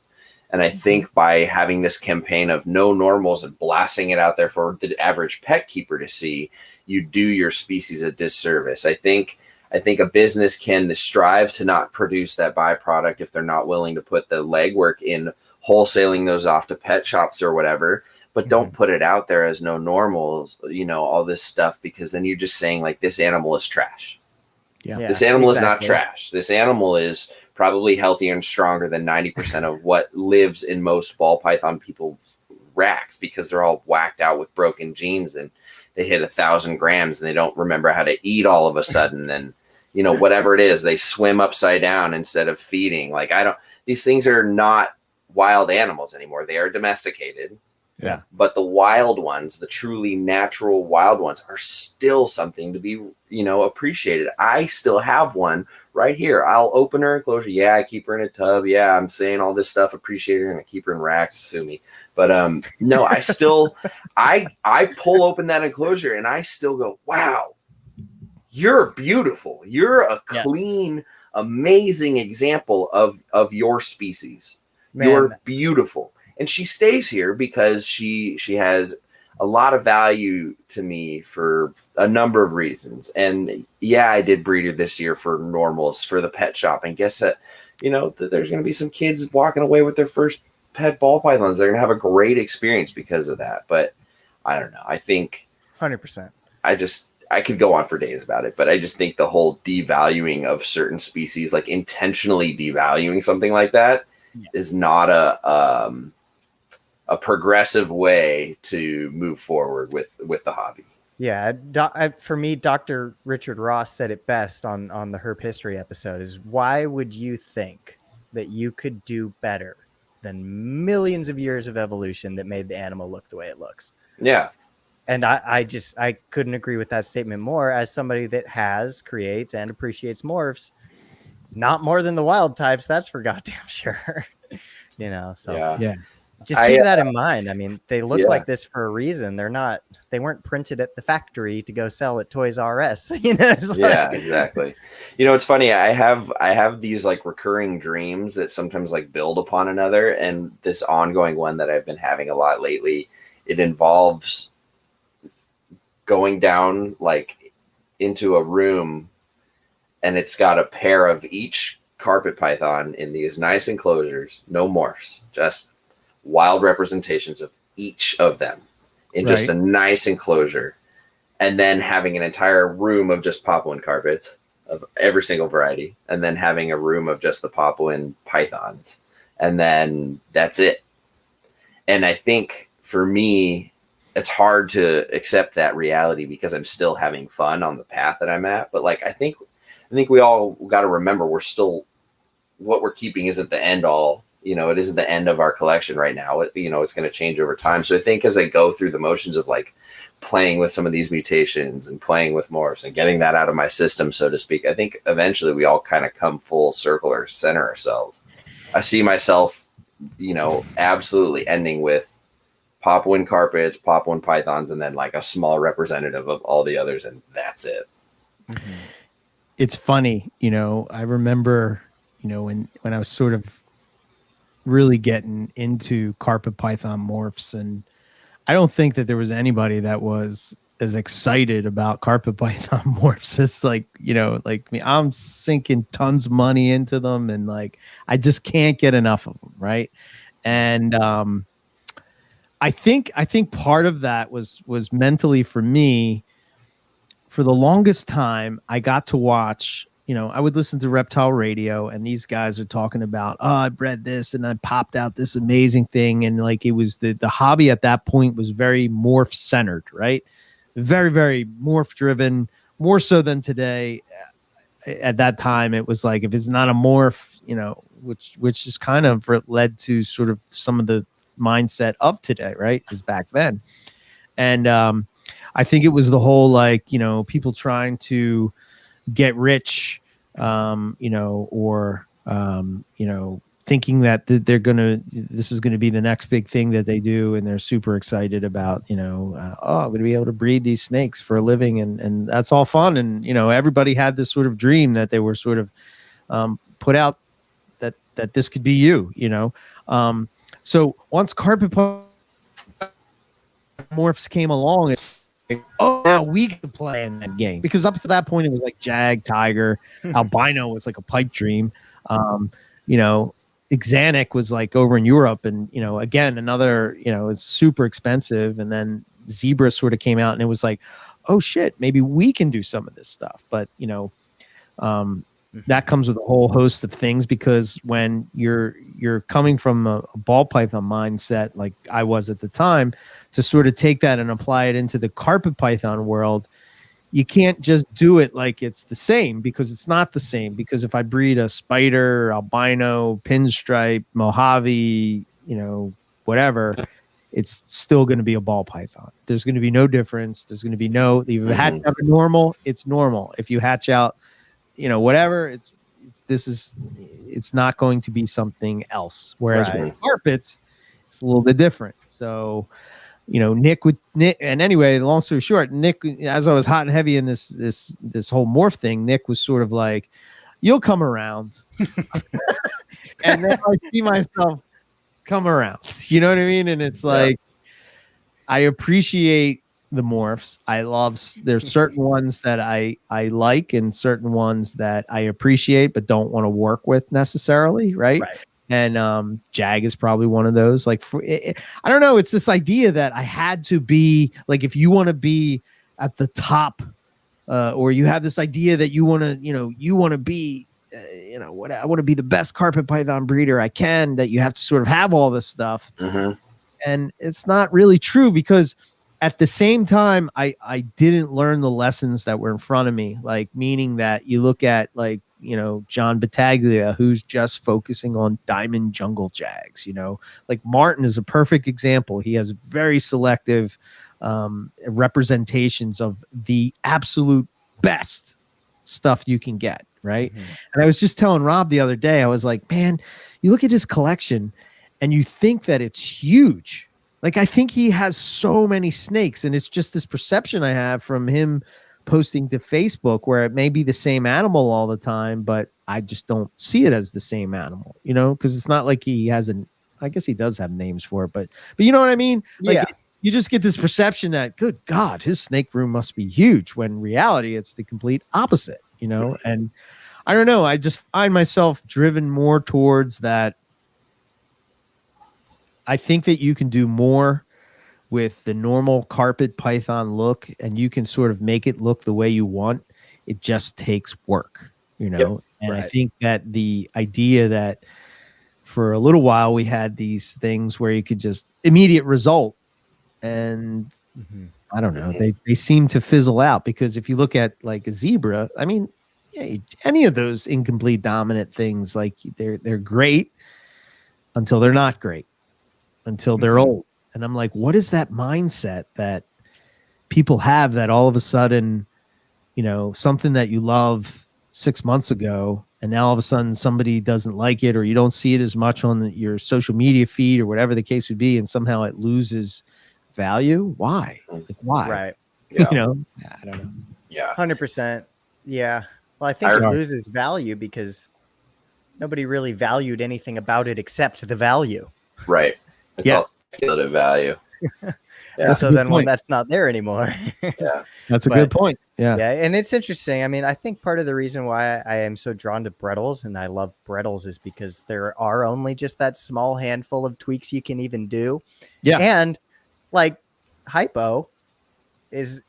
I think by having this campaign of no normals and blasting it out there for the average pet keeper to see, you do your species a disservice. I think a business can strive to not produce that byproduct if they're not willing to put the legwork in wholesaling those off to pet shops or whatever. But don't put it out there as no normals, all this stuff, because then you're just saying like this animal is trash. Yeah. This animal is not trash. This animal is probably healthier and stronger than 90% of what lives in most ball python people's racks, because they're all whacked out with broken genes and they hit 1,000 grams and they don't remember how to eat all of a sudden. And, whatever it is, they swim upside down instead of feeding. These things are not wild animals anymore. They are domesticated. Yeah. But the wild ones, the truly natural wild ones, are still something to be, appreciated. I still have one right here. I'll open her enclosure. Yeah, I keep her in a tub. Yeah, I'm saying all this stuff, appreciate her, and I keep her in racks, sue me. But no, I still, I pull open that enclosure and I still go, wow, you're beautiful. You're a clean, amazing example of your species. Man. You're beautiful. And she stays here because she has a lot of value to me for a number of reasons. And yeah, I did breed her this year for normals for the pet shop. And guess that, that there's going to be some kids walking away with their first pet ball pythons. They're going to have a great experience because of that. But I don't know. I think 100%. I could go on for days about it, but I just think the whole devaluing of certain species, like intentionally devaluing something like that, is not a progressive way to move forward with the hobby. Yeah, for me, Dr. Richard Ross said it best on the Herp History episode, is why would you think that you could do better than millions of years of evolution that made the animal look the way it looks? Yeah. And I couldn't agree with that statement more, as somebody that creates and appreciates morphs, not more than the wild types. That's for goddamn sure. So yeah. Just keep that in mind. I mean, they look like this for a reason. They weren't printed at the factory to go sell at Toys R Us. Exactly. It's funny. I have these like recurring dreams that sometimes like build upon another. And this ongoing one that I've been having a lot lately, it involves going down like into a room, and it's got a pair of each carpet python in these nice enclosures, no morphs, just wild representations of each of them in just a nice enclosure, and then having an entire room of just Papuan carpets of every single variety, and then having a room of just the Papuan pythons, and then that's it. And I think for me, it's hard to accept that reality because I'm still having fun on the path that I'm at. But like, I think we all got to remember, we're still, what we're keeping isn't the end all. It isn't the end of our collection right now. It's going to change over time. So I think as I go through the motions of like playing with some of these mutations and playing with morphs and getting that out of my system, so to speak, I think eventually we all kind of come full circle or center ourselves. I see myself, absolutely ending with Papuan carpets, Papuan pythons, and then like a small representative of all the others, and that's it. Mm-hmm. It's funny, I remember, when I was sort of really getting into carpet python morphs, and I don't think that there was anybody that was as excited about carpet python morphs as like me. I'm sinking tons of money into them, and like I just can't get enough of them, right? And I think part of that was mentally for me. For the longest time, I got to watch, I would listen to Reptile Radio, and these guys are talking about, oh, I bred this and I popped out this amazing thing. And like, it was the hobby at that point was very morph centered, right? Very, very morph driven, more so than today. At that time, it was like, if it's not a morph, which is kind of led to sort of some of the mindset of today, right? Is back then. And, I think it was the whole, like, people trying to get rich, or, thinking that this is going to be the next big thing that they do. And they're super excited about, I'm going to be able to breed these snakes for a living. And that's all fun. And, everybody had this sort of dream that they were sort of put out that this could be you. So once carpet morphs came along, it's like, oh, now we can play in that game, because up to that point it was like jag, tiger, albino was like a pipe dream. Xanic was like over in Europe, and again, another, it's super expensive. And then zebra sort of came out, and it was like, oh shit, maybe we can do some of this stuff. But that comes with a whole host of things, because when you're coming from a ball python mindset, like I was at the time, to sort of take that and apply it into the carpet python world, you can't just do it like it's the same, because it's not the same. Because if I breed a spider, albino, pinstripe, Mojave, whattever, it's still going to be a ball python. There's going to be no difference. There's going to be no, if you hatch out a normal, it's normal. If you hatch out, whatever, it's not going to be something else. Whereas with carpets, it's a little bit different. So, Nick, and anyway, long story short, Nick, as I was hot and heavy in this whole morph thing, Nick was sort of like, you'll come around. And then I see myself come around, you know what I mean? And it's like, I appreciate the morphs. There's certain ones that I like, and certain ones that I appreciate but don't want to work with necessarily, right? And jag is probably one of those. Like, I don't know, it's this idea that I had to be like, if you want to be at the top, or you have this idea that you want to be what, I want to be the best carpet python breeder I can, that you have to sort of have all this stuff. And it's not really true, because at the same time, I didn't learn the lessons that were in front of me, like, meaning that you look at, like, John Battaglia, who's just focusing on diamond jungle jags, like Martin is a perfect example. He has very selective representations of the absolute best stuff you can get, right? And I was just telling Rob the other day, I was like, man, you look at his collection and you think that it's huge. Like, I think he has so many snakes, and it's just this perception I have from him posting to Facebook, where it may be the same animal all the time, but I just don't see it as the same animal, because it's not like he has I guess he does have names for it, but you know what I mean? Like, you just get this perception that, good God, his snake room must be huge, when in reality it's the complete opposite, and I don't know. I just find myself driven more towards that. I think that you can do more with the normal carpet python look, and you can sort of make it look the way you want. It just takes work, and I think that the idea that for a little while we had these things where you could just immediate result, and I don't know, they seem to fizzle out, because if you look at like a zebra, I mean, any of those incomplete dominant things, like they're great until they're not great, until they're old. And I'm like, what is that mindset that people have, that all of a sudden, something that you love 6 months ago and now all of a sudden somebody doesn't like it, or you don't see it as much on your social media feed or whatever the case would be, and somehow it loses value. Why? Like, why? Right. Yeah. You know, I don't know. Yeah. 100%. Yeah. Well, I think it loses value because nobody really valued anything about it except the value. Right. It's all speculative value. Yeah. So then when that's not there anymore. Yeah. That's a good point. Yeah. Yeah. And it's interesting. I mean, I think part of the reason why I am so drawn to Brettles and I love Brettles is because there are only just that small handful of tweaks you can even do. Yeah. And like hypo is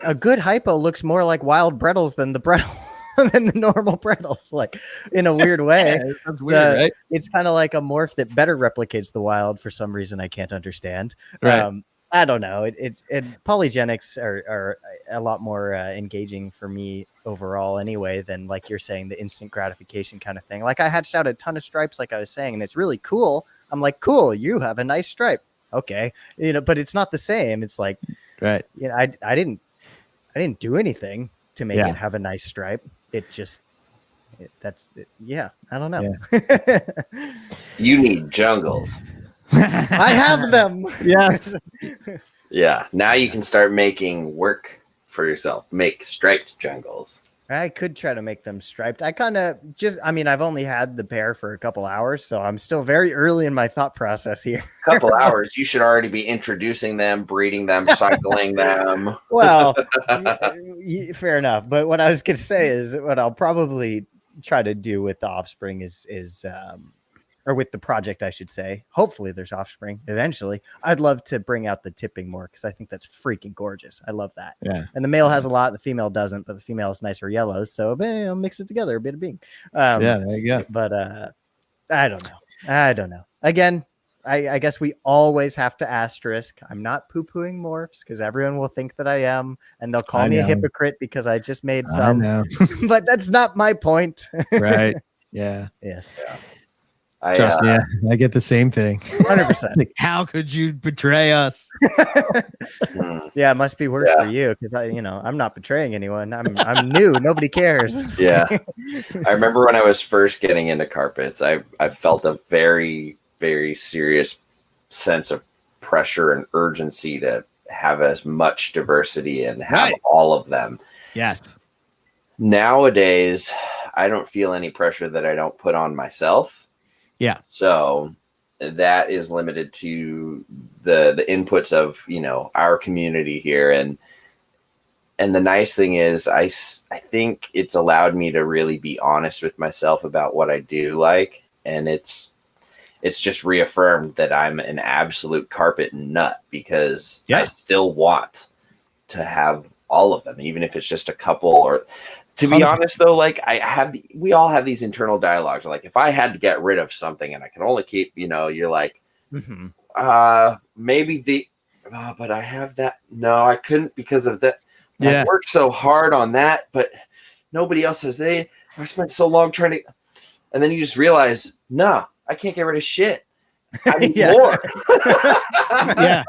a good hypo looks more like wild Brettles than the Brettle. Than the normal Brettles, like in a weird way. That's weird, right? It's kind of like a morph that better replicates the wild for some reason I can't understand. Right. I don't know. It polygenics are a lot more engaging for me overall anyway than like you're saying, the instant gratification kind of thing. Like I hatched out a ton of stripes, like I was saying, and it's really cool. I'm like, cool, you have a nice stripe. Okay. You know, but it's not the same. It's like, right. You know, I didn't do anything to make it have a nice stripe. It just, yeah, I don't know. Yeah. You need jungles. I have them. Yes. Yeah. Now you can start making work for yourself. Make striped jungles. I could try to make them striped. I kind of I've only had the pair for a couple hours, so I'm still very early in my thought process here. Couple hours, you should already be introducing them, breeding them, cycling them. Well, fair enough. But what I was going to say is what I'll probably try to do with the offspring is or with the project, I should say. Hopefully there's offspring eventually. I'd love to bring out the tipping more because I think that's freaking gorgeous. I love that. Yeah. And the male has a lot, the female doesn't, but the female is nicer yellows. So I'll mix it together, a bit of being. Yeah, there you go. But I don't know. Again, I guess we always have to asterisk. I'm not poo-pooing morphs because everyone will think that I am, and they'll call me a hypocrite because I just made some. But that's not my point. Right. Yeah. Yes. Yeah. Trust me, I get the same thing. 100%. Like, how could you betray us? Yeah, it must be worse for you because I'm not betraying anyone. I'm new. Nobody cares. Yeah. I remember when I was first getting into carpets, I felt a very, very serious sense of pressure and urgency to have as much diversity and have all of them. Yes. Nowadays, I don't feel any pressure that I don't put on myself. Yeah. So that is limited to the inputs of, our community here. And the nice thing is I think it's allowed me to really be honest with myself about what I do like. And it's just reaffirmed that I'm an absolute carpet nut because I still want to have all of them, even if it's just a couple. Or to be honest though, like we all have these internal dialogues. Like if I had to get rid of something and I can only keep, you're like, maybe but I have that. No, I couldn't because of that. I worked so hard on that, but nobody else has. I spent so long trying to, and then you just realize, no, I can't get rid of shit. I need more. Yeah.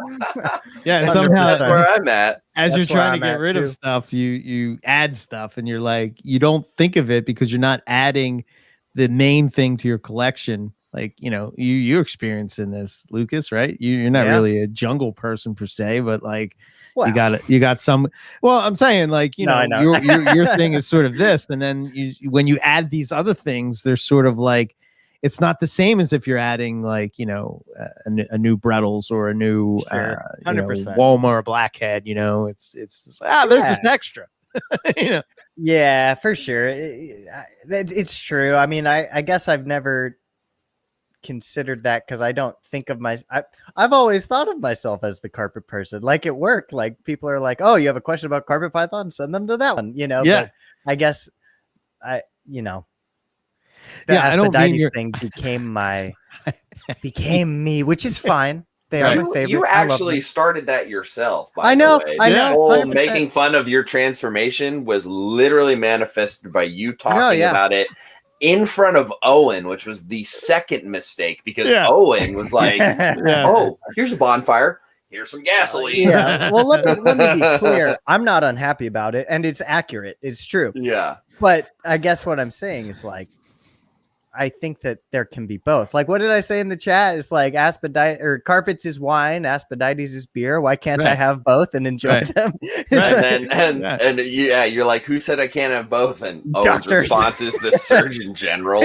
And somehow that's where I'm at. As you're trying to get rid of stuff, you add stuff, and you're like, you don't think of it because you're not adding the main thing to your collection. Like, you're experiencing this, Lucas, right? You're not really a jungle person per se, but like you got some. Well, I'm saying like, I know. your thing is sort of this, and then when you add these other things, they're sort of like, it's not the same as if you're adding like, a new Brettles or a new 100% Woma or Blackhead, it's they're just extra. Yeah, for sure. It's true. I mean, I guess I've never considered that because I don't think of I've always thought of myself as the carpet person. Like at work, like people are like, oh, you have a question about carpet python? Send them to that one, But I guess the Asphodite thing became me, which is fine. They are my favorite. You actually started that yourself. I know. Whole making fun of your transformation was literally manifested by you talking about it in front of Owen, which was the second mistake because Owen was like, "Oh, here's a bonfire. here's some gasoline. Yeah. Well, let me be clear. I'm not unhappy about it, and it's accurate. It's true. Yeah. But I guess what I'm saying is like, I think that there can be both. Like, what did I say in the chat? It's like carpets is wine, Asphodite is beer. Why can't I have both and enjoy them? And you're like, who said I can't have both? And Owen's response is the Surgeon General.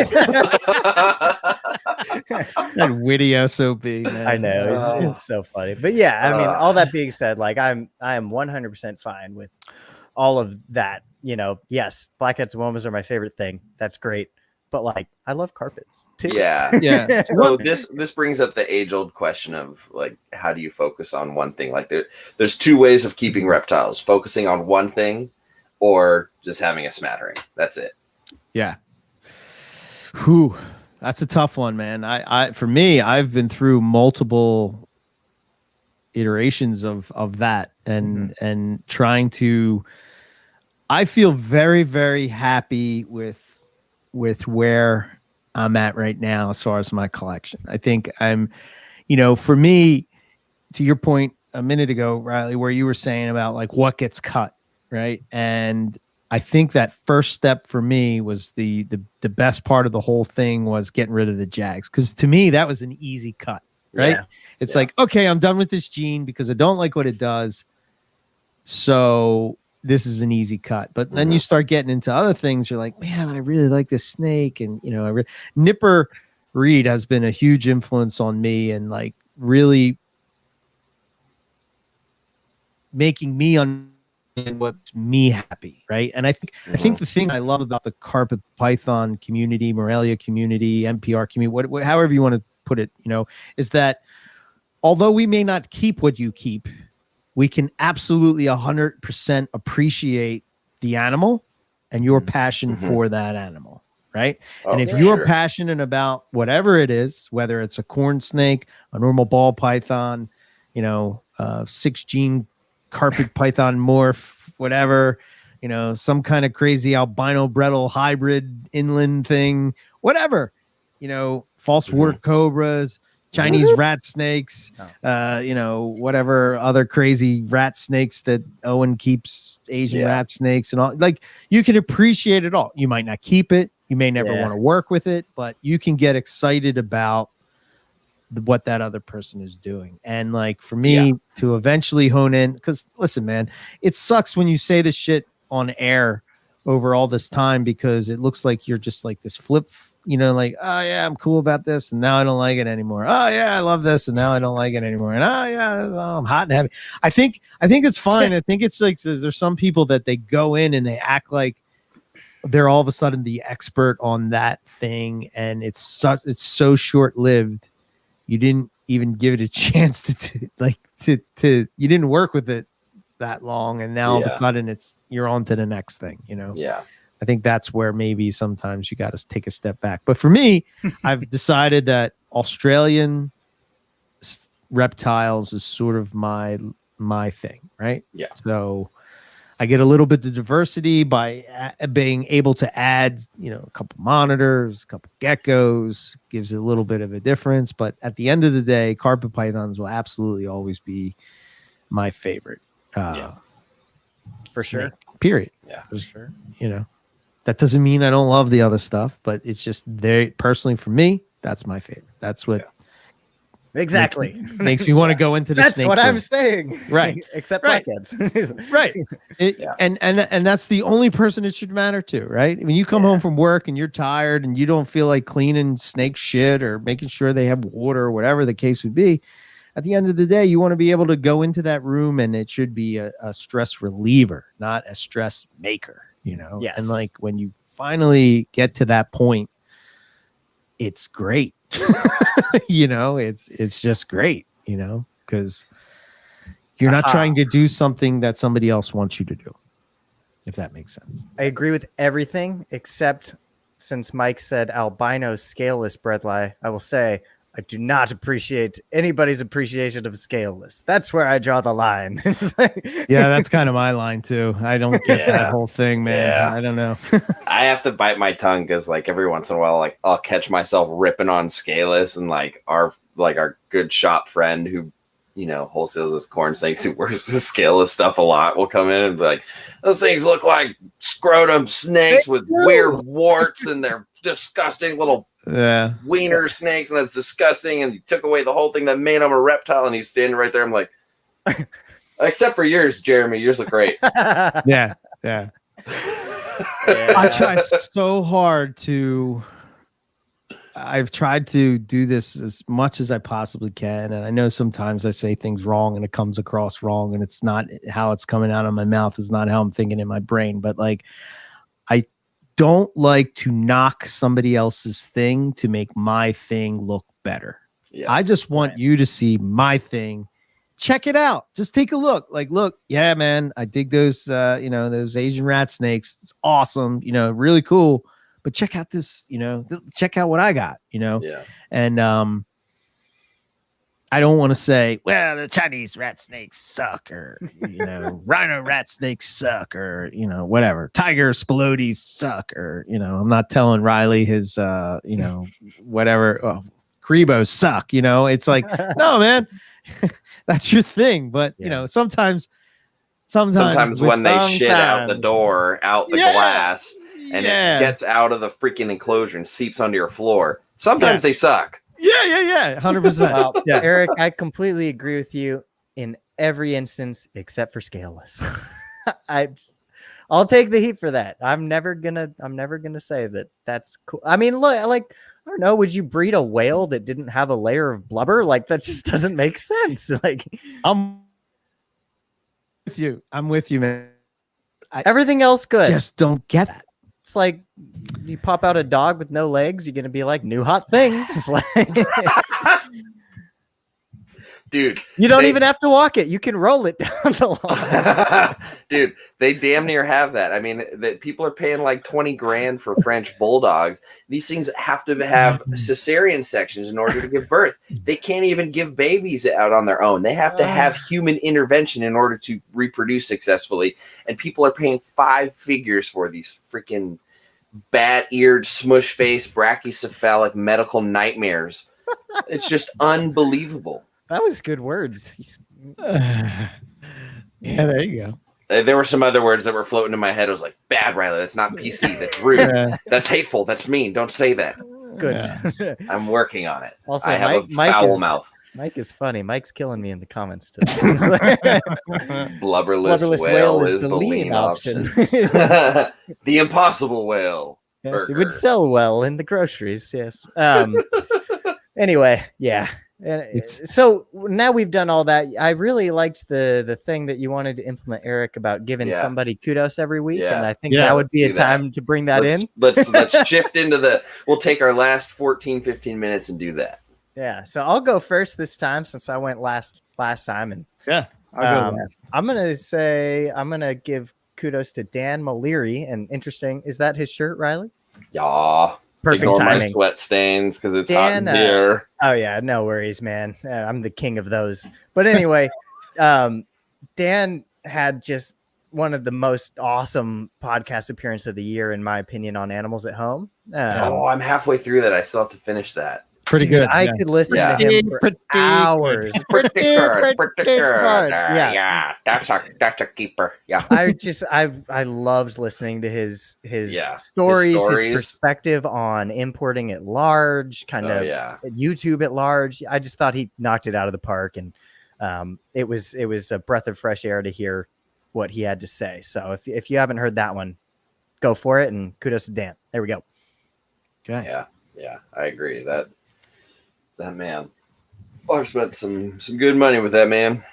That witty SOB, man. I know it's so funny, but yeah, I mean, all that being said, like I am 100% fine with all of that. You know, yes, blackheads and womas are my favorite thing. That's great. But like, I love carpets too. Yeah. So this brings up the age-old question of like, how do you focus on one thing? Like there's two ways of keeping reptiles: focusing on one thing, or just having a smattering. That's it. Yeah. Whew. That's a tough one, man. For me, I've been through multiple iterations of that, and trying to. I feel very, very happy with where I'm at right now as far as my collection. I think I'm, for me, to your point a minute ago, Riley, where you were saying about like what gets cut, right? And I think that first step for me was the best part of the whole thing was getting rid of the Jags, because to me that was an easy cut, right? Yeah. It's like, okay, I'm done with this gene because I don't like what it does, so this is an easy cut. But then you start getting into other things. You're like, man, I really like this snake. And, Nipper Reed has been a huge influence on me and like really making me understand what's me happy. Right. And I think the thing I love about the carpet python community, Morelia community, NPR community, however you want to put it, is that although we may not keep what you keep, we can absolutely 100% appreciate the animal and your passion for that animal, right? And if you're passionate about whatever it is, whether it's a corn snake, a normal ball python, 6-gene carpet python morph, whatever, some kind of crazy albino brettle hybrid inland thing, whatever, false wart cobras, Chinese rat snakes, whatever other crazy rat snakes that Owen keeps, Asian rat snakes and all. Like, you can appreciate it all. You might not keep it. You may never want to work with it, but you can get excited about what that other person is doing. And like, for me to eventually hone in, because listen, man, it sucks when you say this shit on air over all this time, because it looks like you're just like this flip, like, oh yeah, I'm cool about this, and now I don't like it anymore. Oh yeah, I love this, and now I don't like it anymore. And I'm hot and heavy. I think it's fine. I think it's like there's some people that they go in and they act like they're all of a sudden the expert on that thing, and it's so short lived. You didn't even give it a chance to you didn't work with it that long, and now all of a sudden you're on to the next thing. I think that's where maybe sometimes you got to take a step back. But for me, I've decided that Australian reptiles is sort of my thing, right? Yeah. So I get a little bit of diversity by being able to add, a couple monitors, a couple geckos, gives it a little bit of a difference. But at the end of the day, carpet pythons will absolutely always be my favorite. For sure. Period. Yeah, for sure. That doesn't mean I don't love the other stuff, but it's just personally for me, that's my favorite. That's what exactly makes me want to go into the that's snake what room. I'm saying. Right. Except blackheads. Right. And that's the only person it should matter to, right? When you come home from work and you're tired and you don't feel like cleaning snake shit or making sure they have water or whatever the case would be, at the end of the day, you want to be able to go into that room and it should be a stress reliever, not a stress maker. Yes. And like when you finally get to that point, it's great. It's just great, because you're not trying to do something that somebody else wants you to do, if that makes sense. I agree with everything except, since Mike said albino scaleless bredli, I will say I do not appreciate anybody's appreciation of scaleless. That's where I draw the line. Yeah, that's kind of my line too. I don't get that whole thing, man. Yeah. I don't know. I have to bite my tongue because like every once in a while, like I'll catch myself ripping on scaleless, and like our good shop friend who wholesales this corn snakes who works the scaleless stuff a lot will come in and be like, those things look like scrotum snakes with weird warts and they're disgusting little wiener snakes, and that's disgusting, and you took away the whole thing that made them a reptile, and he's standing right there. I'm like, except for yours, Jeremy, yours look great. Yeah. I tried so hard I've tried to do this as much as I possibly can. And I know sometimes I say things wrong and it comes across wrong, and it's not how it's coming out of my mouth is not how I'm thinking in my brain. But like, I don't like to knock somebody else's thing to make my thing look better. Yeah. I just want you to see my thing. Check it out. Just take a look. Like, look, yeah, man, I dig those, those Asian rat snakes. It's awesome. Really cool. But check out this, check out what I got, Yeah. And I don't want to say, well, the Chinese rat snakes suck, or, rhino rat snakes suck, or, whatever. Tiger spilotes suck, or, I'm not telling Riley his, whatever, Cribos suck, It's like, no, man, that's your thing. But, sometimes when they shit out the door, out the glass, and it gets out of the freaking enclosure and seeps onto your floor. Sometimes they suck. Yeah. 100%. Well, Eric, I completely agree with you in every instance except for scaleless. I'll take the heat for that. I'm never gonna say that that's cool. I mean, look, like, I don't know, would you breed a whale that didn't have a layer of blubber? Like, that just doesn't make sense. Like, I'm with you, man. Everything else good. Just don't get it. It's like you pop out a dog with no legs, you're gonna be like, new hot thing. It's like, dude, you don't even have to walk it. You can roll it down the lawn. Dude, they damn near have that. I mean, that people are paying like 20 grand for French bulldogs. These things have to have cesarean sections in order to give birth. They can't even give babies out on their own. They have to have human intervention in order to reproduce successfully. And people are paying 5 figures for these freaking bat-eared, smush-faced, brachycephalic medical nightmares. It's just unbelievable. That was good words. Yeah, there you go. There were some other words that were floating in my head. I was like, bad, Riley. That's not PC. That's rude. That's hateful. That's mean. Don't say that. Good. Yeah. I'm working on it. Also, I have a foul mouth. Mike is funny. Mike's killing me in the comments today. Blubberless whale is the lean option. The impossible whale. Yes, it would sell well in the groceries. Yes. Anyway, yeah. So now we've done all that. I really liked the thing that you wanted to implement, Eric, about giving somebody kudos every week, and I think that would be a time to bring that in. Let's shift into we'll take our last 15 minutes and do that. Yeah, so I'll go first this time since I went last time, and I'll go last. I'm gonna give kudos to Dan Maliri, and interesting, is that his shirt, Riley? Yeah. Perfect Ignore timing. my sweat stains because it's hot in here. Oh yeah, no worries, man. I'm the king of those. But anyway, Dan had just one of the most awesome podcast appearances of the year, in my opinion, on Animals at Home. I'm halfway through that. I still have to finish that. Pretty good. I could listen to him for hours. Pretty good. Yeah, that's a keeper. Yeah. I loved listening to his stories, his perspective on importing at large, kind of YouTube at large. I just thought he knocked it out of the park, and it was a breath of fresh air to hear what he had to say. So if you haven't heard that one, go for it, and kudos to Dan. There we go. Okay. Yeah, I agree. That man. I've spent some good money with that man.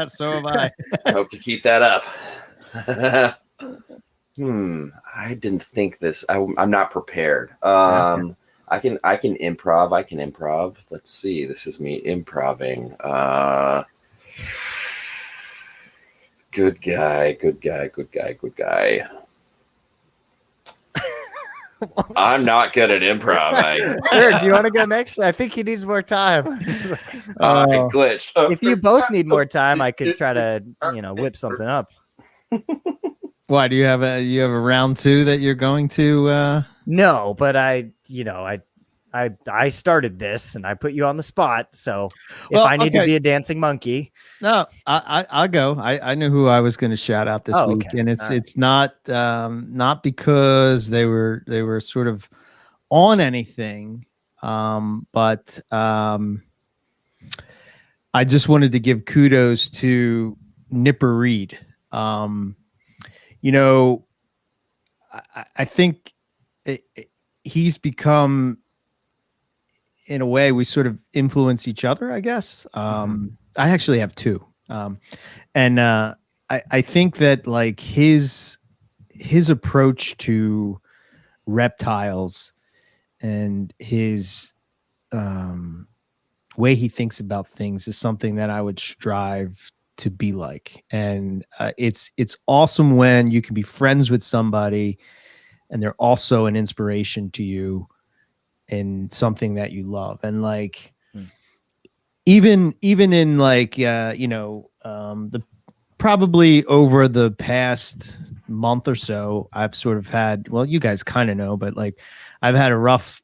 So have I. I hope to keep that up. I didn't think this. I'm not prepared. I can improv. Let's see. This is me improving. Good guy. I'm not good at improv. Eric, do you want to go next? I think he needs more time. I glitched. If you both need more time, I could try to, whip something up. Why do you have a round 2 that you're going to? No, but I I started this and I put you on the spot. So if Well, I need to okay. be a dancing monkey, No, I'll go. I knew who I was going to shout out this week, okay. and All right. it's not because they were sort of on anything, but I just wanted to give kudos to Nipper Reed. You know, I think he's become, in a way, we sort of influence each other, I guess. I actually have two. And I think that like his approach to reptiles and his way he thinks about things is something that I would strive to be like. And it's awesome when you can be friends with somebody and they're also an inspiration to you in something that you love. And like even in like the probably over the past month or so, I've sort of had, well, you guys kind of know, but like I've had a rough,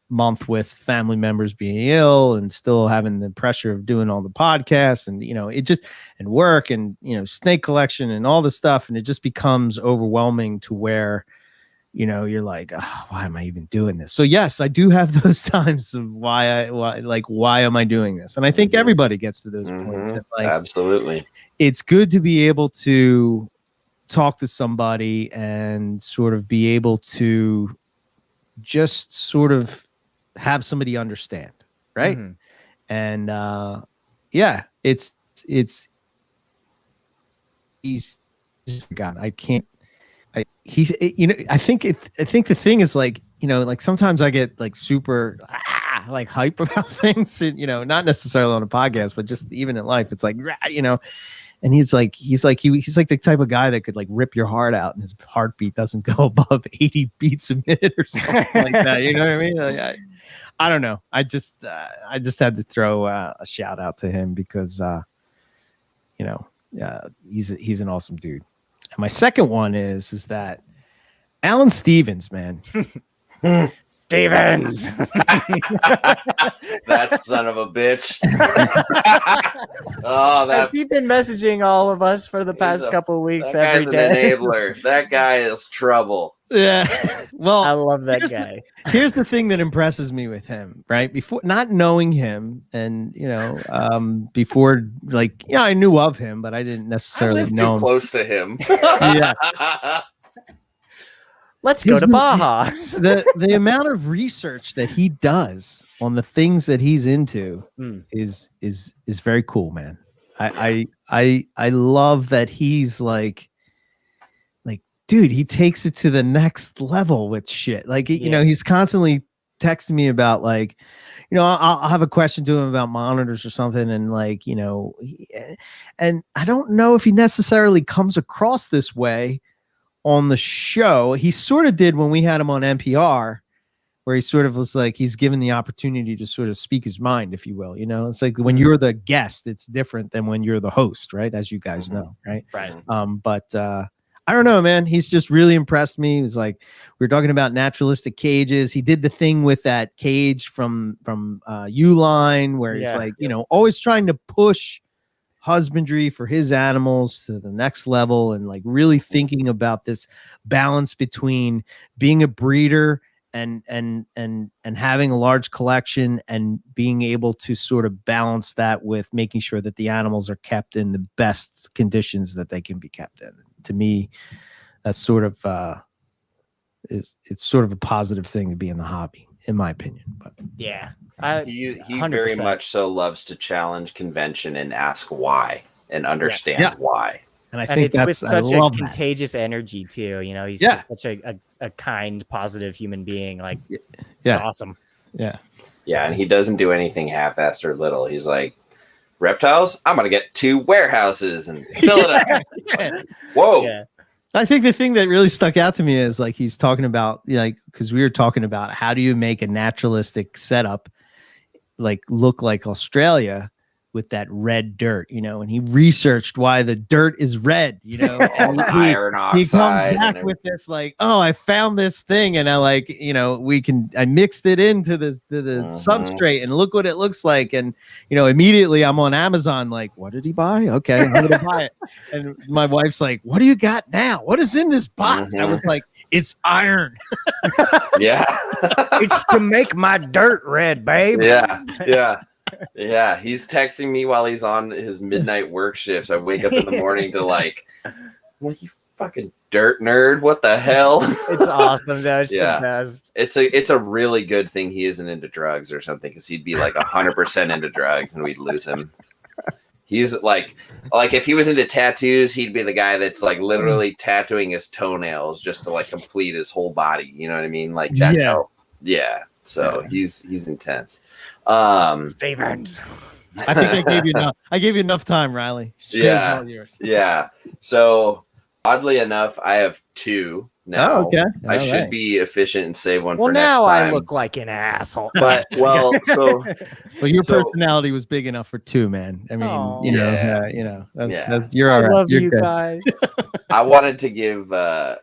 month with family members being ill and still having the pressure of doing all the podcasts and, it just, and work and, snake collection and all the stuff. And it just becomes overwhelming to where, you're like, oh, why am I even doing this? So yes, I do have those times of why am I doing this? And I think everybody gets to those points. And like, absolutely. It's good to be able to talk to somebody and sort of be able to just sort of have somebody understand. Right. And yeah, he's God, I can't. I think the thing is like, like sometimes I get like super like hype about things, and, not necessarily on a podcast, but just even in life, it's like, and he's like the type of guy that could like rip your heart out and his heartbeat doesn't go above 80 beats a minute or something like that. You know what I mean? Like, I don't know. I just had to throw a shout out to him because, he's an awesome dude. And my second one is that Alan Stevens, man. Stevens. That son of a bitch. Oh, has he been messaging all of us for the past couple of weeks every day? An enabler. That guy is trouble. Yeah. Well, I love that guy. Here's the thing that impresses me with him, right? Before not knowing him and, before like, I knew of him, but I didn't necessarily know him. Close to him. Yeah. Let's go to Baja. The amount of research that he does on the things that he's into is very cool, man. I love that he's like, dude, he takes it to the next level with shit. Like, he's constantly texting me about like, I'll have a question to him about monitors or something. And like, and I don't know if he necessarily comes across this way on the show. He sort of did when we had him on NPR, where he sort of was like, he's given the opportunity to sort of speak his mind, if you will. It's like when you're the guest, it's different than when you're the host, right? As you guys know, right? Right. But I don't know, man. He's just really impressed me. He was like, we were talking about naturalistic cages. He did the thing with that cage from Uline, where he's like, always trying to push husbandry for his animals to the next level, and like really thinking about this balance between being a breeder and having a large collection and being able to sort of balance that with making sure that the animals are kept in the best conditions that they can be kept in. To me, that's sort of it's sort of a positive thing to be in the hobby, in my opinion. But yeah, he very much so loves to challenge convention and ask why and understand why. And I think it's with such a contagious energy too. He's just such a kind, positive human being. Like, it's awesome. Yeah. Yeah. And he doesn't do anything half-assed or little. He's like, reptiles, I'm going to get 2 warehouses and fill it up. Whoa. Yeah. I think the thing that really stuck out to me is like, he's talking about, like, because we were talking about how do you make a naturalistic setup like look like Australia with that red dirt, and he researched why the dirt is red, All the iron he comes oxide. back with this like, oh, I found this thing, and I mixed it into the substrate, and look what it looks like. And immediately I'm on Amazon like, what did he buy? Okay, I'm gonna buy it. And my wife's like, what do you got now? What is in this box? I was like, it's iron. Yeah. It's to make my dirt red, babe. Yeah, he's texting me while he's on his midnight work shifts. I wake up in the morning to like, what, you fucking dirt nerd? What the hell? It's awesome, though. It's the best. It's a really good thing he isn't into drugs or something, because he'd be like 100% into drugs and we'd lose him. He's like if he was into tattoos, he'd be the guy that's like literally tattooing his toenails just to like complete his whole body. You know what I mean? Like that's how. Yeah. So he's intense. Stevens. I think I gave you enough time, Riley. Yeah. Yeah. So oddly enough, I have 2 now. Oh, okay. I should be efficient and save one well, for next now time. I look like an asshole. But well, your personality was big enough for 2, man. I mean, you're all right. I love you're you good. guys. I wanted to give a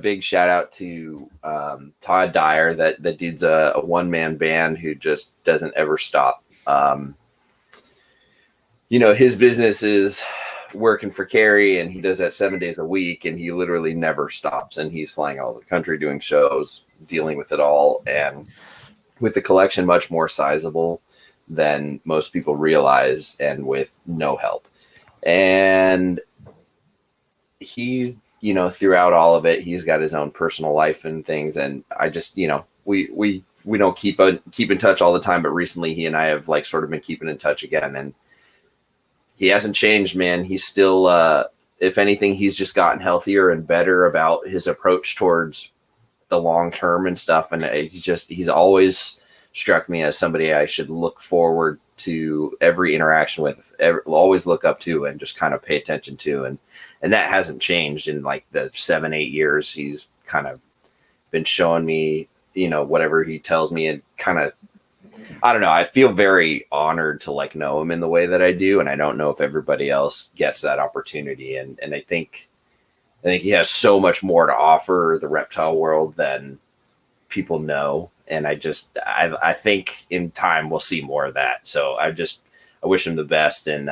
big shout out to Todd Dyer. That dude's a one-man band who just doesn't ever stop. His business is working for Carrie, and he does that 7 days a week, and he literally never stops, and he's flying all over the country doing shows, dealing with it all, and with the collection much more sizable than most people realize, and with no help. And he's throughout all of it, he's got his own personal life and things. And I just, we don't keep in touch all the time, but recently he and I have like sort of been keeping in touch again, and he hasn't changed, man. He's still, if anything, he's just gotten healthier and better about his approach towards the long term and stuff. And he's always struck me as somebody I should look forward to every interaction with, always look up to, and just kind of pay attention to. And that hasn't changed in like the 7-8 years. He's kind of been showing me, whatever he tells me, and kind of, I don't know. I feel very honored to like know him in the way that I do. And I don't know if everybody else gets that opportunity. And I think he has so much more to offer the reptile world than people know. And I think in time we'll see more of that. So I wish him the best. And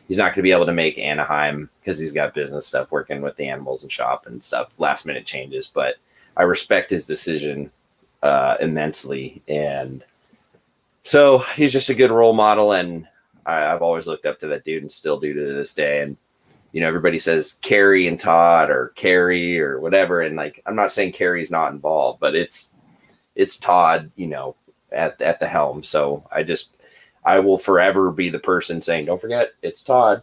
he's not going to be able to make Anaheim because he's got business stuff working with the animals and shop and stuff, last minute changes. But I respect his decision immensely. And so he's just a good role model. And I've always looked up to that dude and still do to this day. And, everybody says Carrie and Todd or Carrie or whatever. And like, I'm not saying Carrie's not involved, but it's Todd, at the helm. So I will forever be the person saying, don't forget, it's Todd,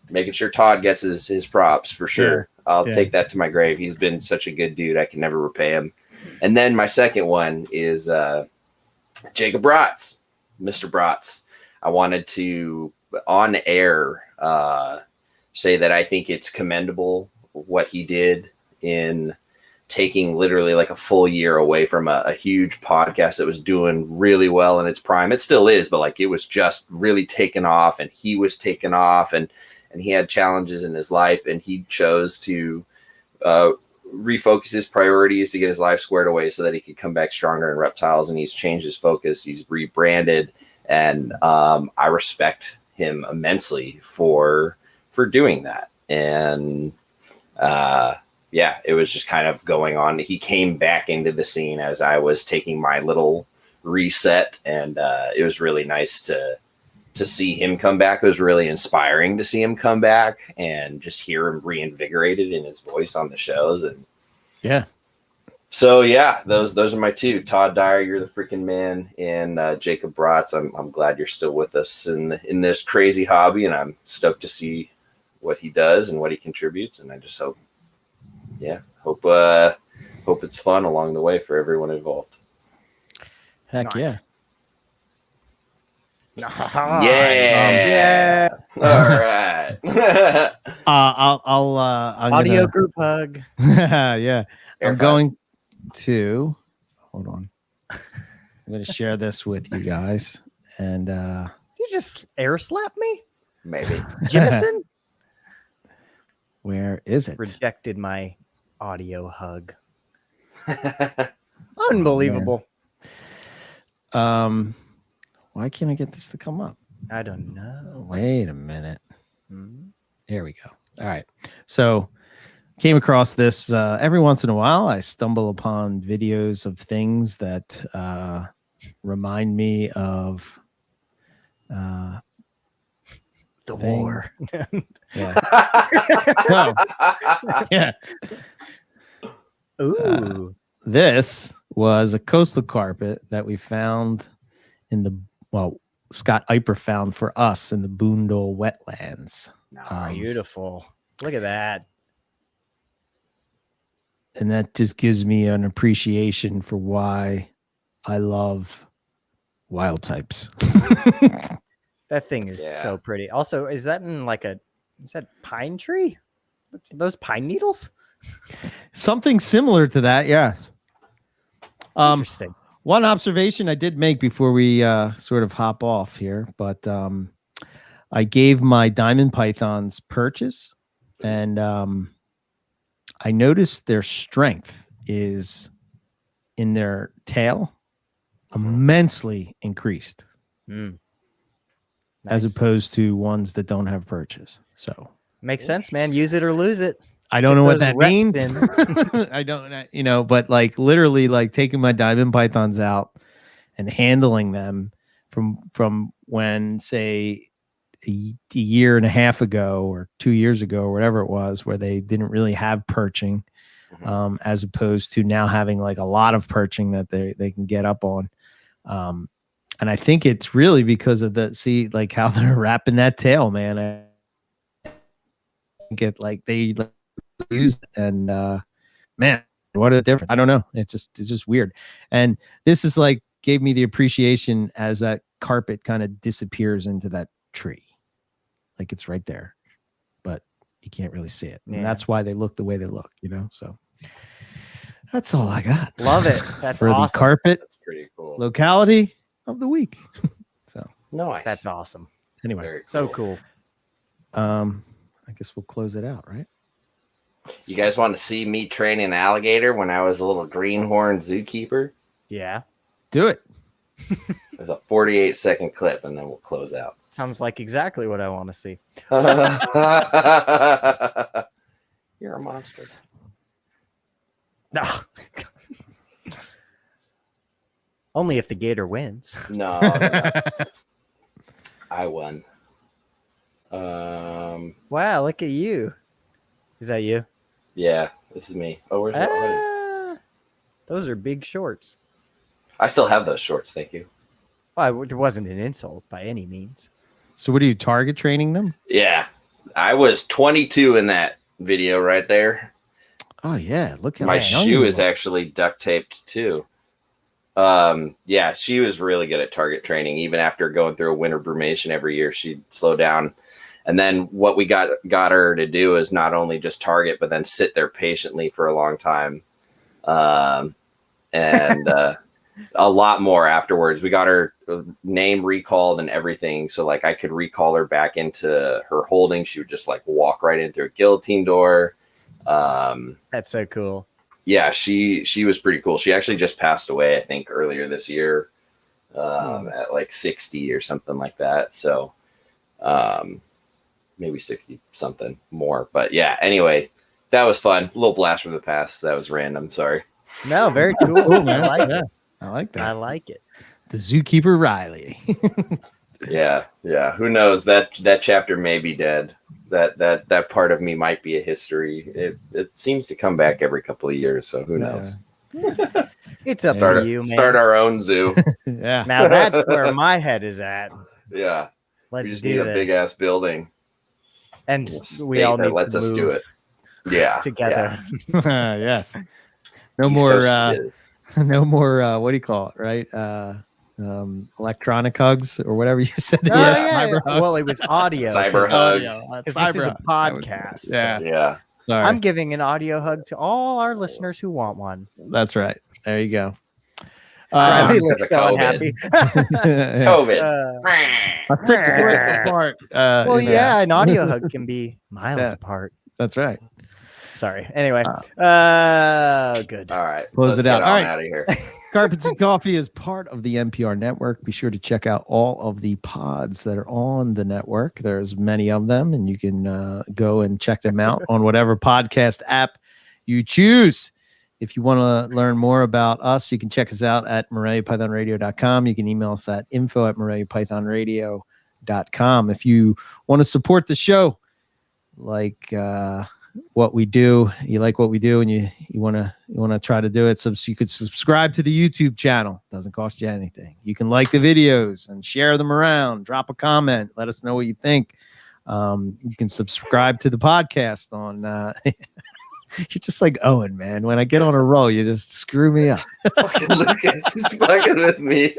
making sure Todd gets his props for sure. Yeah. I'll take that to my grave. He's been such a good dude. I can never repay him. And then my second one is Jacob Bratz, Mr. Bratz. I wanted to on air say that I think it's commendable what he did in taking literally like a full year away from a huge podcast that was doing really well in its prime. It still is, but like it was just really taken off, and he was taken off, and he had challenges in his life, and he chose to refocus his priorities to get his life squared away so that he could come back stronger in reptiles. And he's changed his focus. He's rebranded, and I respect him immensely for doing that. And it was just kind of going on. He came back into the scene as I was taking my little reset, and it was really nice to see him come back. It was really inspiring to see him come back and just hear him reinvigorated in his voice on the shows. And so those are my 2. Todd Dyer, you're the freaking man, and Jacob Bratz. I'm glad you're still with us in this crazy hobby, and I'm stoked to see what he does and what he contributes. And I just hope it's fun along the way for everyone involved. Heck nice. Yeah. All right. I'll audio group hug. Yeah. Air I'm five. going to hold on. I'm going to share this with you guys. And Did you you just air slap me? Maybe. Jimison Where is it? rejected my audio hug. Unbelievable. Why can't I get this to come up? I don't know. Wait a minute. Hmm. There we go. All right. So came across this every once in a while. I stumble upon videos of things that remind me of The thing. war. Yeah. Oh, yeah. Ooh. This was a coastal carpet that we found in Scott Eiper found for us in the Boondall wetlands. Beautiful. Look at that. And that just gives me an appreciation for why I love wild types. That thing is so pretty. Also, is that pine tree? Those pine needles? Something similar to that, yeah. Interesting. One observation I did make before we sort of hop off here, but I gave my diamond pythons perches, and I noticed their strength is in their tail immensely increased as opposed to ones that don't have perches. So makes sense, man. Use it or lose it. I don't know what that reps means. in. I don't, but like literally like taking my diamond pythons out and handling them from when, say, a year and a half ago or 2 years ago or whatever it was, where they didn't really have perching, as opposed to now having like a lot of perching that they can get up on. And I think it's really because of like how they're wrapping that tail, man. I get like they use and man, what a difference. I don't know. It's just weird. And this is like gave me the appreciation as that carpet kind of disappears into that tree. Like it's right there, but you can't really see it. And that's why they look the way they look, so that's all I got. Love it. That's for awesome. The carpet. That's pretty cool. Locality of the week. So nice. That's awesome. Anyway, Very cool. So cool. I guess we'll close it out, right? You guys want to see me train an alligator when I was a little greenhorn zookeeper? Yeah. Do it. There's a 48-second clip, and then we'll close out. Sounds like exactly what I want to see. You're a monster. No. Only if the gator wins. No. I won. Wow, look at you. Is that you? Yeah, this is me. Oh, where's that? Those are big shorts. I still have those shorts, thank you. Well, it wasn't an insult by any means. So what are you target training them? Yeah, I was 22 in that video right there. Oh yeah, look at my that. shoe is actually duct taped too. Yeah, she was really good at target training. Even after going through a winter brumation every year, she'd slow down. And then what we got her to do is not only just target, but then sit there patiently for a long time. And a lot more afterwards. We got her name recalled and everything. So like I could recall her back into her holding. She would just like walk right in through a guillotine door. That's so cool. Yeah, she was pretty cool. She actually just passed away, I think, earlier this year, at like 60 or something like that. So maybe 60 something more. But yeah, anyway, that was fun. A little blast from the past. That was random. Sorry. No, very cool, man. I like it. I like that. I like it. The zookeeper Riley. Yeah. Who knows? That chapter may be dead. That part of me might be a history. It seems to come back every couple of years, so who knows? It's up to you, man. Start our own zoo. Yeah. Now that's where my head is at. Yeah. Let's we just do need this. a big ass building. And we all need lets to us move do it. Yeah. together. Yeah. Yes. No East more Coast is. no more what do you call it, right? Electronic hugs or whatever you said. Oh, yeah. Well, it was audio. Cyber hugs. Because this is a podcast. Yeah. So Yeah. Sorry. I'm giving an audio hug to all our listeners who want one. That's right. There you go. Riley because looks of so COVID. unhappy. COVID. Uh, A 6 foot apart. well, you know. yeah, an audio hug can be miles Yeah. apart. That's right. Sorry. Anyway, good. All right. Close Let's it get out. All on right. out of here. Carpets and Coffee is part of the NPR network. Be sure to check out all of the pods that are on the network. There's many of them, and you can go and check them out on whatever podcast app you choose. If you want to learn more about us, you can check us out at MoreliaPythonRadio.com. You can email us at info@MoreliaPythonRadio.com. If you want to support the show, like what we do, you like what we do, and you want to try to do it, so you could subscribe to the YouTube channel. Doesn't cost you anything. You can like the videos and share them around, drop a comment, let us know what you think. You can subscribe to the podcast on you're just like Owen, man. When I get on a roll, you just screw me up. Fucking Lucas is fucking with me.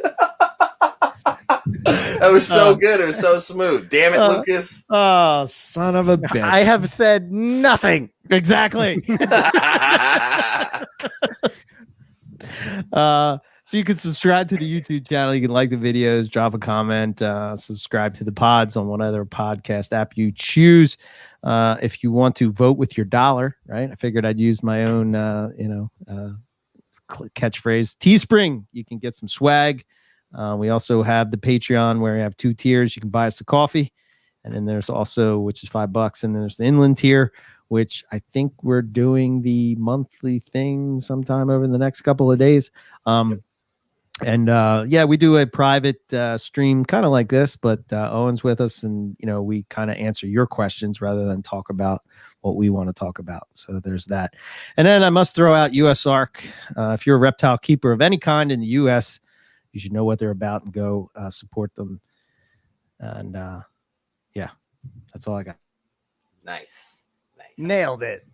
That was so good. It was so smooth. Damn it, Lucas. Oh, son of a bitch. I have said nothing. Exactly. So you can subscribe to the YouTube channel. You can like the videos, drop a comment, subscribe to the pods on whatever podcast app you choose. If you want to vote with your dollar, right? I figured I'd use my own, catchphrase. Teespring, you can get some swag. We also have the Patreon where we have 2 tiers. You can buy us a coffee. And then there's also, which is $5. And then there's the inland tier, which I think we're doing the monthly thing sometime over the next couple of days. We do a private stream kind of like this, but Owen's with us, and we kind of answer your questions rather than talk about what we want to talk about. So there's that. And then I must throw out US Arc. If you're a reptile keeper of any kind in the US, you should know what they're about and go support them. And that's all I got. Nice. Nailed it.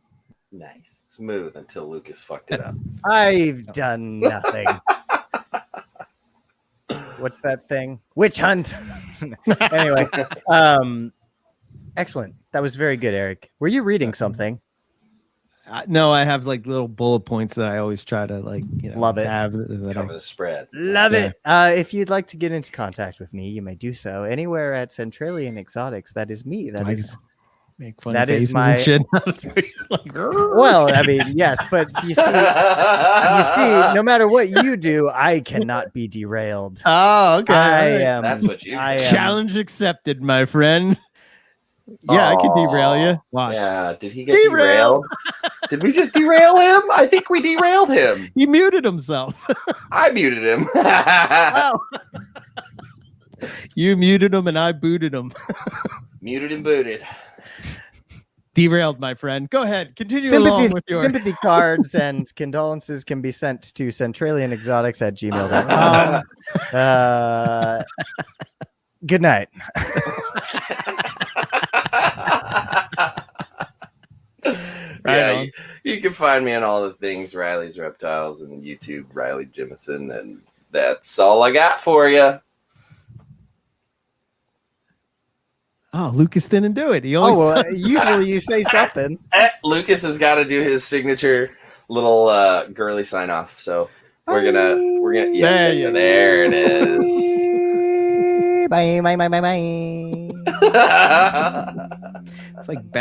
Nice. Smooth until Lucas fucked it up. I've done nothing. What's that thing? Witch hunt. Anyway, excellent. That was very good, Eric. Were you reading something? No, I have like little bullet points that I always try to Love it. have Cover the spread. Love it. If you'd like to get into contact with me, you may do so anywhere at Centralian Exotics. That is me. That is make fun that of is faces my and shit. well, I mean, yes, but you see, no matter what you do, I cannot be derailed. Oh, okay. I am. That's what you. I am. Challenge accepted, my friend. Yeah, I can derail you. Watch. Yeah, did he get derailed? Did we just derail him? I think we derailed him. He muted himself. I muted him. Oh. You muted him and I booted him. Muted and booted. Derailed, my friend. Go ahead. Continue along with your sympathy cards and condolences can be sent to centralianexotics@gmail.com. Good night. Yeah, you can find me on all the things Riley's Reptiles and YouTube Riley Jimison, and that's all I got for you. Oh, Lucas didn't do it. He always Usually you say something. Lucas has got to do his signature little girly sign off. So we're gonna there it is. Bye. It's like